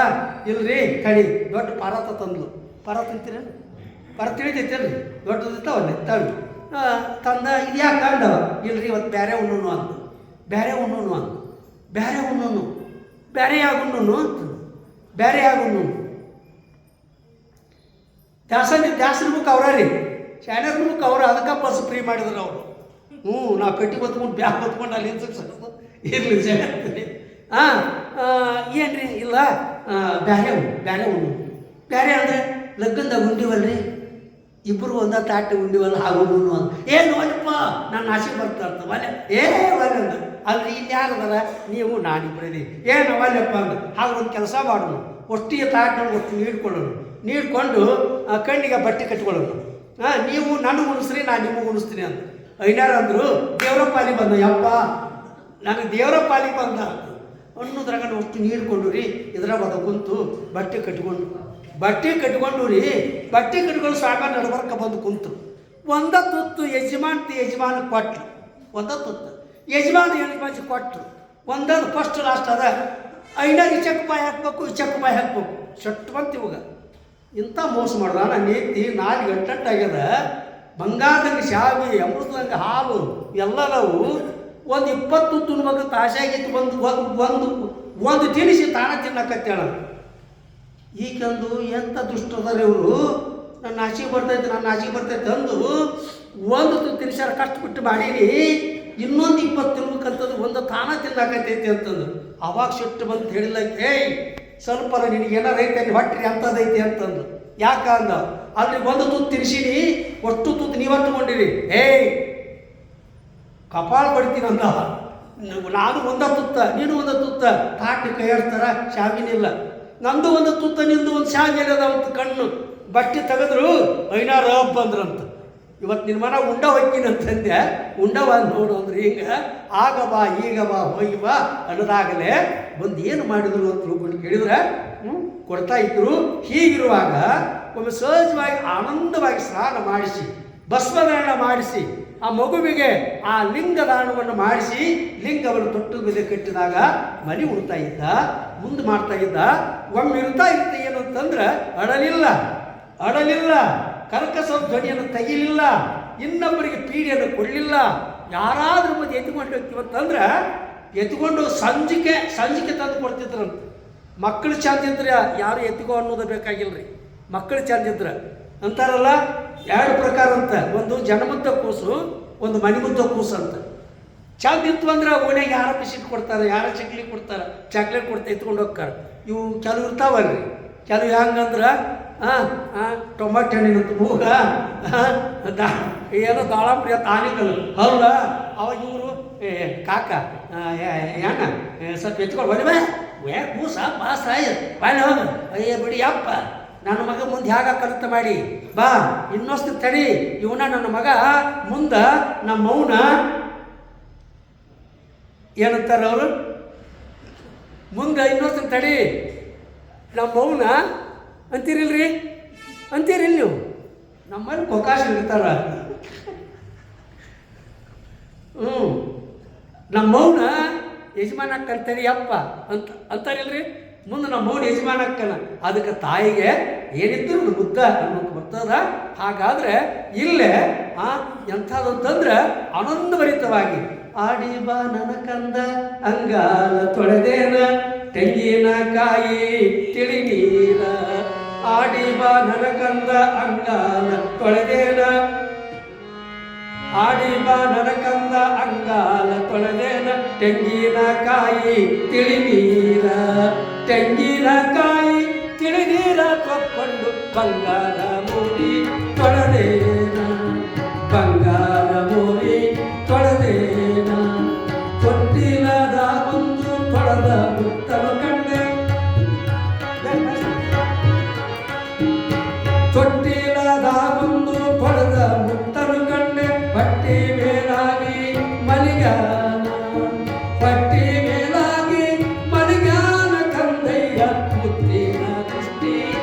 ಇಲ್ರಿ ಕಡಿ ದೊಡ್ಡ ಪರಾತ ತಂದ್ಲು. ಪರ ತಿಂತೀರೇನು? ಪರ ತಿಳಿತೈತೇನು? ದೊಡ್ಡದಿರ್ತಾವಲ್ಲ ತಳ್ಳು ತಂದ. ಇದು ಯಾಕೆ ಕಂಡವ? ಇಲ್ರಿ ಇವತ್ತು ಬೇರೆ ಉಣ್ಣು ಅಂದು. ಬೇರೆ ಯಾಗುಣ್ಣು ದಾಸರ ಮುಖ ಅವ್ರ ರೀ, ಶಾಣ್ಯರ ಮುಖ ಅವ್ರು. ಅದಕ್ಕೆ ಬಸ್ ಫ್ರೀ ಮಾಡಿದ್ರು ಅವರು. ನಾವು ಕಟ್ಟಿ ಹೊತ್ಕೊಂಡು ಬ್ಯಾಗ್ ಹೊತ್ಕೊಂಡು ಅಲ್ಲಿ ಇರಲಿ ಜಗತ್ತೀನಿ. ಏನ್ರಿ ಇಲ್ಲ ಬೇರೆ ಉಣ್ಣು. ಬೇರೆ ಅಂದರೆ ಲಗ್ನದಾಗ ಉಂಡಿವಲ್ರಿ, ಇಬ್ಬರು ಒಂದ ತಾಟ ಉಂಡಿವಲ್ಲ ಹಾಗೊಂಡು ಅಂತ. ಏನು ಅಲ್ಲಪ್ಪ ನಾನು ಆಸೆ ಬರ್ತಾ ಒಲೆ ಒಲೆ ಅಂದ. ಅಲ್ರಿ ಇಲ್ಲಿ ಯಾರದಲ್ಲ ನೀವು ನಾನಿಬ್ಬರದಿ ಏನು ಒಲ್ಲಪ್ಪ ಅಂದ. ಹಾಗೆ ಒಂದು ಕೆಲಸ ಮಾಡೋಣ, ಒಟ್ಟಿಗೆ ತಾಟನ್ನು ಒಟ್ಟು ನೀಡ್ಕೊಂಡು ಕಣ್ಣಿಗೆ ಬಟ್ಟೆ ಕಟ್ಕೊಳ್ಳೋಣ. ನೀವು ನನಗೆ ಉಣಿಸ್ರಿ, ನಾನು ನಿಮಗೆ ಉಣಿಸ್ತೀನಿ ಅಂತ. ಐನಾರು ಅಂದರು, ದೇವರ ಪಾಲಿಗೆ ಬಂದ. ಯಪ್ಪ ನನಗೆ ದೇವರ ಪಾಲಿಗೆ ಬಂದ ಅನ್ನೋದ್ರಾಗ ಅಷ್ಟು ನೀಡ್ಕೊಂಡು ರೀ ಇದರ ಬದ ಕುಂತು ಬಟ್ಟೆ ಕಟ್ಕೊಂಡು ರೀ ಬಟ್ಟೆ ಕಟ್ಕೊಂಡು ಸ್ವಾಮಿ ನಡ್ಬರ್ಕ ಬಂದು ಕುಂತು. ಒಂದ ತುತ್ತು ಯಜಮಾನ ಕೊಟ್ಟರು. ಒಂದ ತುತ್ತು ಯಜಮಾನ ಹೆಣ್ಮಂಚಿ ಕೊಟ್ಟರು. ಒಂದೊಂದು ಫಸ್ಟ್ ಲಾಸ್ಟ್ ಅದ. ಐನಾರು ಈ ಚೆಕ್ ಬಾಯಿ ಹಾಕ್ಬೇಕು ಶಟ್ ಬಂತು ಇವಾಗ. ಇಂಥ ಮೋಸ ಮಾಡ್ದ ನಾನು ನೇತಿ 4 ಗಂಟೆ ಆಗ್ಯದ. ಬಂಗಾರದಂಗೆ ಶಾವಿಗೆ, ಅಮೃತದಂಗೆ ಹಾಲು ಎಲ್ಲವೂ ಒಂದು 20 ತುತ್ತು ತಾಸಾಗಿತ್ತು. ಒಂದು ತಿನಿಸಿ ತಾಣ ತಿನ್ನಕತ್ತೇಳ. ಈಗಂದು ಎಂಥ ದುಷ್ಟದಾರೆ ಇವರು. ನನ್ನ ಆಸೆಗೆ ಬರ್ತೈತೆ ಅಂದು ಒಂದು ತಿನಿಸಾರ ಕಷ್ಟಪಟ್ಟು ಮಾಡೀನಿ, ಇನ್ನೊಂದು 20 ತಿನ್ಬೇಕಂತಂದು ಒಂದು ತಾನ ತಿನ್ನಕತ್ತೈತಿ ಅಂತಂದು. ಅವಾಗ ಸಿಟ್ಟು ಬಂದು ಹೇಳಿಲ್ಲ, ಏಯ್ ಸ್ವಲ್ಪ ನಿನಗೆ ಏನಾರು ಐತೆ ಅಲ್ಲಿ ಹೊಟ್ಟೆ ಅಂಥದ್ದೈತಿ ಅಂತಂದು. ಯಾಕ ಅಂದ, ಅಲ್ಲಿ ಒಂದು ತುತ್ತು ತಿನ್ಸಿನಿ, ಒಟ್ಟು ತುತ್ತು ನೀವು ತಗೊಂಡಿರಿ. ಏಯ್ ಕಪಾಳ ಬಡಿತೀನಿ ಅಂದ. ನಾನು ಒಂದ ತುತ್ತ, ನೀನು ಒಂದ ತುತ್ತ, ತಾಟಿ ಕೈ ಆಡ್ತಾರ, ಶಾವಿನಿಲ್ಲ. ನಂದು ಒಂದು ತುತ್ತ, ನಿಂದು ಒಂದು ಶಾವಿಗೆ ಅದ ಅಂತ ಕಣ್ಣು ಬಟ್ಟೆ ತೆಗೆದ್ರು. ಐನಾರು ಬಂದ್ರಂತ. ಇವತ್ತು ನಿನ್ನ ಮನ ಉಂಡ ಹೊಕ್ಕಿನಂತಂದೆ. ಉಂಡವ ನೋಡು ಅಂದ್ರೆ ಹಿಂಗೆ ಆಗ ಬಾ ಈಗ ಬಾ ಹೋಗಿ ಬಾ ಅನ್ನೋದಾಗಲೇ ಬಂದು ಏನು ಮಾಡಿದ್ರು ಅಂತ ತಿಳ್ಕೊಂಡು ಕೇಳಿದ್ರೆ ಕೊಡ್ತಾ ಇದ್ರು. ಹೀಗಿರುವಾಗ ಒಮ್ಮೆ ಸಹಜವಾಗಿ ಆನಂದವಾಗಿ ಸ್ನಾನ ಮಾಡಿಸಿ ಭಸ್ಮದಾನ ಮಾಡಿಸಿ ಆ ಮಗುವಿಗೆ ಆ ಲಿಂಗದಾನವನ್ನು ಮಾಡಿಸಿ ಲಿಂಗವನ್ನು ತೊಟ್ಟು ಮೇಲೆ ಕಟ್ಟಿದಾಗ ಮನೆ ಉಣ್ತಾ ಇದ್ದ, ಮುಂದೆ ಮಾಡ್ತಾ ಇದ್ದ. ಒಮ್ಮೆ ಇರ್ತಾ ಏನು ಅಂತಂದ್ರೆ ಅಡಲಿಲ್ಲ, ಕರ್ಕಸ ಧ್ವನಿಯನ್ನು ತೆಗಿಲಿಲ್ಲ, ಇನ್ನೊಬ್ಬರಿಗೆ ಪೀಡೆಯನ್ನು ಕೊಡಲಿಲ್ಲ. ಯಾರಾದ್ರೂ ಮತ್ತೆ ಎತ್ಕೊಂಡು ಹೋಗ್ತೀವಂತಂದ್ರೆ ಎತ್ಕೊಂಡು ಸಂಜಿಕೆ ತಂದು ಕೊಡ್ತಿದ್ರಂತ. ಮಕ್ಕಳು ಚಂದಿದ್ರೆ ಯಾರು ಎತ್ಕೋ ಅನ್ನೋದು ಬೇಕಾಗಿಲ್ಲ ರೀ. ಮಕ್ಕಳು ಚಂದಿದ್ರೆ ಅಂತಾರಲ್ಲ 2 ಪ್ರಕಾರ ಅಂತ. ಒಂದು ಜನಮುದ್ದ ಕೂಸು, ಒಂದು ಮಣಿಮುದ್ದ ಕೂಸು ಅಂತ. ಚಂದ ಇತ್ತು ಅಂದ್ರೆ ಓಣ್ಯಾಗ ಯಾರ ಬಿಸ್ಕಿಟ್ ಕೊಡ್ತಾರೆ, ಯಾರ ಚಕ್ಲೇಟ್ ಕೊಡ್ತಾರೆ, ಚಾಕ್ಲೇಟ್ ಕೊಡ್ತಾ ಎತ್ಕೊಂಡು ಹೋಗ್ತಾರೆ. ಇವು ಕೆಲವು ಇರ್ತಾವಲ್ರಿ, ಕೆಲವು ಹೆಂಗಂದ್ರೆ ಟೊಮಾಟೊ ಹಣ್ಣಿನ ಮೂಗ ಏನೋ ದಾಳಂಬ್ರಿ ತಾನಿಗಳು ಅಲ್ಲ. ಅವಾಗ ಇವರು ಕಾಕ ಏನ ಸ್ವಲ್ಪ ಎತ್ಕೊಂಡು ಬರೀ ಬೇ ಕೂಸ ಪಾಸ ಬಾಳೆ ಹೋಗ ಅಯ್ಯ ಬಿಡಿ ಅಪ್ಪ ನನ್ನ ಮಗ ಮುಂದೆ ಹೇಗ ಕಲಿತ ಮಾಡಿ ಬಾ ಇನ್ನೊಸ್ತು ತಡಿ ಇವನ ನನ್ನ ಮಗ ಮುಂದೆ ನಮ್ಮ ಮೌನ ಏನಂತಾರೆ ಅವರು ಮುಂದೆ ಇನ್ನೊಸ್ತು ತಡಿ ನಮ್ಮ ಮೌನ ಅಂತೀರಿಲ್ರಿ, ಅಂತೀರಿಲ್ಲ ನೀವು? ನಮ್ಮಲ್ಲಿ ಅವಕಾಶ ಇರ್ತಾರ. ನಮ್ಮ ಮೌನ ಯಜಮಾನ ಅಕ್ಕಂತೇಳಿ ಅಪ್ಪ ಅಂತಾರಿಲ್ರಿ. ಮುಂದೆ ನಮ್ಮ ಮೌನ ಯಜಮಾನ ಅಕ್ಕನ ಅದಕ್ಕೆ ತಾಯಿಗೆ ಏನಿದ್ರು ಬುದ್ಧ ಅನ್ನೋದು ಬರ್ತದ. ಹಾಗಾದ್ರೆ ಇಲ್ಲೇ ಎಂಥದಂತಂದ್ರೆ ಆನಂದಭರಿತವಾಗಿ ಆಡಿ ಬಾ ನನ್ನ ಕಂದ ಅಂಗಾಲ ತೊಳೆದೇನ ತೆಂಗಿನಕಾಯಿ ತಿಳಿ ನೀರ, ಆಡಿ ಬಾ ನನ್ನ ಕಂದ ಅಂಗಾಲ ತೊಳೆದೇನ, ಆಡಿ ಬಾ ನನ್ನ ಕಂದ ಅಂಗಾಲ ತೊಳೆದೇನ ತೆಂಗಿನಕಾಯಿ ತಿಳಿ ನೀರ, ತೆಂಗಿನಕಾಯಿ ತಿಳಿ ನೀರ ತೊಕ್ಕೊಂಡು ಬಂಗಾರ ಮೂಡಿ ತೊಳೆದೇನ, ಬಂಗಾರ ಮೂಡಿ ತೊಳೆದೇನ, ತೊಟ್ಟಿಲದ ಒಂದು ತೊಳೆದ ಮುತ್ತಲು ಕಂಡೆ, ತೊಟ್ಟಿಲದ ಒಂದು ತೊಳೆದ ಮುತ್ತಲು ಕಂಡೆ, ಪಟ್ಟಿ ಮೇಲಾಗಿ ಮಲಿಗಾನ, ಪಟ್ಟಿ ಮೇಲಾಗಿ ಮಲಿಗಾನ ಕಂದಯ್ಯ ಮುತ್ತಿನ ದೃಷ್ಟಿ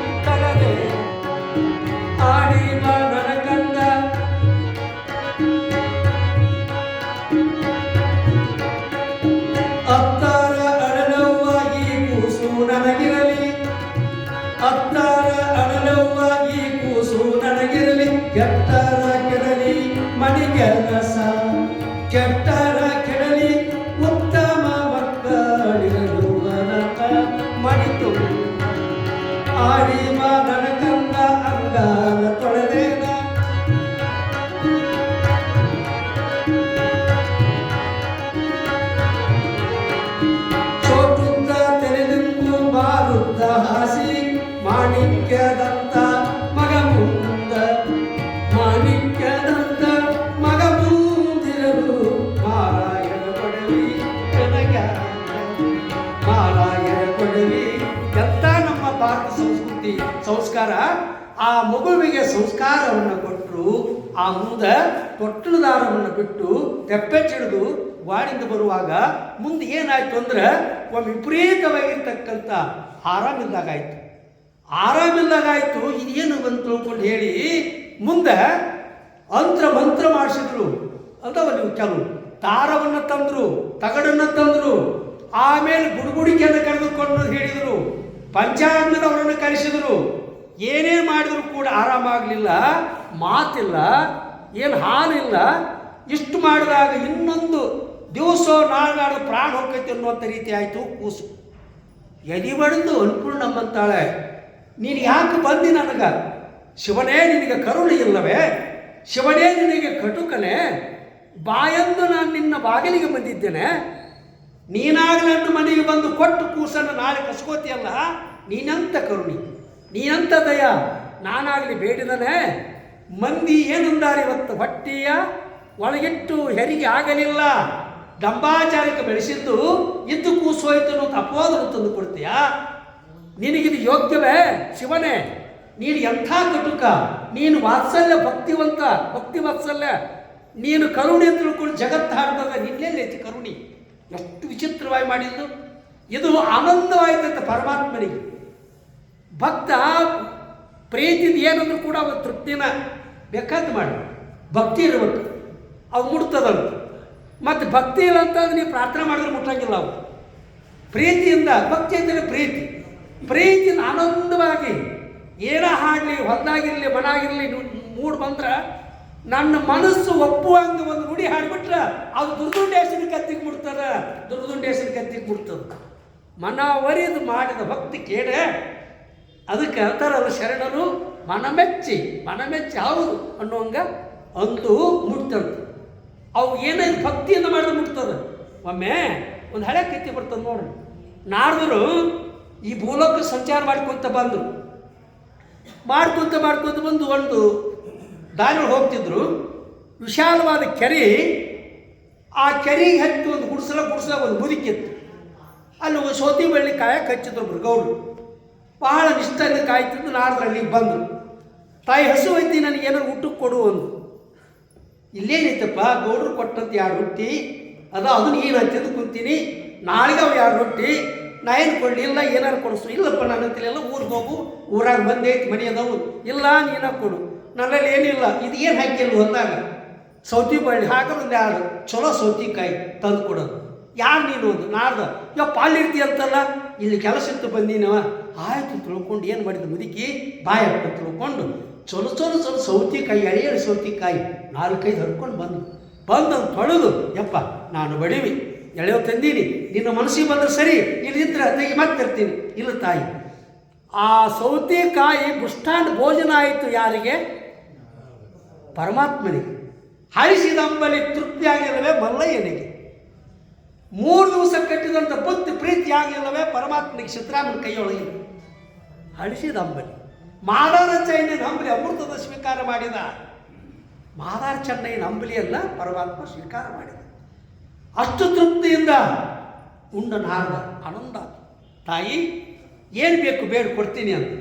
ತಗದೆ, ಆಡಿ ಬಾ ನನ್ನ ಕಂದ ಅತ್ತಾರ ಅಡಲವ್ವ ಈ ಕೂಸು ನನಗಿರಲಿ, ಅತ್ತಾರ ಅಡಲವ್ವ ಈ ಕೂಸು ನನಗಿರಲಿ, ಕೆಟ್ಟರ ಕೆಡಲಿ ಮಣಿಗೆಲಸ, ಕೆಟ್ಟರ ಕೆಡಲಿ ಉತ್ತಮ ಮಕ್ಕಳಿರಲು ಅನಕ ಮಣಿತು, ಆಡಿ ಬಾ ನನ್ನ ಕಂದ ಅಂಗಾಲ ತೊಳೆದೇನ, ಚೋಟುದ್ದ ತೆರೆದಿಂಬು ಮಾರುದ್ದ ಹಾಸಿ ಮಾಣಿಕ್ಯದಂತ ಮಗ ಮುಂದ, ಮಾಣಿಕ್ಯದಂತ ಮಗ ಮುಂದಿರಲು ಮಾರಾಯಣ ಕೊಡಲಿ ನನಗ್ಯಾರ, ಮಾರಾಯಣ ಕೊಡಲಿ. ಎಂತ ನಮ್ಮ ಭಾರತ ಸಂಸ್ಕೃತಿ ಸಂಸ್ಕಾರ. ಆ ಮಗುವಿಗೆ ಸಂಸ್ಕಾರವನ್ನು ಕೊಟ್ಟರು, ಆ ಮುಂದೆ ತೊಟ್ಟಲದಾರವನ್ನು ಬಿಟ್ಟು ತೆಪ್ಪೆಚ್ಚಿಡಿದು ವಾಡಿಂದ ಬರುವಾಗ ಮುಂದೆ ಏನಾಯ್ತು ಅಂದ್ರೆ ಒಮ್ಮೆ ವಿಪರೀತವಾಗಿರ್ತಕ್ಕಂಥ ಆರಾಮಿಲ್ದಾಗಾಯ್ತು, ಆರಾಮಿಲ್ದಾಗಾಯ್ತು. ಇದೇನು ಬಂದು ತಿಳ್ಕೊಂಡು ಹೇಳಿ ಮುಂದೆ ಮಂತ್ರ ಮಾಡಿಸಿದ್ರು. ಅದಾವ ನೀವು ಕೆಲವು ದಾರವನ್ನು ತಂದರು, ತಗಡನ್ನು ತಂದರು, ಆಮೇಲೆ ಗುಡುಗುಡಿಕೆಯನ್ನು ಕರೆದುಕೊಂಡು ಹೇಳಿದರು, ಪಂಚಾಂಗದವರನ್ನು ಕರೆಸಿದರು. ಏನೇ ಮಾಡಿದ್ರು ಕೂಡ ಆರಾಮಾಗಲಿಲ್ಲ, ಮಾತಿಲ್ಲ, ಏನು ಹಾಲಿಲ್ಲ. ಇಷ್ಟು ಮಾಡಿದಾಗ ಇನ್ನೊಂದು ದಿವಸ ನಾಳೆ ಪ್ರಾಣ ಹೋಗ್ತೈತೆ ಅನ್ನುವಂಥ ರೀತಿ ಆಯಿತು. ಕೂಸು ಎದಿ ಬಡಿದು ಅನ್ಪೂರ್ಣಮ್ಮಂತಾಳೆ, ನೀನು ಯಾಕೆ ಬಂದಿ ನನಗೆ? ಶಿವನೇ ನಿನಗೆ ಕರುಣೆ ಇಲ್ಲವೇ? ಶಿವನೇ ನಿನಗೆ ಕಟುಕನೇ? ಬಾಯಂದು ನಾನು ನಿನ್ನ ಬಾಗಿಲಿಗೆ ಬಂದಿದ್ದೇನೆ, ನೀನಾಗಲಿ ನನ್ನ ಮನೆಗೆ ಬಂದು ಕೊಟ್ಟು ಕೂಸನ್ನು ನಾಳೆ ಕಸ್ಕೋತಿಯಲ್ಲ, ನೀನಂತ ಕರುಣಿ, ನೀನಂತ ದಯ ನಾನಾಗಲಿ ಬೇಡಿದನೆ. ಮಂದಿ ಏನಂದಾರೆ ಇವತ್ತು, ಹೊಟ್ಟೆಯ ಒಳಗಿಟ್ಟು ಹೆರಿಗೆ ಆಗಲಿಲ್ಲ, ದಂಬಾಚಾರಕ್ಕೆ ಬೆಳೆಸಿದ್ದು ಇದ್ದು ಕೂಸೋಯ್ತು ಅನ್ನೋದು ಅಪವಾದವನ್ನು ತಂದು ಕೊಡ್ತೀಯಾ? ನಿನಗಿದು ಯೋಗ್ಯವೇ? ಶಿವನೇ ನೀನು ಎಂಥ ಕಟುಕ, ನೀನು ವಾತ್ಸಲ್ಯ ಭಕ್ತಿವಂತ, ಭಕ್ತಿ ವಾತ್ಸಲ್ಯ, ನೀನು ಕರುಣೆ ತಿಳ್ಕೊಂಡು ಜಗತ್ತು ಹಾಡ್ದಾಗ ನಿನ್ನೆಲ್ಲಿ ಐತಿ ಕರುಣಿ? ಎಷ್ಟು ವಿಚಿತ್ರವಾಗಿ ಮಾಡಿದ್ದು ಇದು. ಆನಂದವಾಯ್ತಂತೆ ಪರಮಾತ್ಮನಿಗೆ. ಭಕ್ತ ಪ್ರೀತಿದ ಏನಂದ್ರೂ ಕೂಡ ಅವ ತೃಪ್ತಿನ ಬೇಕಾದ ಮಾಡಿ, ಭಕ್ತಿ ಇರಬೇಕು, ಅವು ಮುಡ್ತದಂತ. ಮತ್ತು ಭಕ್ತಿ ಇಲ್ಲ ಅಂತಂದ್ರೆ ನೀವು ಪ್ರಾರ್ಥನೆ ಮಾಡಿದ್ರೆ ಮುಟ್ಟಂಗಿಲ್ಲ ಅವು. ಪ್ರೀತಿಯಿಂದ, ಭಕ್ತಿ ಅಂದರೆ ಪ್ರೀತಿ, ಪ್ರೀತಿಯಿಂದ ಆನಂದವಾಗಿ ಏನ ಹಾಡಲಿ, ಹೊಲದಾಗಿರಲಿ ಮನಾಗಿರಲಿ ಮೂಡ್ ಬಂದ್ರೆ ನನ್ನ ಮನಸ್ಸು ಒಪ್ಪುವಂಗೆ ಒಂದು ನುಡಿ ಹಾಡ್ಬಿಟ್ರೆ ಅದು ದುರ್ದುಂಡೇಶನ ಕತ್ತಿಗೆ ಮುಡ್ತಾರೆ, ದುರ್ದುಂಡೇಶನ ಕತ್ತಿಗೆ ಮುಡ್ತದೆ. ಮನವರಿದು ಮಾಡಿದ ಭಕ್ತಿ ಕೇಡೆ. ಅದಕ್ಕೆ ಅಂತಾರಲ್ಲ ಶರಣರು, ಮನಮೆಚ್ಚಿ ಹೌದು ಅನ್ನುವಂಗ ಅಂದು ಮುಟ್ತಂತೆ. ಅವು ಏನೇನು ಭಕ್ತಿಯಿಂದ ಮಾಡಿದ್ರೆ ಮುಟ್ತದೆ. ಒಮ್ಮೆ ಒಂದು ಹಳೆ ಕತ್ತಿ ಬರ್ತದೆ ನೋಡ್ರಿ. ನಾರದರು ಈ ಭೂಲೋಕ ಸಂಚಾರ ಮಾಡ್ಕೊತ ಬಂದರು. ಮಾಡ್ಕೊತ ಬಂದು ಒಂದು ದಾರಿ ಹೋಗ್ತಿದ್ರು. ವಿಶಾಲವಾದ ಕೆರೆ, ಆ ಕೆರೆಗೆ ಹತ್ತಿ ಒಂದು ಗುಡಿಸಲ ಒಂದು ಮುದುಕಿತ್ತು. ಅಲ್ಲಿ ಒಂದು ಸೋತಿ ಬಳ್ಳಿ ಕಾಯಕ್ಕೆ ಹಚ್ಚಿದ್ರು ಗೌಡ್ರು. ಬಹಳ ನಿಷ್ಠೆಯಿಂದ ಕಾಯ್ತಿದ್ದು. ನಾರದ್ರು ಅಲ್ಲಿಗೆ ಬಂದರು. ತಾಯಿ ಹಸು ಐತಿ, ನನಗೇನಾದ್ರು ಊಟಕ್ಕೆ ಕೊಡು ಒಂದು. ಇಲ್ಲೇನೈತಪ್ಪ, ಗೌಡ್ರು ಕೊಟ್ಟಂತ 2 ರೊಟ್ಟಿ ಅದನ್ನು ಏನು ಹತ್ತಿದ್ದು ಕುಂತೀನಿ. ನಾಳೆಗೆ ಅವು 2 ರೊಟ್ಟಿ, ನಾ ಏನು ಕೊಡಲಿ, ಇಲ್ಲ ಏನಾರು ಕೊಡಿಸು. ಇಲ್ಲಪ್ಪ ನನ್ನ ಹತ್ತಿರ ಊರಿಗೆ ಹೋಗು, ಊರಾಗ ಬಂದೈತಿ ಮನೆ ಅದಾವು. ಇಲ್ಲ ನೀನ ಕೊಡು, ನನ್ನಲ್ಲಿ ಏನಿಲ್ಲ. ಇದು ಏನು ಹಾಕಿಲ್ಲ ಹೊಂದಾಗ ಸೌತಿ ಬಳ್ಳಿ ಹಾಕೋದು ಒಂದು 2 ಚಲೋ ಸೌತಿಕಾಯಿ ತಂದು ಕೊಡೋದು. ಯಾರು ನೀನು ಒಂದು ನಾಡ್ದ ಯಪ್ಪ ಅಲ್ಲಿರ್ತಿ ಅಂತಲ್ಲ, ಇಲ್ಲಿ ಕೆಲಸ ಇತ್ತು ಬಂದೀನವ. ಆಯಿತು ತಿಳ್ಕೊಂಡು ಏನು ಮಾಡಿದ ಮುದುಕಿ ಬಾಯಪ್ಪ ತಿಳ್ಕೊಂಡು ಚಲೋ ಸೌತಿಕಾಯಿ, ಎಳೆಯ ಸೌತಿಕಾಯಿ 4-5 ಹರ್ಕೊಂಡು ಬಂದು ತೊಳೆದು, ಯಪ್ಪ ನಾನು ಬಡೀವಿ ಎಳೆಯೋ ತಂದೀನಿ, ನಿನ್ನ ಮನಸ್ಸಿಗೆ ಬಂದ್ರೆ ಸರಿ, ಇಲ್ಲಿದ್ರೆ ತೆಗಿ ಮತ್ತೆ ಇರ್ತೀನಿ. ಇಲ್ಲ ತಾಯಿ, ಆ ಸೌತೆಕಾಯಿ ಬುಷ್ಟಾಂಡ್ ಭೋಜನ ಆಯಿತು. ಯಾರಿಗೆ? ಪರಮಾತ್ಮನಿಗೆ. ಹರಿಸಿದಂಬಲಿ ತೃಪ್ತಿ ಆಗಲಿಲ್ಲವೇ ಮಲ್ಲಯ್ಯನಿಗೆ. 3 ದಿವಸ ಕಟ್ಟಿದಂಥ ಬುದ್ಧಿ ಪ್ರೀತಿ ಆಗಲಿಲ್ಲವೇ ಪರಮಾತ್ಮನಿಗೆ ಸಿದ್ದರಾಮನ ಕೈಯೊಳಗೆ. ಹರಿಸಿದಂಬಲಿ ಮಾದಾರ ಚೈನ್ಯನ ಅಂಬಲಿ ಅಮೃತದ ಸ್ವೀಕಾರ ಮಾಡಿದ. ಮಾದಾರ ಚೆನ್ನೈನ ಅಂಬಲಿಯಲ್ಲ ಪರಮಾತ್ಮ ಸ್ವೀಕಾರ ಮಾಡಿದ. ಅಷ್ಟು ತೃಪ್ತಿಯಿಂದ ಉಂಡ ನಾರದ ಆನಂದ. ತಾಯಿ ಏನು ಬೇಕು ಬೇಡ ಕೊಡ್ತೀನಿ ಅಂತ.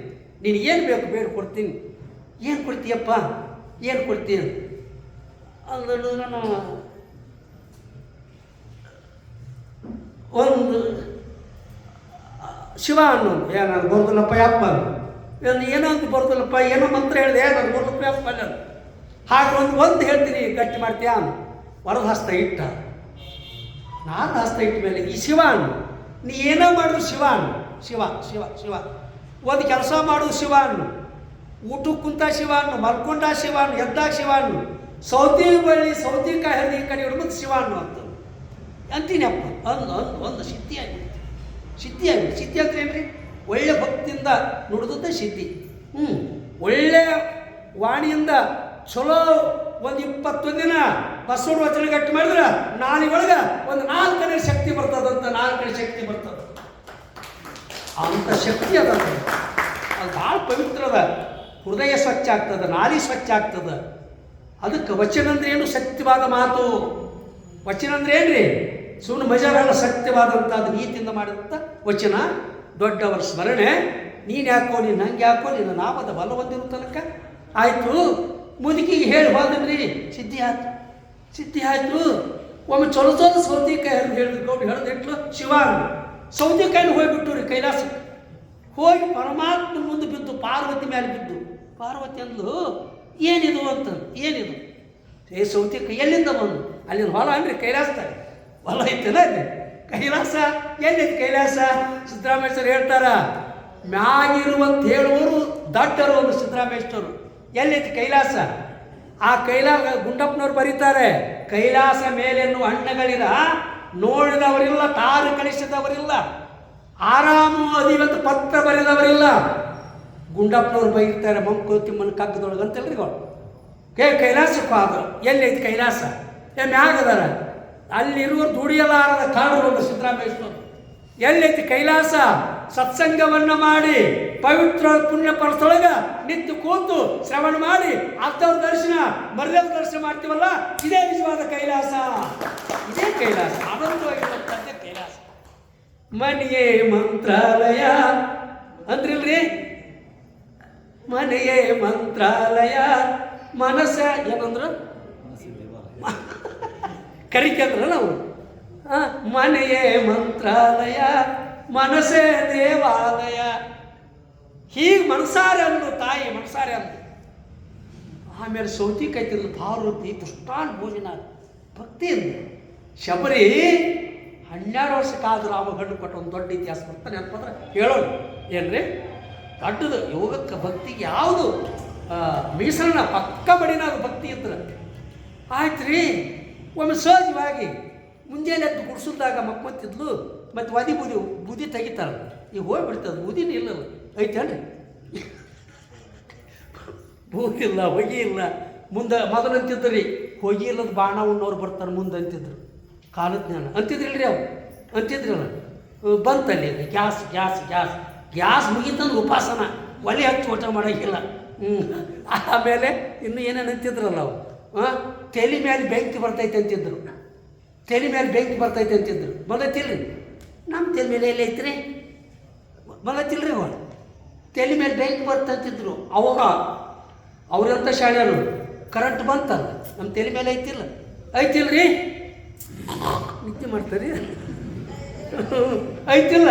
ನೀನು ಏನು ಬೇಕು ಬೇಡ ಕೊಡ್ತೀನಿ. ಏನು ಕೊಡ್ತೀಯಪ್ಪ, ಏನು ಕೊಡ್ತೀನಿ ಅಂದಳು. ನಾನು ಒಂದು ಶಿವ ಅನ್ನೋದು ನಾನು ಬರೋದಿಲ್ಲಪ್ಪ ಯಪ್ಪ ಏನೋ ಅಂತ ಬರೋದಿಲ್ಲಪ್ಪ, ಏನೋ ಮಂತ್ರ ಹೇಳಿದೆ, ನಾನು ಬರೋದಪ್ಪ ಯಪ್ಪ ಅಲ್ಲ. ಹಾಗೆ ಒಂದು ಹೇಳ್ತೀನಿ, ಗಟ್ಟಿ ಮಾಡ್ತೀಯ ಅನ್ನು ವರದ ಹಸ್ತ ಇಟ್ಟ. ನಾನು ಹಸ್ತ ಇಟ್ಟ ಮೇಲೆ ಈ ಶಿವ ಅನ್ನು, ನೀ ಏನೋ ಮಾಡಿದ್ರು ಶಿವ ಅನ್ನು. ಶಿವ ಶಿವ ಶಿವ ಒಂದು ಕೆಲಸ ಮಾಡೋದು ಶಿವ ಅನ್ನು, ಊಟಕ್ಕೆ ಕುಂತ ಶಿವ ಅನ್ನು, ಮಲ್ಕೊಂಡ ಶಿವ ಅನ್ನು, ಎದ್ದಾಗ ಶಿವ ಅನ್ನು, ಸೌತಿಕಾಯಿ ಹರಿದು ಈ ಕಡೆ ಹಿಡ್ದು ಶಿವ ಅನ್ನು ಅಂತೀನಿ ಅಪ್ಪ. ಒಂದು ಸಿದ್ಧಿ ಆಗಿಬಿಡ್ತು. ಸಿದ್ಧಿ ಅಂದ್ರೆ ಏನ್ರಿ? ಒಳ್ಳೆ ಭಕ್ತಿಯಿಂದ ನುಡಿದದ್ದೇ ಸಿದ್ಧಿ. ಒಳ್ಳೆ ವಾಣಿಯಿಂದ ಚಲೋ ಒಂದು 21 ದಿನ ಬಸವನ ವಚನ ಗಟ್ಟಿ ಮಾಡಿದ್ರೆ ನಾಳೆಗೊಳಗೆ ಒಂದು 4 ಕಡೆ ಶಕ್ತಿ ಬರ್ತದಂತ. 4 ಕಡೆ ಶಕ್ತಿ ಬರ್ತದೆ. ಅಂಥ ಶಕ್ತಿ ಅದ. ಅದು ಭಾಳ ಪವಿತ್ರ ಅದ. ಹೃದಯ ಸ್ವಚ್ಛ ಆಗ್ತದೆ, ನಾಲಿ ಸ್ವಚ್ಛ ಆಗ್ತದೆ. ಅದಕ್ಕೆ ವಚನ ಅಂದ್ರೆ ಏನು? ಸತ್ಯವಾದ ಮಾತು. ವಚನ ಅಂದ್ರೆ ಏನ್ರಿ? ಸುಮ್ಮನೆ ಮಜಾರಲ್ಲ, ಸತ್ಯವಾದಂಥದ್ದು ನೀತಿಯಿಂದ ಮಾಡಿದಂಥ ವಚನ. ದೊಡ್ಡವರ ಸ್ಮರಣೆ. ನೀನು ಯಾಕೋ, ನೀನು ಹಂಗೆ ಯಾಕೋ, ನಿನ್ನ ನಾಮದ ಬಲ ಹೊಂದಿರೋ ತನಕ ಆಯಿತು. ಮುದುಕಿಗೆ ಹೇಳಿ ಹೋದ್ರಿ, ಸಿದ್ಧಿ ಆಯಿತು. ಒಮ್ಮೆ ಚಲೋ ಸೌತಿಕಾಯಿ ಹೇಳಿದ್ರು ಗೌಡಿ ಹೇಳಿದ್ರು ಶಿವ ಸೌತಿಕಾಯಿನ ಹೋಗಿಬಿಟ್ಟು ರೀ ಕೈಲಾಸಕ್ಕೆ. ಹೋಗಿ ಪರಮಾತ್ಮನ ಮುಂದೆ ಬಿದ್ದು, ಪಾರ್ವತಿ ಮೇಲೆ ಬಿದ್ದು. ಪಾರ್ವತಿ ಅಂದ್ಲು, ಏನಿದು ಅಂತ. ಏನಿದು? ಸೌತಿಕಾಯಿ ಎಲ್ಲಿಂದ ಬಂದು? ಅಲ್ಲಿಂದ ಹೊಲ ಅನ್ರಿ ಕೈಲಾಸದಾಗ ಹೊಲ ಐತಲ್ಲ ಅಲ್ಲಿ ಕೈಲಾಸ. ಎಲ್ಲಿತ್ತು ಕೈಲಾಸ? ಸಿದ್ದರಾಮೇಶ್ವರ ಹೇಳ್ತಾರ, ಮ್ಯಾಗಿರುವಂತ ಹೇಳುವರು ದಡ್ಡರು ಒಂದು ಸಿದ್ದರಾಮೇಶ್ವರರು. ಎಲ್ಲಿತ್ತು ಕೈಲಾಸ? ಆ ಕೈಲಾಸ ಗುಂಡಪ್ಪನವ್ರು ಬರೀತಾರೆ, ಕೈಲಾಸ ಮೇಲೆನ್ನುವ ಹಣ್ಣಗಳಿಲ್ಲ, ನೋಡಿದವರಿಲ್ಲ, ತಾರು ಕಳಿಸಿದವರಿಲ್ಲ, ಆರಾಮು ಅದಿವಂತ ಪತ್ರ ಬರೆದವರಿಲ್ಲ. ಗುಂಡಪ್ಪನವ್ರು ಬೈತಾರೆ ಮಂಕೋತಿಮ್ಮನ ಕಗ್ಗದೊಳಗೆ ಅಂತಲ್ರಿ. ಕೈಲಾಸಕ್ಕೂ ಆದ್ರು. ಎಲ್ಲೈತಿ ಕೈಲಾಸ? ಮ್ಯಾಗದಾರ. ಅಲ್ಲಿರುವರು ದುಡಿಯಲಾರದ ಕಾಣರು ಒಂದು ಸಿದ್ದರಾಮೇಶ್ವರರು. ಎಲ್ಲೈತಿ ಕೈಲಾಸ? ಸತ್ಸಂಗವನ್ನು ಮಾಡಿ ಪವಿತ್ರ ಪುಣ್ಯ ಪರಸ್ಥೊಳಗ ನಿಂತು ಕೂತು ಶ್ರವಣ ಮಾಡಿ ಅರ್ಥವ್ರ ದರ್ಶನ ಮರ್ಯಾದ ದರ್ಶನ ಮಾಡ್ತೀವಲ್ಲ, ಇದೇ ನಿಜವಾದ ಕೈಲಾಸ. ಇದೇ ಕೈಲಾಸ, ಆನಂದವಾಗಿರುವಂಥದ್ದೇ ಕೈಲಾಸ. ಮನೆಯೇ ಮಂತ್ರಾಲಯ ಅಂದ್ರಿಲ್ರಿ. ಮನೆಯೇ ಮಂತ್ರಾಲಯ, ಮನಸ್ಸ ಏನಂದ್ರು ಕರಿಕಂದ್ರ ನಾವು. ಮನೆಯೇ ಮಂತ್ರಾಲಯ, ಮನಸ್ಸೇ ದೇವಾಲಯ. ಹೀಗೆ ಮನಸಾರೆ ಅಂದು ತಾಯಿ, ಮನಸಾರೆ ಅಂದು. ಆಮೇಲೆ ಸೌತಿಕಾಯಿ ತಿಂದು ಪಾರ್ವತಿ ಪುಷ್ಟಾನ್ ಭೋಜನ ಭಕ್ತಿಯಿಂದ. ಶಬರಿ 12 ವರ್ಷಕ್ಕಾದ್ರೂ ಅವ ಗಂಡು ಕೊಟ್ಟ ಒಂದು ದೊಡ್ಡ ಇತಿಹಾಸ ಬರ್ತಾನೆ ನೆನಪಂದ್ರೆ ಹೇಳೋಣ ಏನ್ರಿ. ದೊಡ್ಡದು ಯೋಗಕ್ಕೆ ಭಕ್ತಿಗೆ ಯಾವುದು ಮೀಸಲನ್ನ ಪಕ್ಕ ಬಡಿನ ಅದು ಭಕ್ತಿ ಇದ್ರೆ ಆಯ್ತು ರೀ. ಒಮ್ಮೆ ಸಹಜವಾಗಿ ಮುಂಜಾನೆ ಎದ್ದು ಗುಡಿಸಿದಾಗ ಮಕ್ಕತ್ತಿದ್ಲು. ಮತ್ತು ಬೂದಿ ತೆಗಿತಾರ. ಈಗ ಹೋಗ್ಬಿಡ್ತದೆ, ಬೂದಿನೂ ಇಲ್ಲಲ್ಲ, ಐತೇನ್ರಿ? ಬೂದಿ ಇಲ್ಲ, ಹೊಗೆ ಇಲ್ಲ. ಮುಂದೆ ಮೊದಲಂತಿದ್ದು ರೀ ಹೊಗೆ ಇಲ್ಲದ ಬಾಣ ಉಣ್ಣವ್ರು ಬರ್ತಾರೆ ಮುಂದೆ ಅಂತಿದ್ರು. ಕಾಲದ ಜ್ಞಾನ ಅಂತಿದ್ರಿಲ್ರಿ ಅವು ಅಂತಿದ್ರಲ್ಲ. ಬಂತಲ್ಲಿ ಗ್ಯಾಸ್ ಗ್ಯಾಸ್ ಗ್ಯಾಸ್ ಗ್ಯಾಸ್ ಮುಗಿತಂದ್ರೆ ಉಪಾಸನ, ಒಲೆ ಹಚ್ಚಿ ಊಟ ಮಾಡೋಕ್ಕಿಲ್ಲ. ಆಮೇಲೆ ಇನ್ನು ಏನೇನು ಅಂತಿದ್ರಲ್ಲ ಅವು, ತಲೆ ಮೇಲೆ ಬೆಂಕಿ ಬರ್ತೈತೆ ಅಂತಿದ್ರು. ತಲೆ ಮೇಲೆ ಬೆಂಕಿ ಬರ್ತೈತೆ ಅಂತಿದ್ರು. ಬಂದೈತಿಲ್ರಿ? ನಮ್ಮ ತಲೆ ಮೇಲೆ ಎಲ್ಲ ಐತ್ರಿ ಬಂದೈತಿಲ್ರಿ ಅವಳು. ತಲೆ ಮೇಲೆ ಬೆಂಕಿ ಬರ್ತಂತಿದ್ರು. ಅವಾಗ ಅವ್ರಂತ ಶಾಣ್ಯರು ಕರೆಂಟ್ ಬಂತಲ್ಲ, ನಮ್ಮ ತಲೆ ಮೇಲೆ ಐತಿಲ್ಲ ಐತಿಲ್ರಿ, ನಿತ್ಯ ಮಾಡ್ತಾರೆ ಐತಿಲ್ಲ.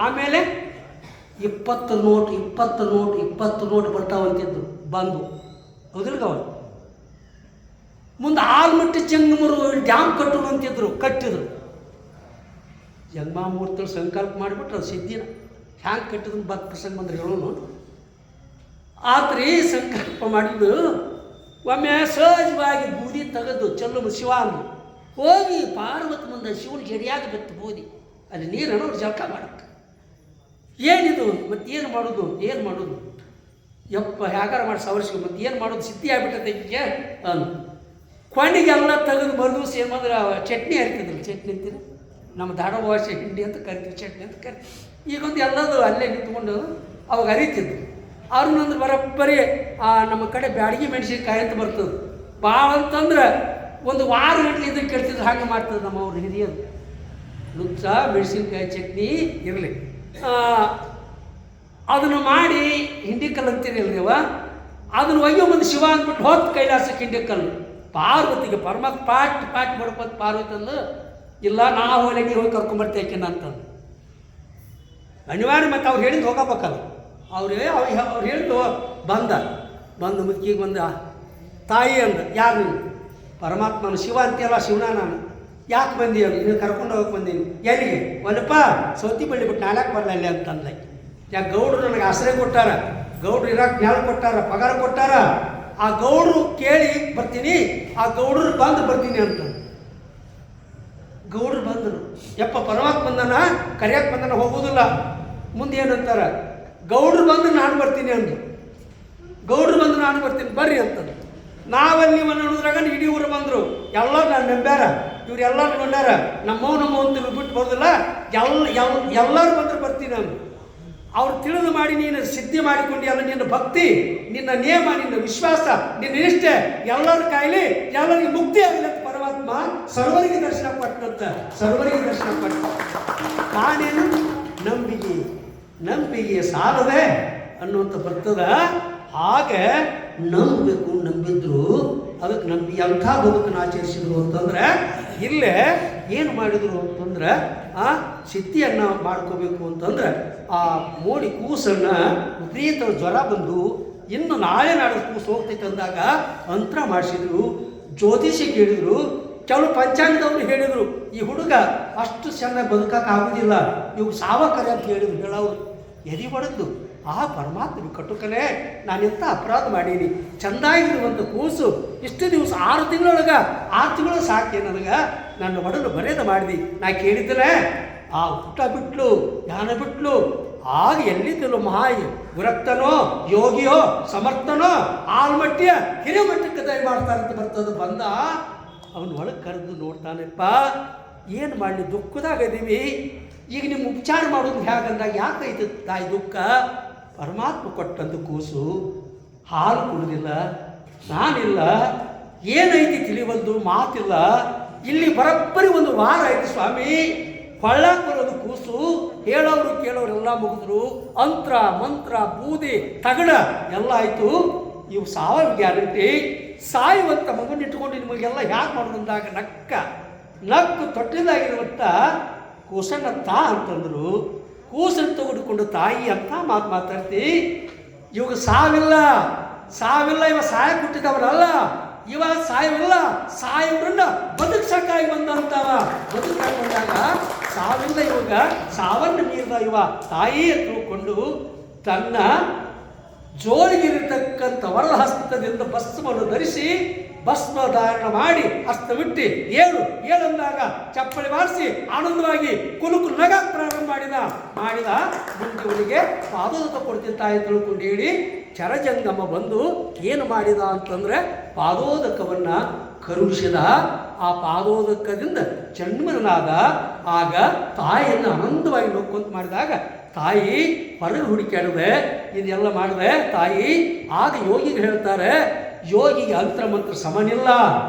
ಆಮೇಲೆ 20 ನೋಟ್ ಬರ್ತಾವಂತಿದ್ರು ಬಂದು. ಹೌದಿಲ್ಗ ಅವನು ಮುಂದೆ ಆಲ್ಮಟ್ಟಿ ಚೆಂಗಮರು ಡ್ಯಾಮ್ ಕಟ್ಟೋದು ಅಂತಿದ್ರು, ಕಟ್ಟಿದ್ರು. ಜನ್ಮಾಮೂರ್ತಿಗಳು ಸಂಕಲ್ಪ ಮಾಡಿಬಿಟ್ರು ಅದು ಸಿದ್ಧಿನ ಹ್ಯಾಂಗೆ ಕಟ್ಟಿದ್ರು ಬತ್ ಪ್ರಸಂಗ ಬಂದ್ರೆ ಹೇಳೋನು. ಆತ್ರಿ ಸಂಕಲ್ಪ ಮಾಡಿದ್ದು ಒಮ್ಮೆ ಸಹಜವಾಗಿ ಬೂದಿ ತೆಗೆದು ಚೆಲ್ಲುವ ಶಿವ ಅಂದು ಹೋಗಿ ಪಾರ್ವತಿ ಮುಂದೆ ಶಿವನ ಜಡಿಯಾಗ ಬೆತ್ತು ಬೂದಿ ಅಲ್ಲಿ ನೀರನ್ನು ಅವ್ರು ಜಳಕ ಮಾಡಕ್ಕೆ. ಏನಿದು ಮತ್ತೇನು ಮಾಡೋದು ಯಪ್ಪ ಹೇಗಾರ ಮಾಡಿ ಸವರ್ಸ್ಕೊ ಮತ್ತೆ ಏನು ಮಾಡೋದು ಸಿದ್ಧಿ ಆಗ್ಬಿಟ್ಟೈತೆ ಅನ್ನು ಕೊಂಡಿಗೆಲ್ಲ ತೆಗೆದು ಬರೆದು ಏನು ಅಂದ್ರೆ ಚಟ್ನಿ ಹರಿತಿದ್ರಲ್ಲ, ಚಟ್ನಿ ಅಂತೀರಿ ನಮ್ಮ ಧಾಡ ಭಾಷೆ ಹಿಂಡಿ ಅಂತ ಕರಿತೀವಿ, ಚಟ್ನಿ ಅಂತ ಕರಿತೀವಿ. ಈಗೊಂದು ಎಲ್ಲದು ಅಲ್ಲೇ ನಿಂತ್ಕೊಂಡು ಅವಾಗ ಹರಿತಿದ್ರು. ಅವ್ರನ್ನಂದ್ರೆ ಬರೋಬ್ಬರಿ ನಮ್ಮ ಕಡೆ ಬ್ಯಾಡಗಿ ಮೆಣಸಿನ್ಕಾಯಿ ಅಂತ ಬರ್ತದೆ. ಭಾಳ ಅಂತಂದ್ರೆ ಒಂದು ವಾರ ಗಂಟೆ ಇದಕ್ಕೆ ಕೇಳ್ತಿದ್ರು. ಹಾಗೆ ಮಾಡ್ತದೆ ನಮ್ಮ ಅವ್ರು ಹಿರಿಯರು. ನುಚ್ಚ ಮೆಣಸಿನ್ಕಾಯಿ ಚಟ್ನಿ ಇರಲಿ ಅದನ್ನು ಮಾಡಿ ಹಿಂಡಿಕಲ್ಲು ಅಂತೀರಿ ಅಲ್ರಿವ, ಅದನ್ನು ಒಯ್ಯೋ ಮುಂದೆ ಶಿವ ಅಂದ್ಬಿಟ್ಟು ಹೊತ್ತು ಕೈಲಾಸಕ್ಕೆ ಹಿಂಡಿಕಲ್ಲು ಪಾರ್ವತಿಗೆ ಪರಮಾತ್ಮ ಪಾಟ್ ಮಾಡ್ಕೊತ ಪಾರ್ವತಿ ಅಂದು ಇಲ್ಲ ನಾ ಹೋಗಿ ನೀವು ಹೋಗಿ ಕರ್ಕೊಂಬರ್ತೇಕಿನ ಅಂತಂದು ಅನಿವಾರ್ಯ. ಮತ್ತು ಅವ್ರು ಹೇಳಿದ್ದು ಹೋಗಬೇಕಲ್ಲ, ಅವ್ರು ಹೇಳಿದ್ದು ಬಂದ ಮುದುಕಿಗೆ ಬಂದ ತಾಯಿ ಅಂದ. ಯಾರು ನೀನು? ಪರಮಾತ್ಮನು ಶಿವ ಅಂತೀಯಲ್ಲ, ಶಿವನ ನಾನು. ಯಾಕೆ ಬಂದಿ ಅವ್ನು? ನೀನು ಕರ್ಕೊಂಡು ಹೋಗಕ್ಕೆ ಬಂದೀನಿ. ಎಲ್ಲಿಗೆ? ಒಲ್ಲಪ್ಪ ಸೌತಿ ಬಳ್ಳಿ ಬಿಟ್ಟು ನಾಲ್ಕು ಬರಲ್ಲ ಅಂತಂದ. ಯಾಕೆ ಗೌಡ್ರು ನನಗೆ ಆಶ್ರಯ ಕೊಟ್ಟಾರ, ಗೌಡ್ರು ಇರೋಕೆ ನ್ಯಾಳ ಕೊಟ್ಟಾರ, ಪಗಾರ ಕೊಟ್ಟಾರ. ಆ ಗೌಡ್ರು ಕೇಳಿ ಬರ್ತೀನಿ, ಆ ಗೌಡ್ರು ಬಂದು ಬರ್ತೀನಿ ಅಂತ. ಗೌಡ್ರು ಬಂದರು. ಯಪ್ಪ ಪರಮಾತ್ಮ ಬಂದನ ಕರಿಯಕ್ಕೆ ಬಂದನ ಹೋಗೋದಿಲ್ಲ. ಮುಂದೆ ಏನಂತಾರ, ಗೌಡ್ರು ಬಂದು ನಾನು ಬರ್ತೀನಿ ಅಂದು. ಗೌಡ್ರು ಬಂದು ನಾನು ಬರ್ತೀನಿ ಬರ್ರಿ ಅಂತಂದು. ನಾವಲ್ಲಿ ನೋಡಿದ್ರಾಗ ಇಡೀ ಊರು ಬಂದರು. ಎಲ್ಲ ನಾನು ನಂಬ್ಯಾರ, ಇವ್ರೆಲ್ಲರೂ ನೋಡ್ಯಾರ. ನಮ್ಮವ್ ಅಂತ ಬಿಟ್ಟು ಬರೋದಿಲ್ಲ, ಎಲ್ಲರೂ ಬಂದರು ಬರ್ತೀನಿ ನಾನು. ಅವ್ರು ತಿಳಿದು ಮಾಡಿ ನೀನು ಸಿದ್ಧಿ ಮಾಡಿಕೊಂಡು ಎಲ್ಲ ನಿನ್ನ ಭಕ್ತಿ, ನಿನ್ನ ನಿಯಮ, ನಿನ್ನ ವಿಶ್ವಾಸ, ನಿನ್ನ ನಿಷ್ಠೆ ಎಲ್ಲರ ಕಾಯಿಲೆ ಎಲ್ಲರಿಗೆ ಮುಕ್ತಿ ಆಗಲಿ ಅಂತ ಪರಮಾತ್ಮ ಸರ್ವರಿಗೆ ದರ್ಶನ ಕೊಟ್ಟಂತ. ಸರ್ವರಿಗೆ ದರ್ಶನ ಕೊಟ್ಟ. ನಾನೇನು ನಂಬಿಕೆ ಸಾಲದೆ ಅನ್ನುವಂಥ ಬರ್ತದ. ಹಾಗೆ ನಂಬಬೇಕು. ನಂಬಿದ್ರು ಅದಕ್ಕೆ ನಂಬಿ ಎಂಥ ಬದುಕನ್ನು ಆಚರಿಸಿದ್ರು ಅಂತಂದ್ರೆ ಇಲ್ಲೇ ಏನು ಮಾಡಿದ್ರು ಅಂತಂದ್ರೆ ಸಿದ್ಧಿಯನ್ನು ಮಾಡ್ಕೋಬೇಕು ಅಂತಂದ್ರೆ ಆ ಮೋಡಿ ಕೂಸನ್ನು ವಿಪರೀತ ಜ್ವರ ಬಂದು ಇನ್ನು ನಾಳೆ ನಾಡಿದ ಕೂಸು ಹೋಗ್ತೈತೆ ಅಂದಾಗ ಮಂತ್ರ ಮಾಡಿಸಿದ್ರು, ಜ್ಯೋತಿಷಿ ಕೇಳಿದ್ರು, ಕೆಲವು ಪಂಚಾಂಗದವ್ರು ಹೇಳಿದರು ಈ ಹುಡುಗ ಅಷ್ಟು ಚೆನ್ನಾಗಿ ಬದುಕೋಕ್ಕಾಗೋದಿಲ್ಲ, ಇವು ಸಾವಕರೆ ಅಂತ ಹೇಳಿದ್ರು. ಹೇಳೋರು ಎದಿ ಹೊಡೆದು ಆ ಪರಮಾತ್ಮ ಕಟುಕನೇ ನಾನೆಂಥ ಅಪರಾಧ ಮಾಡೀನಿ, ಚೆಂದಾಗಿರುವಂಥ ಕೂಸು ಇಷ್ಟು ದಿವಸ 6 ತಿಂಗಳು ಸಾಕೆ ನನಗೆ, ನನ್ನ ಒಡಲು ಬರೆದು ಮಾಡಿದಿ. ನಾ ಕೇಳಿದ್ರೆ ಆ ಊಟ ಬಿಟ್ಲು, ಧ್ಯಾನ ಬಿಟ್ಲು. ಆಗ ಎಲ್ಲಿದ್ದಲು ಮಹಾಯಿ ವಿರಕ್ತನೋ ಯೋಗಿಯೋ ಸಮರ್ಥನೋ ಆಲ್ಮಟ್ಟಿಯ ಹಿರೇಮಟ್ಟಕ್ಕೆ ದಯ ಮಾಡ್ತಾರಂತ ಬರ್ತದೆ. ಬಂದ ಅವನು ಒಳಗೆ ಕರೆದು ನೋಡ್ತಾನೆಪ್ಪ, ಏನು ಮಾಡಲಿ ದುಃಖದಾಗದೀವಿ, ಈಗ ನಿಮ್ಮ ಉಪಚಾರ ಮಾಡೋದು ಹೇಗಂದಾಗ ಯಾಕೈತೆ ತಾಯಿ ದುಃಖ? ಪರಮಾತ್ಮ ಕೊಟ್ಟಂದು ಕೂಸು ಹಾಲು ಕುಡಿದಿಲ್ಲ, ನಾನಿಲ್ಲ, ಏನೈತಿ ತಿಳಿವಲ್ದು, ಮಾತಿಲ್ಲ. ಇಲ್ಲಿ ಬರೋಬ್ಬರಿ 1 ವಾರ ಆಯ್ತು ಸ್ವಾಮಿ, ಕೊಳ್ಳಾಕ್ ಬರೋದು ಕೂಸು. ಹೇಳೋರು ಕೇಳೋರೆಲ್ಲ ಮುಗಿದ್ರು, ಅಂತ್ರ ಮಂತ್ರ ಬೂದಿ ತಗಡ ಎಲ್ಲ ಆಯಿತು. ಇವು ಸಾವಯವ ಗ್ಯಾರಂಟಿ. ಸಾಯುವಂಥ ಮಗುನ ಇಟ್ಕೊಂಡು ನಿಮಗೆಲ್ಲ ಯಾಕೆ ಮಾಡೋದು ಅಂದಾಗ ನಕ್ಕು ತೊಟ್ಟಿದಾಗಿರುವಂಥ ಕೂಸನ್ನ ಅಂತಂದರು. ಕೂಸನ್ನು ತೆಗೆದುಕೊಂಡು ತಾಯಿ ಅಂತ ಮಾತಾಡ್ತಿ. ಇವಾಗ ಸಾವಿಲ್ಲ, ಇವ ಸಾಯ ಕೊಟ್ಟಿದ್ದವರಲ್ಲ, ಇವ ಸಾಯವಿಲ್ಲ, ಸಾಯವ್ರನ್ನ ಬದುಕ್ಸಕ್ಕಾಗಿ ಬಂದಂತವ. ಬದುಕಾಗಿ ಬಂದಾಗ ಸಾವಿಲ್ಲ, ಇವಾಗ ಸಾವನ್ನು ಮೀರಿದ ಇವ ತಾಯಿ ತಿಳ್ಕೊಂಡು ತನ್ನ ಜೋಳಿಗಿರತಕ್ಕಂಥ ವರಹಸ್ತದಿಂದ ಭಸ್ಮವನ್ನು ಧರಿಸಿ ಭಸ್ಮ ಧಾರಣ ಮಾಡಿ ಹಸ್ತವಿಟ್ಟು ಏಳು ಅಂದಾಗ ಚಪ್ಪಳಿ ಬಾರಿಸಿ ಆನಂದವಾಗಿ ಕುಲುಕು ನಗ ಪ್ರಾರಂಭ ಮಾಡಿದ. ಮಾಡಿದ ಮುಂಜವನಿಗೆ ಪಾದೋದಕ ಕೊಡ್ತೀನಿ ತಾಯಿ ತಿಳ್ಕೊಂಡು ಹೇಳಿ ಚರಜಂಗಮ ಬಂದು ಏನು ಮಾಡಿದ ಅಂತಂದರೆ ಪಾದೋದಕವನ್ನು ಕರುಣಿಸಿದ. ಆ ಪಾದೋದಕದಿಂದ ಜನ್ಮನಾದ. ಆಗ ತಾಯಿಯನ್ನು ಆನಂದವಾಗಿ ನೋಡ್ಕೊಂತ ಮಾಡಿದಾಗ ತಾಯಿ ಹೊರಗೆ ಹುಡುಕಾಡಿದೆ, ಇದೆಲ್ಲ ಮಾಡಿದೆ ತಾಯಿ. ಆಗ ಯೋಗಿಗೆ ಹೇಳ್ತಾರೆ, ಯೋಗಿಗೆ ಅಂತ್ರ ಮಂತ್ರ ಸಮನಿಲ್ಲ,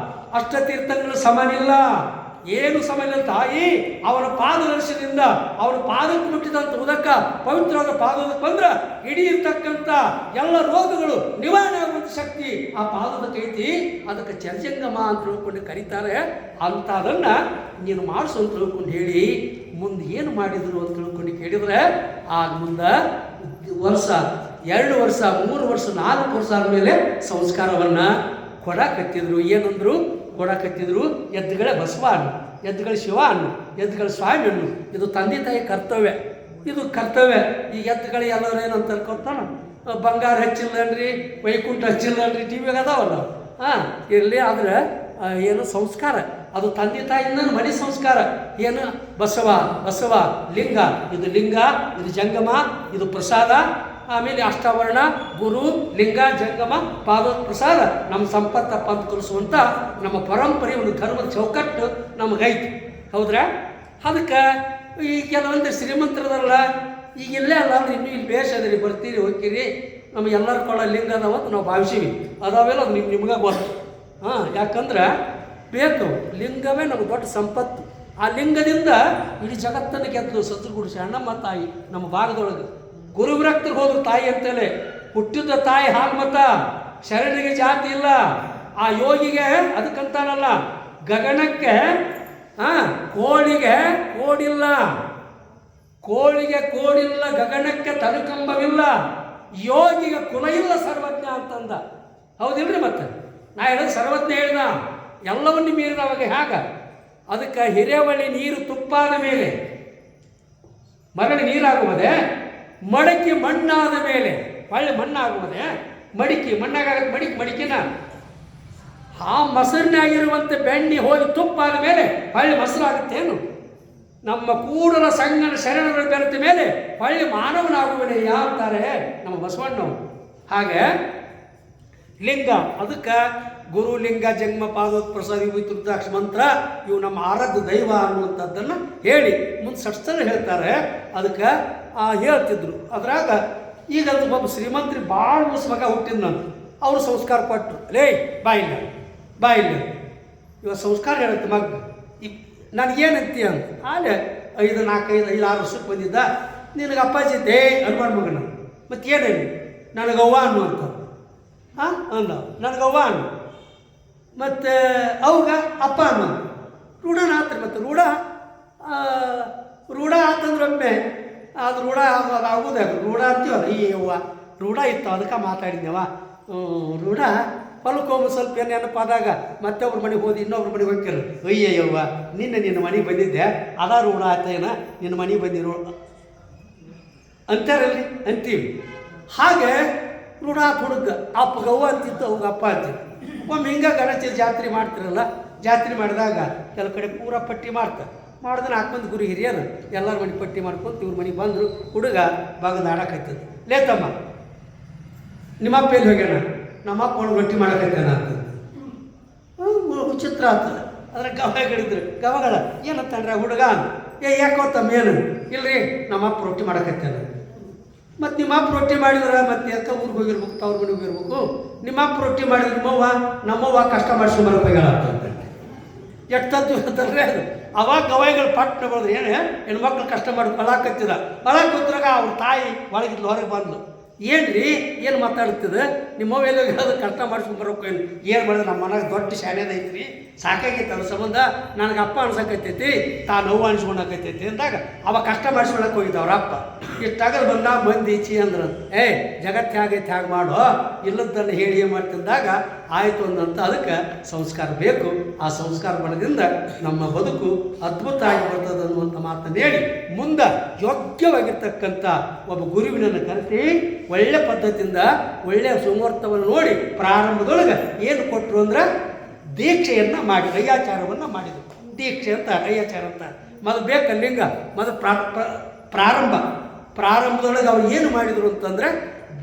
ಅಷ್ಟತೀರ್ಥಗಳು ಸಮನಿಲ್ಲ, ಏನು ಸಮನಿಲ್ಲ. ತಾಯಿ ಅವನ ಪಾದದರ್ಶನದಿಂದ ಅವನ ಪಾದಕ್ಕೆ ಮುಟ್ಟಿದಂಥ ಉದಕ ಪವಿತ್ರವಾದ ಪಾದಕ್ಕೆ ಬಂದ್ರೆ ಇಡೀ ಇರ್ತಕ್ಕಂಥ ಎಲ್ಲ ರೋಗಗಳು ನಿವಾರಣೆ ಆಗುವಂಥ ಶಕ್ತಿ ಆ ಪಾದದಕ್ಕೆ ಐತಿ. ಅದಕ್ಕೆ ಚರ್ಜಂಗಮ ಅಂತ ತಿಳ್ಕೊಂಡು ಕರೀತಾರೆ. ಅಂಥದನ್ನು ನೀನು ಮಾಡಿಸು ಅಂತ ತಿಳ್ಕೊಂಡು ಹೇಳಿ ಮುಂದೆ ಏನು ಮಾಡಿದರು ಅಂತ ತಿಳ್ಕೊಂಡು ಕೇಳಿದರೆ ಆಗ ಮುಂದೆ ವರ್ಷ 2 ವರ್ಷ 3 ವರ್ಷ 4 ವರ್ಷ ಆದಮೇಲೆ ಸಂಸ್ಕಾರವನ್ನು ಕೊಡಕತ್ತಿದ್ರು. ಏನಂದ್ರು ಕೊಡಕತ್ತಿದ್ರು? ಎದ್ದುಗಳೇ ಬಸವ ಅನ್ನು, ಎದ್ದುಗಳ ಶಿವ ಅನ್ನು, ಎದ್ದುಗಳ ಸ್ವಾಮಿ ಅನ್ನು. ಇದು ತಂದೆ ತಾಯಿ ಕರ್ತವ್ಯ, ಇದು ಕರ್ತವ್ಯ. ಈ ಎದ್ದುಗಳು ಎಲ್ಲರೂ ಏನಂತ ಕೊಡ್ತಾನ, ಬಂಗಾರ ಹಚ್ಚಿಲ್ಲನ್ರಿ, ವೈಕುಂಠ ಹಚ್ಚಿಲ್ಲನ್ರಿ, ಟಿ ವಿಗೆ ಅದಾವಲ್ಲ. ಇರಲಿ, ಆದರೆ ಏನು ಸಂಸ್ಕಾರ ಅದು ತಂದೆ ತಾಯಿಯಿಂದ ಮನೆ ಸಂಸ್ಕಾರ. ಏನು ಬಸವ ಬಸವ ಲಿಂಗ, ಇದು ಲಿಂಗ, ಇದು ಜಂಗಮ, ಇದು ಪ್ರಸಾದ. ಆಮೇಲೆ ಅಷ್ಟಾವರಣ, ಗುರು, ಲಿಂಗ, ಜಂಗಮ, ಪಾದ ಪ್ರಸಾದ ನಮ್ಮ ಸಂಪತ್ತಪ್ಪ ಅಂತ ಕಲಿಸುವಂಥ ನಮ್ಮ ಪರಂಪರೆ ಒಂದು ಧರ್ಮದ ಚೌಕಟ್ಟು ನಮಗೈತಿ. ಹೌದ್ರಾ? ಅದಕ್ಕೆ ಈ ಕೆಲವೊಂದು ಶ್ರೀಮಂತರದಲ್ಲ, ಈಗ ಇಲ್ಲೇ ಅಲ್ಲ ಅಂದ್ರೆ ಇನ್ನೂ ಇಲ್ಲಿ ಬೇಷ ಅದ್ರಿ, ಬರ್ತೀರಿ ಹೋಗ್ತೀರಿ, ನಮಗೆಲ್ಲರ ಕೊಳ್ಳ ಲಿಂಗ ಅದಾವಂತ ನಾವು ಭಾವಿಸೀವಿ. ಅದಾವೆಲ್ಲ ಅದು ನಿಮ್ಗೆ ಗೊತ್ತು. ಯಾಕಂದ್ರೆ ಬೇಕು, ಲಿಂಗವೇ ನಮಗೆ ದೊಡ್ಡ ಸಂಪತ್ತು. ಆ ಲಿಂಗದಿಂದ ಇಡೀ ಜಗತ್ತನ್ನು ಗೆದ್ದು ಸತ್ತುಗುಡಿಸಿ ಅಣ್ಣಮ್ಮ ತಾಯಿ ನಮ್ಮ ಭಾಗದೊಳಗೆ ಗುರುವಿರಕ್ತಿಗೆ ಹೋದ್ರು ತಾಯಿ ಅಂತಲೇ. ಹುಟ್ಟಿದ ತಾಯಿ ಹಾಲ್ಮತ, ಶರಣರಿಗೆ ಜಾತಿ ಇಲ್ಲ. ಆ ಯೋಗಿಗೆ ಅದಕ್ಕಂತಾನಲ್ಲ, ಗಗನಕ್ಕೆ ಕೋಳಿಗೆ ಕೋಡಿಲ್ಲ, ಕೋಳಿಗೆ ಕೋಡಿಲ್ಲ, ಗಗನಕ್ಕೆ ತನುಕಂಬವಿಲ್ಲ, ಯೋಗಿಗೆ ಕುಲ ಇಲ್ಲ ಸರ್ವಜ್ಞ ಅಂತಂದ. ಹೌದಿಲ್ರಿ? ಮತ್ತೆ ನಾ ಹೇಳೋದು ಸರ್ವಜ್ಞ ಹೇಳಿದ, ಎಲ್ಲವನ್ನೂ ಮೀರಿದವಾಗ ಹೇಗ. ಅದಕ್ಕೆ ಹಿರೇವಳಿ ನೀರು ತುಪ್ಪಾದ ಮೇಲೆ ಮರಳಿ ನೀರಾಗುವುದೇ, ಮಡಕೆ ಮಣ್ಣಾದ ಮೇಲೆ ಹೊಳ್ಳಿ ಮಣ್ಣಾಗುವುದೇ, ಮಡಿಕೆ ಮಣ್ಣಾಗತ್ತೆ, ಮಡಿಕೆನ ಆ ಮೊಸರಿನಾಗಿರುವಂಥ ಬೆಣ್ಣೆ ಹೋಗಿ ತುಪ್ಪಾದ ಮೇಲೆ ಹೊಳ್ಳಿ ಮೊಸರಾಗುತ್ತೇನು? ನಮ್ಮ ಕೂಡಲ ಸಂಗನ ಶರಣರ ಬೆರೆತ ಮೇಲೆ ಹೊಳ್ಳಿ ಮಾನವನಾಗುವನೇ ಯಾವ್ತಾರೆ ನಮ್ಮ ಬಸವಣ್ಣವರು. ಹಾಗೆ ಲಿಂಗ, ಅದಕ್ಕೆ ಗುರು, ಲಿಂಗ, ಜಂಗಮ, ಪಾದೋತ್ ಪ್ರಸಾದ, ವಿಭೂತಿ, ರುದ್ರಾಕ್ಷ ಮಂತ್ರ ಇವು ನಮ್ಮ ಆರಾಧ್ಯ ದೈವ ಅನ್ನುವಂಥದ್ದನ್ನು ಹೇಳಿ ಮುಂದೆ ಸಡ್ಸ್ತಾರೆ ಹೇಳ್ತಾರೆ. ಅದಕ್ಕೆ ಹೇಳ್ತಿದ್ರು. ಅದ್ರಾಗ ಈಗ ಅದು ಒಬ್ಬ ಶ್ರೀಮಂತ್ರಿ ಭಾಳ ಮಗ ಹುಟ್ಟಿದ ನಾನು, ಅವರು ಸಂಸ್ಕಾರ ಕೊಟ್ಟರು. ಲೇ ಬಾಯಿಲ್ಲ ಇವಾಗ ಸಂಸ್ಕಾರ ಹೇಳುತ್ತೆ ಮಗ, ನನಗೇನಂತೀಯ ಅಂತ. ಆಲೆ 5, 4, 5, 6 ವರ್ಷಕ್ಕೆ ಬಂದಿದ್ದ, ನಿನಗೆ ಅಪ್ಪಾಜಿ ದೇ ಅನ್ಬಾರ್ದು ಮಗನ, ಮತ್ತು ಏನೇನು ನನಗವ್ವ ಅನ್ನುವಂಥ ಅಂದ. ನನಗವ್ವ ಅನ್ನು ಮತ್ತು ಅವಾಗ ಅಪ್ಪ ಅನ್ನೋ ರೂಢನ ಆತ್ರಿ. ಮತ್ತು ರೂಢ ಆತಂದ್ರೆ ಒಮ್ಮೆ ಅದು ರೂಢ ಆಗೋದೇ, ಅದು ರೂಢ ಅಂತೀವಲ್ಲ. ಈ ಯವ್ವ ರೂಢ ಇತ್ತು, ಅದಕ್ಕೆ ಮಾತಾಡಿದ್ಯವ. ರೂಢ ಹೊಲಕ್ಕೋಗಿ ಸ್ವಲ್ಪ ಏನು ನೆನಪಾದಾಗ ಮತ್ತೊಬ್ರ ಮನೆಗೆ ಹೋದಿ, ಇನ್ನೊಬ್ರ ಮನೆಗೆ ಹೋಗ್ತಿರು, ಅಯ್ಯಯ್ಯವ್ವ ನಿನ್ನ ಮನೆಗೆ ಬಂದಿದ್ದೆ, ಅದಾ ರೂಢ ಆಯ್ತೇನ, ನಿನ್ನ ಮನೆಗೆ ಬಂದಿರೋ ಅಂತಾರಲ್ರಿ, ಅಂತೀವಿ. ಹಾಗೆ ರೂಢ ಹುಡುಗ ಅಪ್ಪಗವ್ವ ಅಂತಿತ್ತು, ಅವಾಗ ಅಪ್ಪ ಅಂತಿತ್ತು. ಒಮ್ಮೆ ಹಿಂಗೆ ಗಣೇಶ ಜಾತ್ರೆ ಮಾಡ್ತಿರಲ್ಲ, ಜಾತ್ರೆ ಮಾಡಿದಾಗ ಕೆಲವು ಕಡೆ ಪೂರ ಪಟ್ಟಿ ಮಾಡ್ತಾರೆ. ಮಾಡಿದ್ರೆ 4 ಮಂದಿ ಗುರು ಹಿರಿಯರು ಎಲ್ಲರ ಮನೆ ಪಟ್ಟಿ ಮಾಡ್ಕೊಂಡು ಇವ್ರ ಮನೆಗೆ ಬಂದರು. ಹುಡುಗ ಭಾಗದ ಆಡಕತ್ತದ. ಲೇತಮ್ಮ ನಿಮ್ಮಪ್ಪ ಎಲ್ಲಿ ಹೋಗ್ಯಾನ? ನಮ್ಮಪ್ಪ ಒಳಗೆ ರೊಟ್ಟಿ ಮಾಡಕತ್ತಾನ ಅಂತ ವಿಚಿತ್ರ ಆಗ್ತದೆ. ಅದ್ರ ಗವಾಗಳಿದ್ರು, ಗವಗಳ ಏನಂತಂದ್ರೆ ಹುಡುಗ ಯಾಕೋತಮ್ಮ ಏನು ಇಲ್ರಿ ನಮ್ಮಪ್ಪ ರೊಟ್ಟಿ ಮಾಡಕತ್ತಾನ. ಮತ್ತು ನಿಮ್ಮಪ್ಪ ರೊಟ್ಟಿ ಮಾಡಿದ್ರೆ ಮತ್ತೆ ಯಾಕೆ ಊರಿಗೆ ಹೋಗಿರ್ಬೇಕು, ತವ್ರ ಮನೆಗೆ ಹೋಗಿರ್ಬೇಕು. ನಿಮ್ಮಪ್ಪ ರೊಟ್ಟಿ ಮಾಡಿದ್ರೆ ನಮ್ಮವ್ವ ಕಷ್ಟ ಮಾಡಿಸ್ಕೊಂಬರಕ್ಕೆ ಹೋಗ್ಯಾಳಂತಂತೆ. ಎಷ್ಟದ್ದು ಅಂತಂದರೆ ಅದು ಅವಾಗ ಗವಾಯಿಗಳು ಪಟ್ಟ ಬರೋದು, ಏನು ಹೆಣ್ಮಕ್ಳು ಕಷ್ಟ ಮಾಡಿ ಬಳಾಕತ್ತಿದ. ಬಳಾಕತ್ತಿರಾಗ ಅವ್ರ ತಾಯಿ ಒಳಗಿದ್ಲು, ಹೊರಗೆ ಬಂದ್ಲು. ಏನು ರೀ ಏನು ಮಾತಾಡ್ತಿದೆ, ನಿಮ್ಮವ್ವ ಎಲ್ಲ ಹೇಳೋದು ಕಷ್ಟ ಮಾಡಿಸ್ಕೊಂಬರಕ್ಕೆ ಏನು ಮಾಡಿದ್ರೆ ನಮ್ಮ ಮನೆಗೆ ದೊಡ್ಡ ಶಾಣೆದ ಐತ್ರಿ, ಸಾಕಾಗೈತೆ ಅದ್ರ ಸಂಬಂಧ ನನಗೆ ಅಪ್ಪ ಅನ್ಸಕತ್ತೈತಿ, ತಾನು ನೋವು ಅನ್ಸ್ಕೊಂಡಾಕೈತೈತಿ ಅಂದಾಗ ಅವಾಗ ಕಷ್ಟ ಮಾಡಿಸ್ಕೊಳಕ್ಕೆ ಹೋಗಿದ್ದ ಅವ್ರ ಅಪ್ಪ. ಇಷ್ಟಾಗದು ಬಂದ ಮಂದಿ ಈಚಿ ಅಂದ್ರೆ ಜಗತ್ತು ಹೇಗೈತೆ ಹೇಗೆ ಮಾಡೋ, ಇಲ್ಲದನ್ನು ಹೇಳಿ ಏನು ಮಾಡ್ತಿದ್ದಾಗ ಆಯಿತು ಅಂದಂತ. ಅದಕ್ಕೆ ಸಂಸ್ಕಾರ ಬೇಕು. ಆ ಸಂಸ್ಕಾರ ಬಲದಿಂದ ನಮ್ಮ ಬದುಕು ಅದ್ಭುತ ಆಗಿ ಬರ್ತದೆ ಅನ್ನುವಂಥ ಮಾತನ್ನು ಹೇಳಿ ಮುಂದೆ ಯೋಗ್ಯವಾಗಿರ್ತಕ್ಕಂಥ ಒಬ್ಬ ಗುರುವಿನನ್ನು ಕರೆಸಿ ಒಳ್ಳೆ ಪದ್ಧತಿಯಿಂದ ಒಳ್ಳೆಯ ಸುಮುಹೂರ್ತವನ್ನು ನೋಡಿ ಪ್ರಾರಂಭದೊಳಗೆ ಏನು ಕೊಟ್ಟರು ಅಂದ್ರೆ ದೀಕ್ಷೆಯನ್ನು ಮಾಡಿ ಅಯ್ಯಾಚಾರವನ್ನು ಮಾಡಿದರು. ದೀಕ್ಷೆ ಅಂತ ಅಯ್ಯಾಚಾರ ಅಂತ ಮೊದಲು ಬೇಕು ಲಿಂಗ, ಮೊದಲು ಪ್ರಾರಂಭದೊಳಗೆ ಅವ್ರು ಏನು ಮಾಡಿದರು ಅಂತಂದರೆ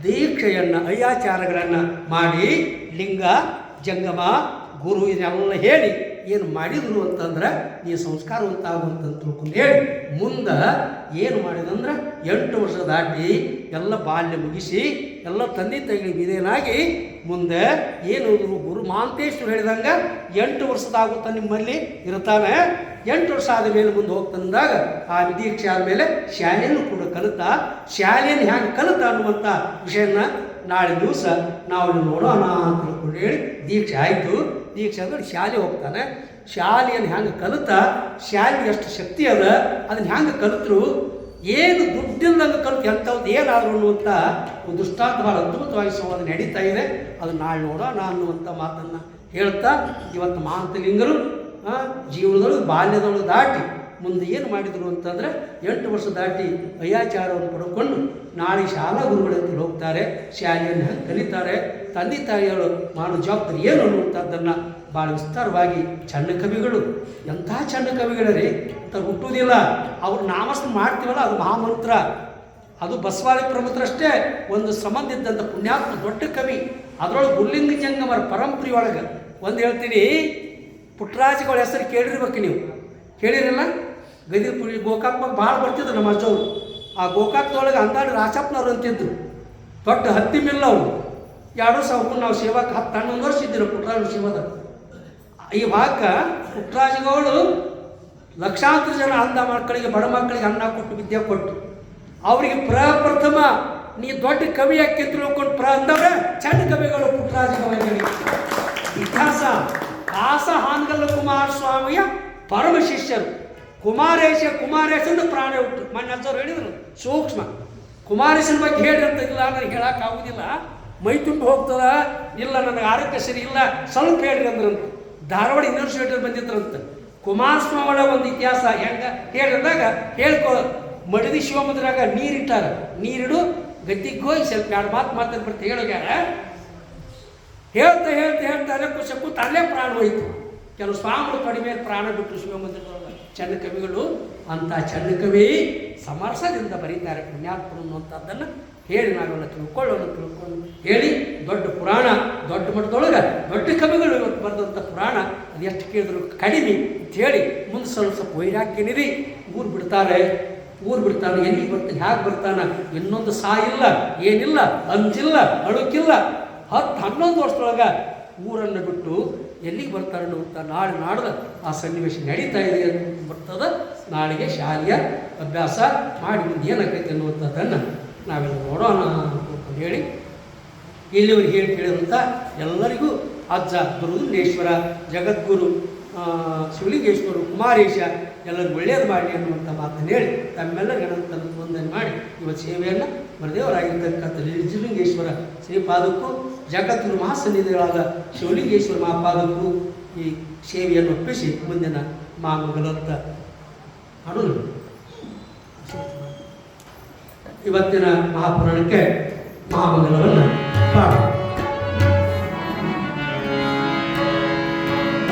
ದೀಕ್ಷೆಯನ್ನು ಅಯ್ಯಾಚಾರಗಳನ್ನು ಮಾಡಿ ಲಿಂಗ ಜಂಗಮ ಗುರು ಇದನ್ನೆಲ್ಲ ಹೇಳಿ ಏನು ಮಾಡಿದರು ಅಂತಂದ್ರೆ ನೀ ಸಂಸ್ಕಾರವಂತ ಆಗುವಂತ ತಿಳ್ಕೊಂಡು ಹೇಳಿ ಮುಂದೆ ಏನು ಮಾಡಿದಂದ್ರೆ 8 ವರ್ಷ ದಾಟಿ ಎಲ್ಲ ಬಾಲ್ಯ ಮುಗಿಸಿ ಎಲ್ಲ ತಂದೆ ತಾಯಿಗಳಿಗೆ ವಿಧೇಯನಾಗಿ ಮುಂದೆ ಏನು ಗುರು ಮಹಾಂತೇಶ್ವರ ಹೇಳಿದಂಗೆ 8 ವರ್ಷದಾಗುತ್ತಾ ನಿಮ್ಮಲ್ಲಿ ಇರ್ತಾನೆ. 8 ವರ್ಷ ಆದ ಮೇಲೆ ಮುಂದೆ ಹೋಗ್ತಂದಾಗ ಆ ದೀಕ್ಷೆ ಆದಮೇಲೆ ಶಾಲೆಯನ್ನು ಕೂಡ ಕಲಿತಾ ಶಾಲೆಯನ್ನು ಹ್ಯಾಂಗೆ ಕಲಿತ ಅನ್ನುವಂಥ ವಿಷಯನ ನಾಳೆ ದಿವಸ ನಾವು ನೋಡೋಣ ಅಂತ ತಿಳ್ಕೊಂಡು ಹೇಳಿ ದೀಕ್ಷೆ ಆಯಿತು. ದೀಕ್ಷೆ ಅಂದ್ರೆ ಶಾಲೆ ಹೋಗ್ತಾನೆ. ಶಾಲೆಯನ್ನು ಹೆಂಗೆ ಕಲಿತಾ ಶಾಲೆಗೆ ಎಷ್ಟು ಶಕ್ತಿ ಅದ ಅದನ್ನು ಹೆಂಗೆ ಕಲಿತರು ಏನು ದುಡ್ಡಿಲ್ದಂಗೆ ಕಲಿತು ಎಂಥವ್ದು ಏನಾದ್ರು ಅನ್ನುವಂಥ ಒಂದು ದೃಷ್ಟಾಂತ ಭಾಳ ಅದ್ಭುತವಾಗಿ ಸಂವಾದ ನಡೀತಾ ಇದೆ. ಅದು ನಾಳೆ ನೋಡೋಣ ಅನ್ನುವಂಥ ಮಾತನ್ನು ಹೇಳ್ತಾ ಇವತ್ತು ಮಹಾಂತಲಿಂಗರು ಜೀವನದೊಳಗೆ ಬಾಲ್ಯದೊಳಗೆ ದಾಟಿ ಮುಂದೆ ಏನು ಮಾಡಿದರು ಅಂತಂದರೆ 8 ವರ್ಷ ದಾಟಿ ಅಯ್ಯಾಚಾರವನ್ನು ಪಡ್ಕೊಂಡು ನಾಳೆ ಶಾಲಾ ಗುರುಗಳಂತ ಹೋಗ್ತಾರೆ. ಶಾಲೆಯನ್ನು ಕಲಿತಾರೆ. ತಂದೆ ತಾಯಿಗಳು ಮಾಡೋ ಜವಾಬ್ದಾರಿ ಏನು ಅನ್ನುವಂಥದ್ದನ್ನು ಭಾಳ ವಿಸ್ತಾರವಾಗಿ ಚಂಡ ಕವಿಗಳು ಎಂಥ ಚಂಡ ಕವಿಗಳೇ ಅಂತ ಹುಟ್ಟುವುದಿಲ್ಲ. ಅವ್ರು ನಾಮಸ್ಮರಣೆ ಮಾಡ್ತೀವಲ್ಲ ಅದು ಮಹಾಮಂತ್ರ. ಅದು ಬಸವಾದಿ ಪ್ರಮುಖರಷ್ಟೇ ಒಂದು ಸಂಬಂಧ ಇದ್ದಂಥ ಪುಣ್ಯಾತ್ಮ ದೊಡ್ಡ ಕವಿ. ಅದರೊಳಗೆ ಗುರುಲಿಂಗ ಜಂಗಮರ ಪರಂಪರೆ ಒಳಗೆ ಒಂದು ಹೇಳ್ತೀನಿ. ಪುಟ್ಟರಾಜಗಳ ಹೆಸರು ಕೇಳಿರ್ಬೇಕು ನೀವು, ಕೇಳಿರಲ್ಲ? ಗದಿಪುರಿ ಗೋಕಾಕ್ದಾಗ ಭಾಳ ಬರ್ತಿದ್ರು ನಮ್ಮ ಅಜ್ಜವರು. ಆ ಗೋಕಾಕ್ದೊಳಗೆ ಅಂದಾಡಿ ರಾಚಪ್ಪನವ್ರು ಅಂತಿದ್ರು. ದೊಡ್ಡ ಹತ್ತಿ ಮಿಲ್ಲ ಅವರು. 2 ಸಾವಿರ ನಾವು ಸೇವಾಕ್ಕೆ 10-11 ವರ್ಷ ಇದ್ದಿರು ಪುಟ್ಟರಾಜ ಸೇವಾದ. ಇವಾಗ ಪುಟ್ಟರಾಜಗಳು ಲಕ್ಷಾಂತರ ಜನ ಅಂಧ ಮಕ್ಕಳಿಗೆ ಬಡ ಮಕ್ಕಳಿಗೆ ಅನ್ನ ಕೊಟ್ಟು ವಿದ್ಯೆ ಕೊಟ್ಟು ಅವರಿಗೆ ಪ್ರಪ್ರಥಮ ನೀ ದೊಡ್ಡ ಕವಿ ಯಾಕೆ ತಿಳ್ಕೊಂಡು ಅಂದವ್ರೆ ಚಂಡ ಕವಿಗಳು ಪುಟ್ಟರಾಜಗಳಿಗೆ. ಇತಿಹಾಸ ಕಾಸ ಹಾನಗಲ್ಲ ಕುಮಾರಸ್ವಾಮಿಯ ಪರಮ ಶಿಷ್ಯರು. ಕುಮಾರೇಶನ ಪ್ರಾಣ ಹುಟ್ಟು ಮೊನ್ನೆ ಅಜ್ಜವ್ರು ಹೇಳಿದರು ಸೂಕ್ಷ್ಮ. ಕುಮಾರೇಶನ ಬಗ್ಗೆ ಹೇಳಿ ಅಂತ ಇಲ್ಲ, ನನಗೆ ಹೇಳೋಕ್ಕಾಗೋದಿಲ್ಲ, ಮೈ ತುಂಬ ಹೋಗ್ತದ, ಇಲ್ಲ ನನಗೆ ಆರೋಗ್ಯ ಸರಿ ಇಲ್ಲ, ಸ್ವಲ್ಪ ಹೇಳ್ರಿ ಅಂದ್ರಂತ. ಧಾರವಾಡ ಯೂನಿವರ್ಸಿಟಿ ಬಂದಿದ್ರಂತ. ಕುಮಾರಸ್ವಾಮಿ ಒಳಗೆ ಒಂದು ಇತಿಹಾಸ ಹೆಂಗೆ ಹೇಳಿದಾಗ ಹೇಳ್ಕೊ ಮಡದಿ ಶಿವಮೊಗ್ಗದಾಗ ನೀರಿಟ್ಟಾರ. ನೀರಿಡು ಗದ್ದಿಗೆ ಹೋಗಿ ಸ್ವಲ್ಪ 2 ಮಾತು ಮಾತಾಡಿ ಬರ್ತಾ ಹೇಳೋಗ್ಯಾರ. ಹೇಳ್ತಾ ಹೇಳ್ತಾ ಹೇಳ್ತಾರೆ ಕುಸಕ್ಕೂ ತಲ್ಲೇ ಪ್ರಾಣ ಹೋಯಿತು. ಕೆಲವು ಸ್ವಾಮಿಗಳು ಕಡಿಮೆ ಪ್ರಾಣ ಬಿಟ್ಟು ಶಿವಮೊಗ್ಗದೊಳಗೆ ಚಂಡ ಕವಿಗಳು. ಅಂಥ ಚಂಡ ಕವಿ ಸಮರಸದಿಂದ ಬರೀತಾರೆ ಪುಣ್ಯಾತ್ಮರು ಅನ್ನುವಂಥದ್ದನ್ನು ಹೇಳಿ ನಾವೆಲ್ಲ ತಿಳ್ಕೊಂಡು ಹೇಳಿ ದೊಡ್ಡ ಪುರಾಣ ದೊಡ್ಡ ಮಟ್ಟದೊಳಗೆ ದೊಡ್ಡ ಕವಿಗಳು ಇವತ್ತು ಬರೆದಂಥ ಪುರಾಣ ಅದು ಎಷ್ಟು ಕೇಳಿದ್ರು ಕಡಿಮೆ ಅಂತ ಹೇಳಿ ಮುಂದೆ ಸ್ವಲ್ಪ ವೈರಾಗ್ಯನಿರಿ. ಊರು ಬಿಡ್ತಾರೆ. ಎಲ್ಲಿಗೆ ಬರ್ತಾನೆ, ಹ್ಯಾಗೆ ಬರ್ತಾನೆ, ಇನ್ನೊಂದು ಇಲ್ಲ, ಏನಿಲ್ಲ, ಅಂಜಿಲ್ಲ, ಅಳುಕಿಲ್ಲ. 10-11 ವರ್ಷದೊಳಗೆ ಊರನ್ನು ಬಿಟ್ಟು ಎಲ್ಲಿಗೆ ಬರ್ತಾರೆ ಅನ್ನುವಂಥ ನಾಡ್ದು ಆ ಸನ್ನಿವೇಶ ನಡೀತಾ ಇದೆ ಅಂತ ಬರ್ತದೆ. ನಾಳೆಗೆ ಶಾಲೆಯ ಅಭ್ಯಾಸ ಮಾಡಿ ಮುಂದೆ ಏನಾಗೈತೆ ಅನ್ನುವಂಥದ್ದನ್ನು ನಾವೆಲ್ಲ ನೋಡೋಣ ಅಂತ ಹೇಳಿ ಇಲ್ಲಿವರೆಗೆ ಹೇಳಿ ಕೇಳಿದಂಥ ಎಲ್ಲರಿಗೂ ಅಜ್ಜ ದುರ್ಗುಂದೇಶ್ವರ ಜಗದ್ಗುರು ಶಿವಲಿಂಗೇಶ್ವರು ಕುಮಾರೇಶ ಎಲ್ಲರಿಗೂ ಒಳ್ಳೆಯದು ಮಾಡಲಿ ಅನ್ನುವಂಥ ಮಾತನ್ನು ಹೇಳಿ ತಮ್ಮೆಲ್ಲರಿಗೂ ಅನಂತ ವಂದನೆ ಮಾಡಿ ಇವತ್ತು ಸೇವೆಯನ್ನು ವರದೇವರಾಗಿರ್ತಕ್ಕಂಥ ನಿಜಲಿಂಗೇಶ್ವರ ಶ್ರೀಪಾದಕ್ಕೂ ಜಗದ್ಗುರು ಮಹಾಸನ್ನಿಧಿಗಳಾದ ಶಿವಲಿಂಗೇಶ್ವರ ಮಹಾಪಾದಕ್ಕೂ ಈ ಸೇವೆಯನ್ನು ಒಪ್ಪಿಸಿ ಮುಂದಿನ ಮಹಾಮಂಗಲಂತ ಮಾಡೋದು. ಇವತ್ತಿನ ಮಹಾಪುರಾಣಕ್ಕೆ ಮಹಾಮಂಗಲವನ್ನು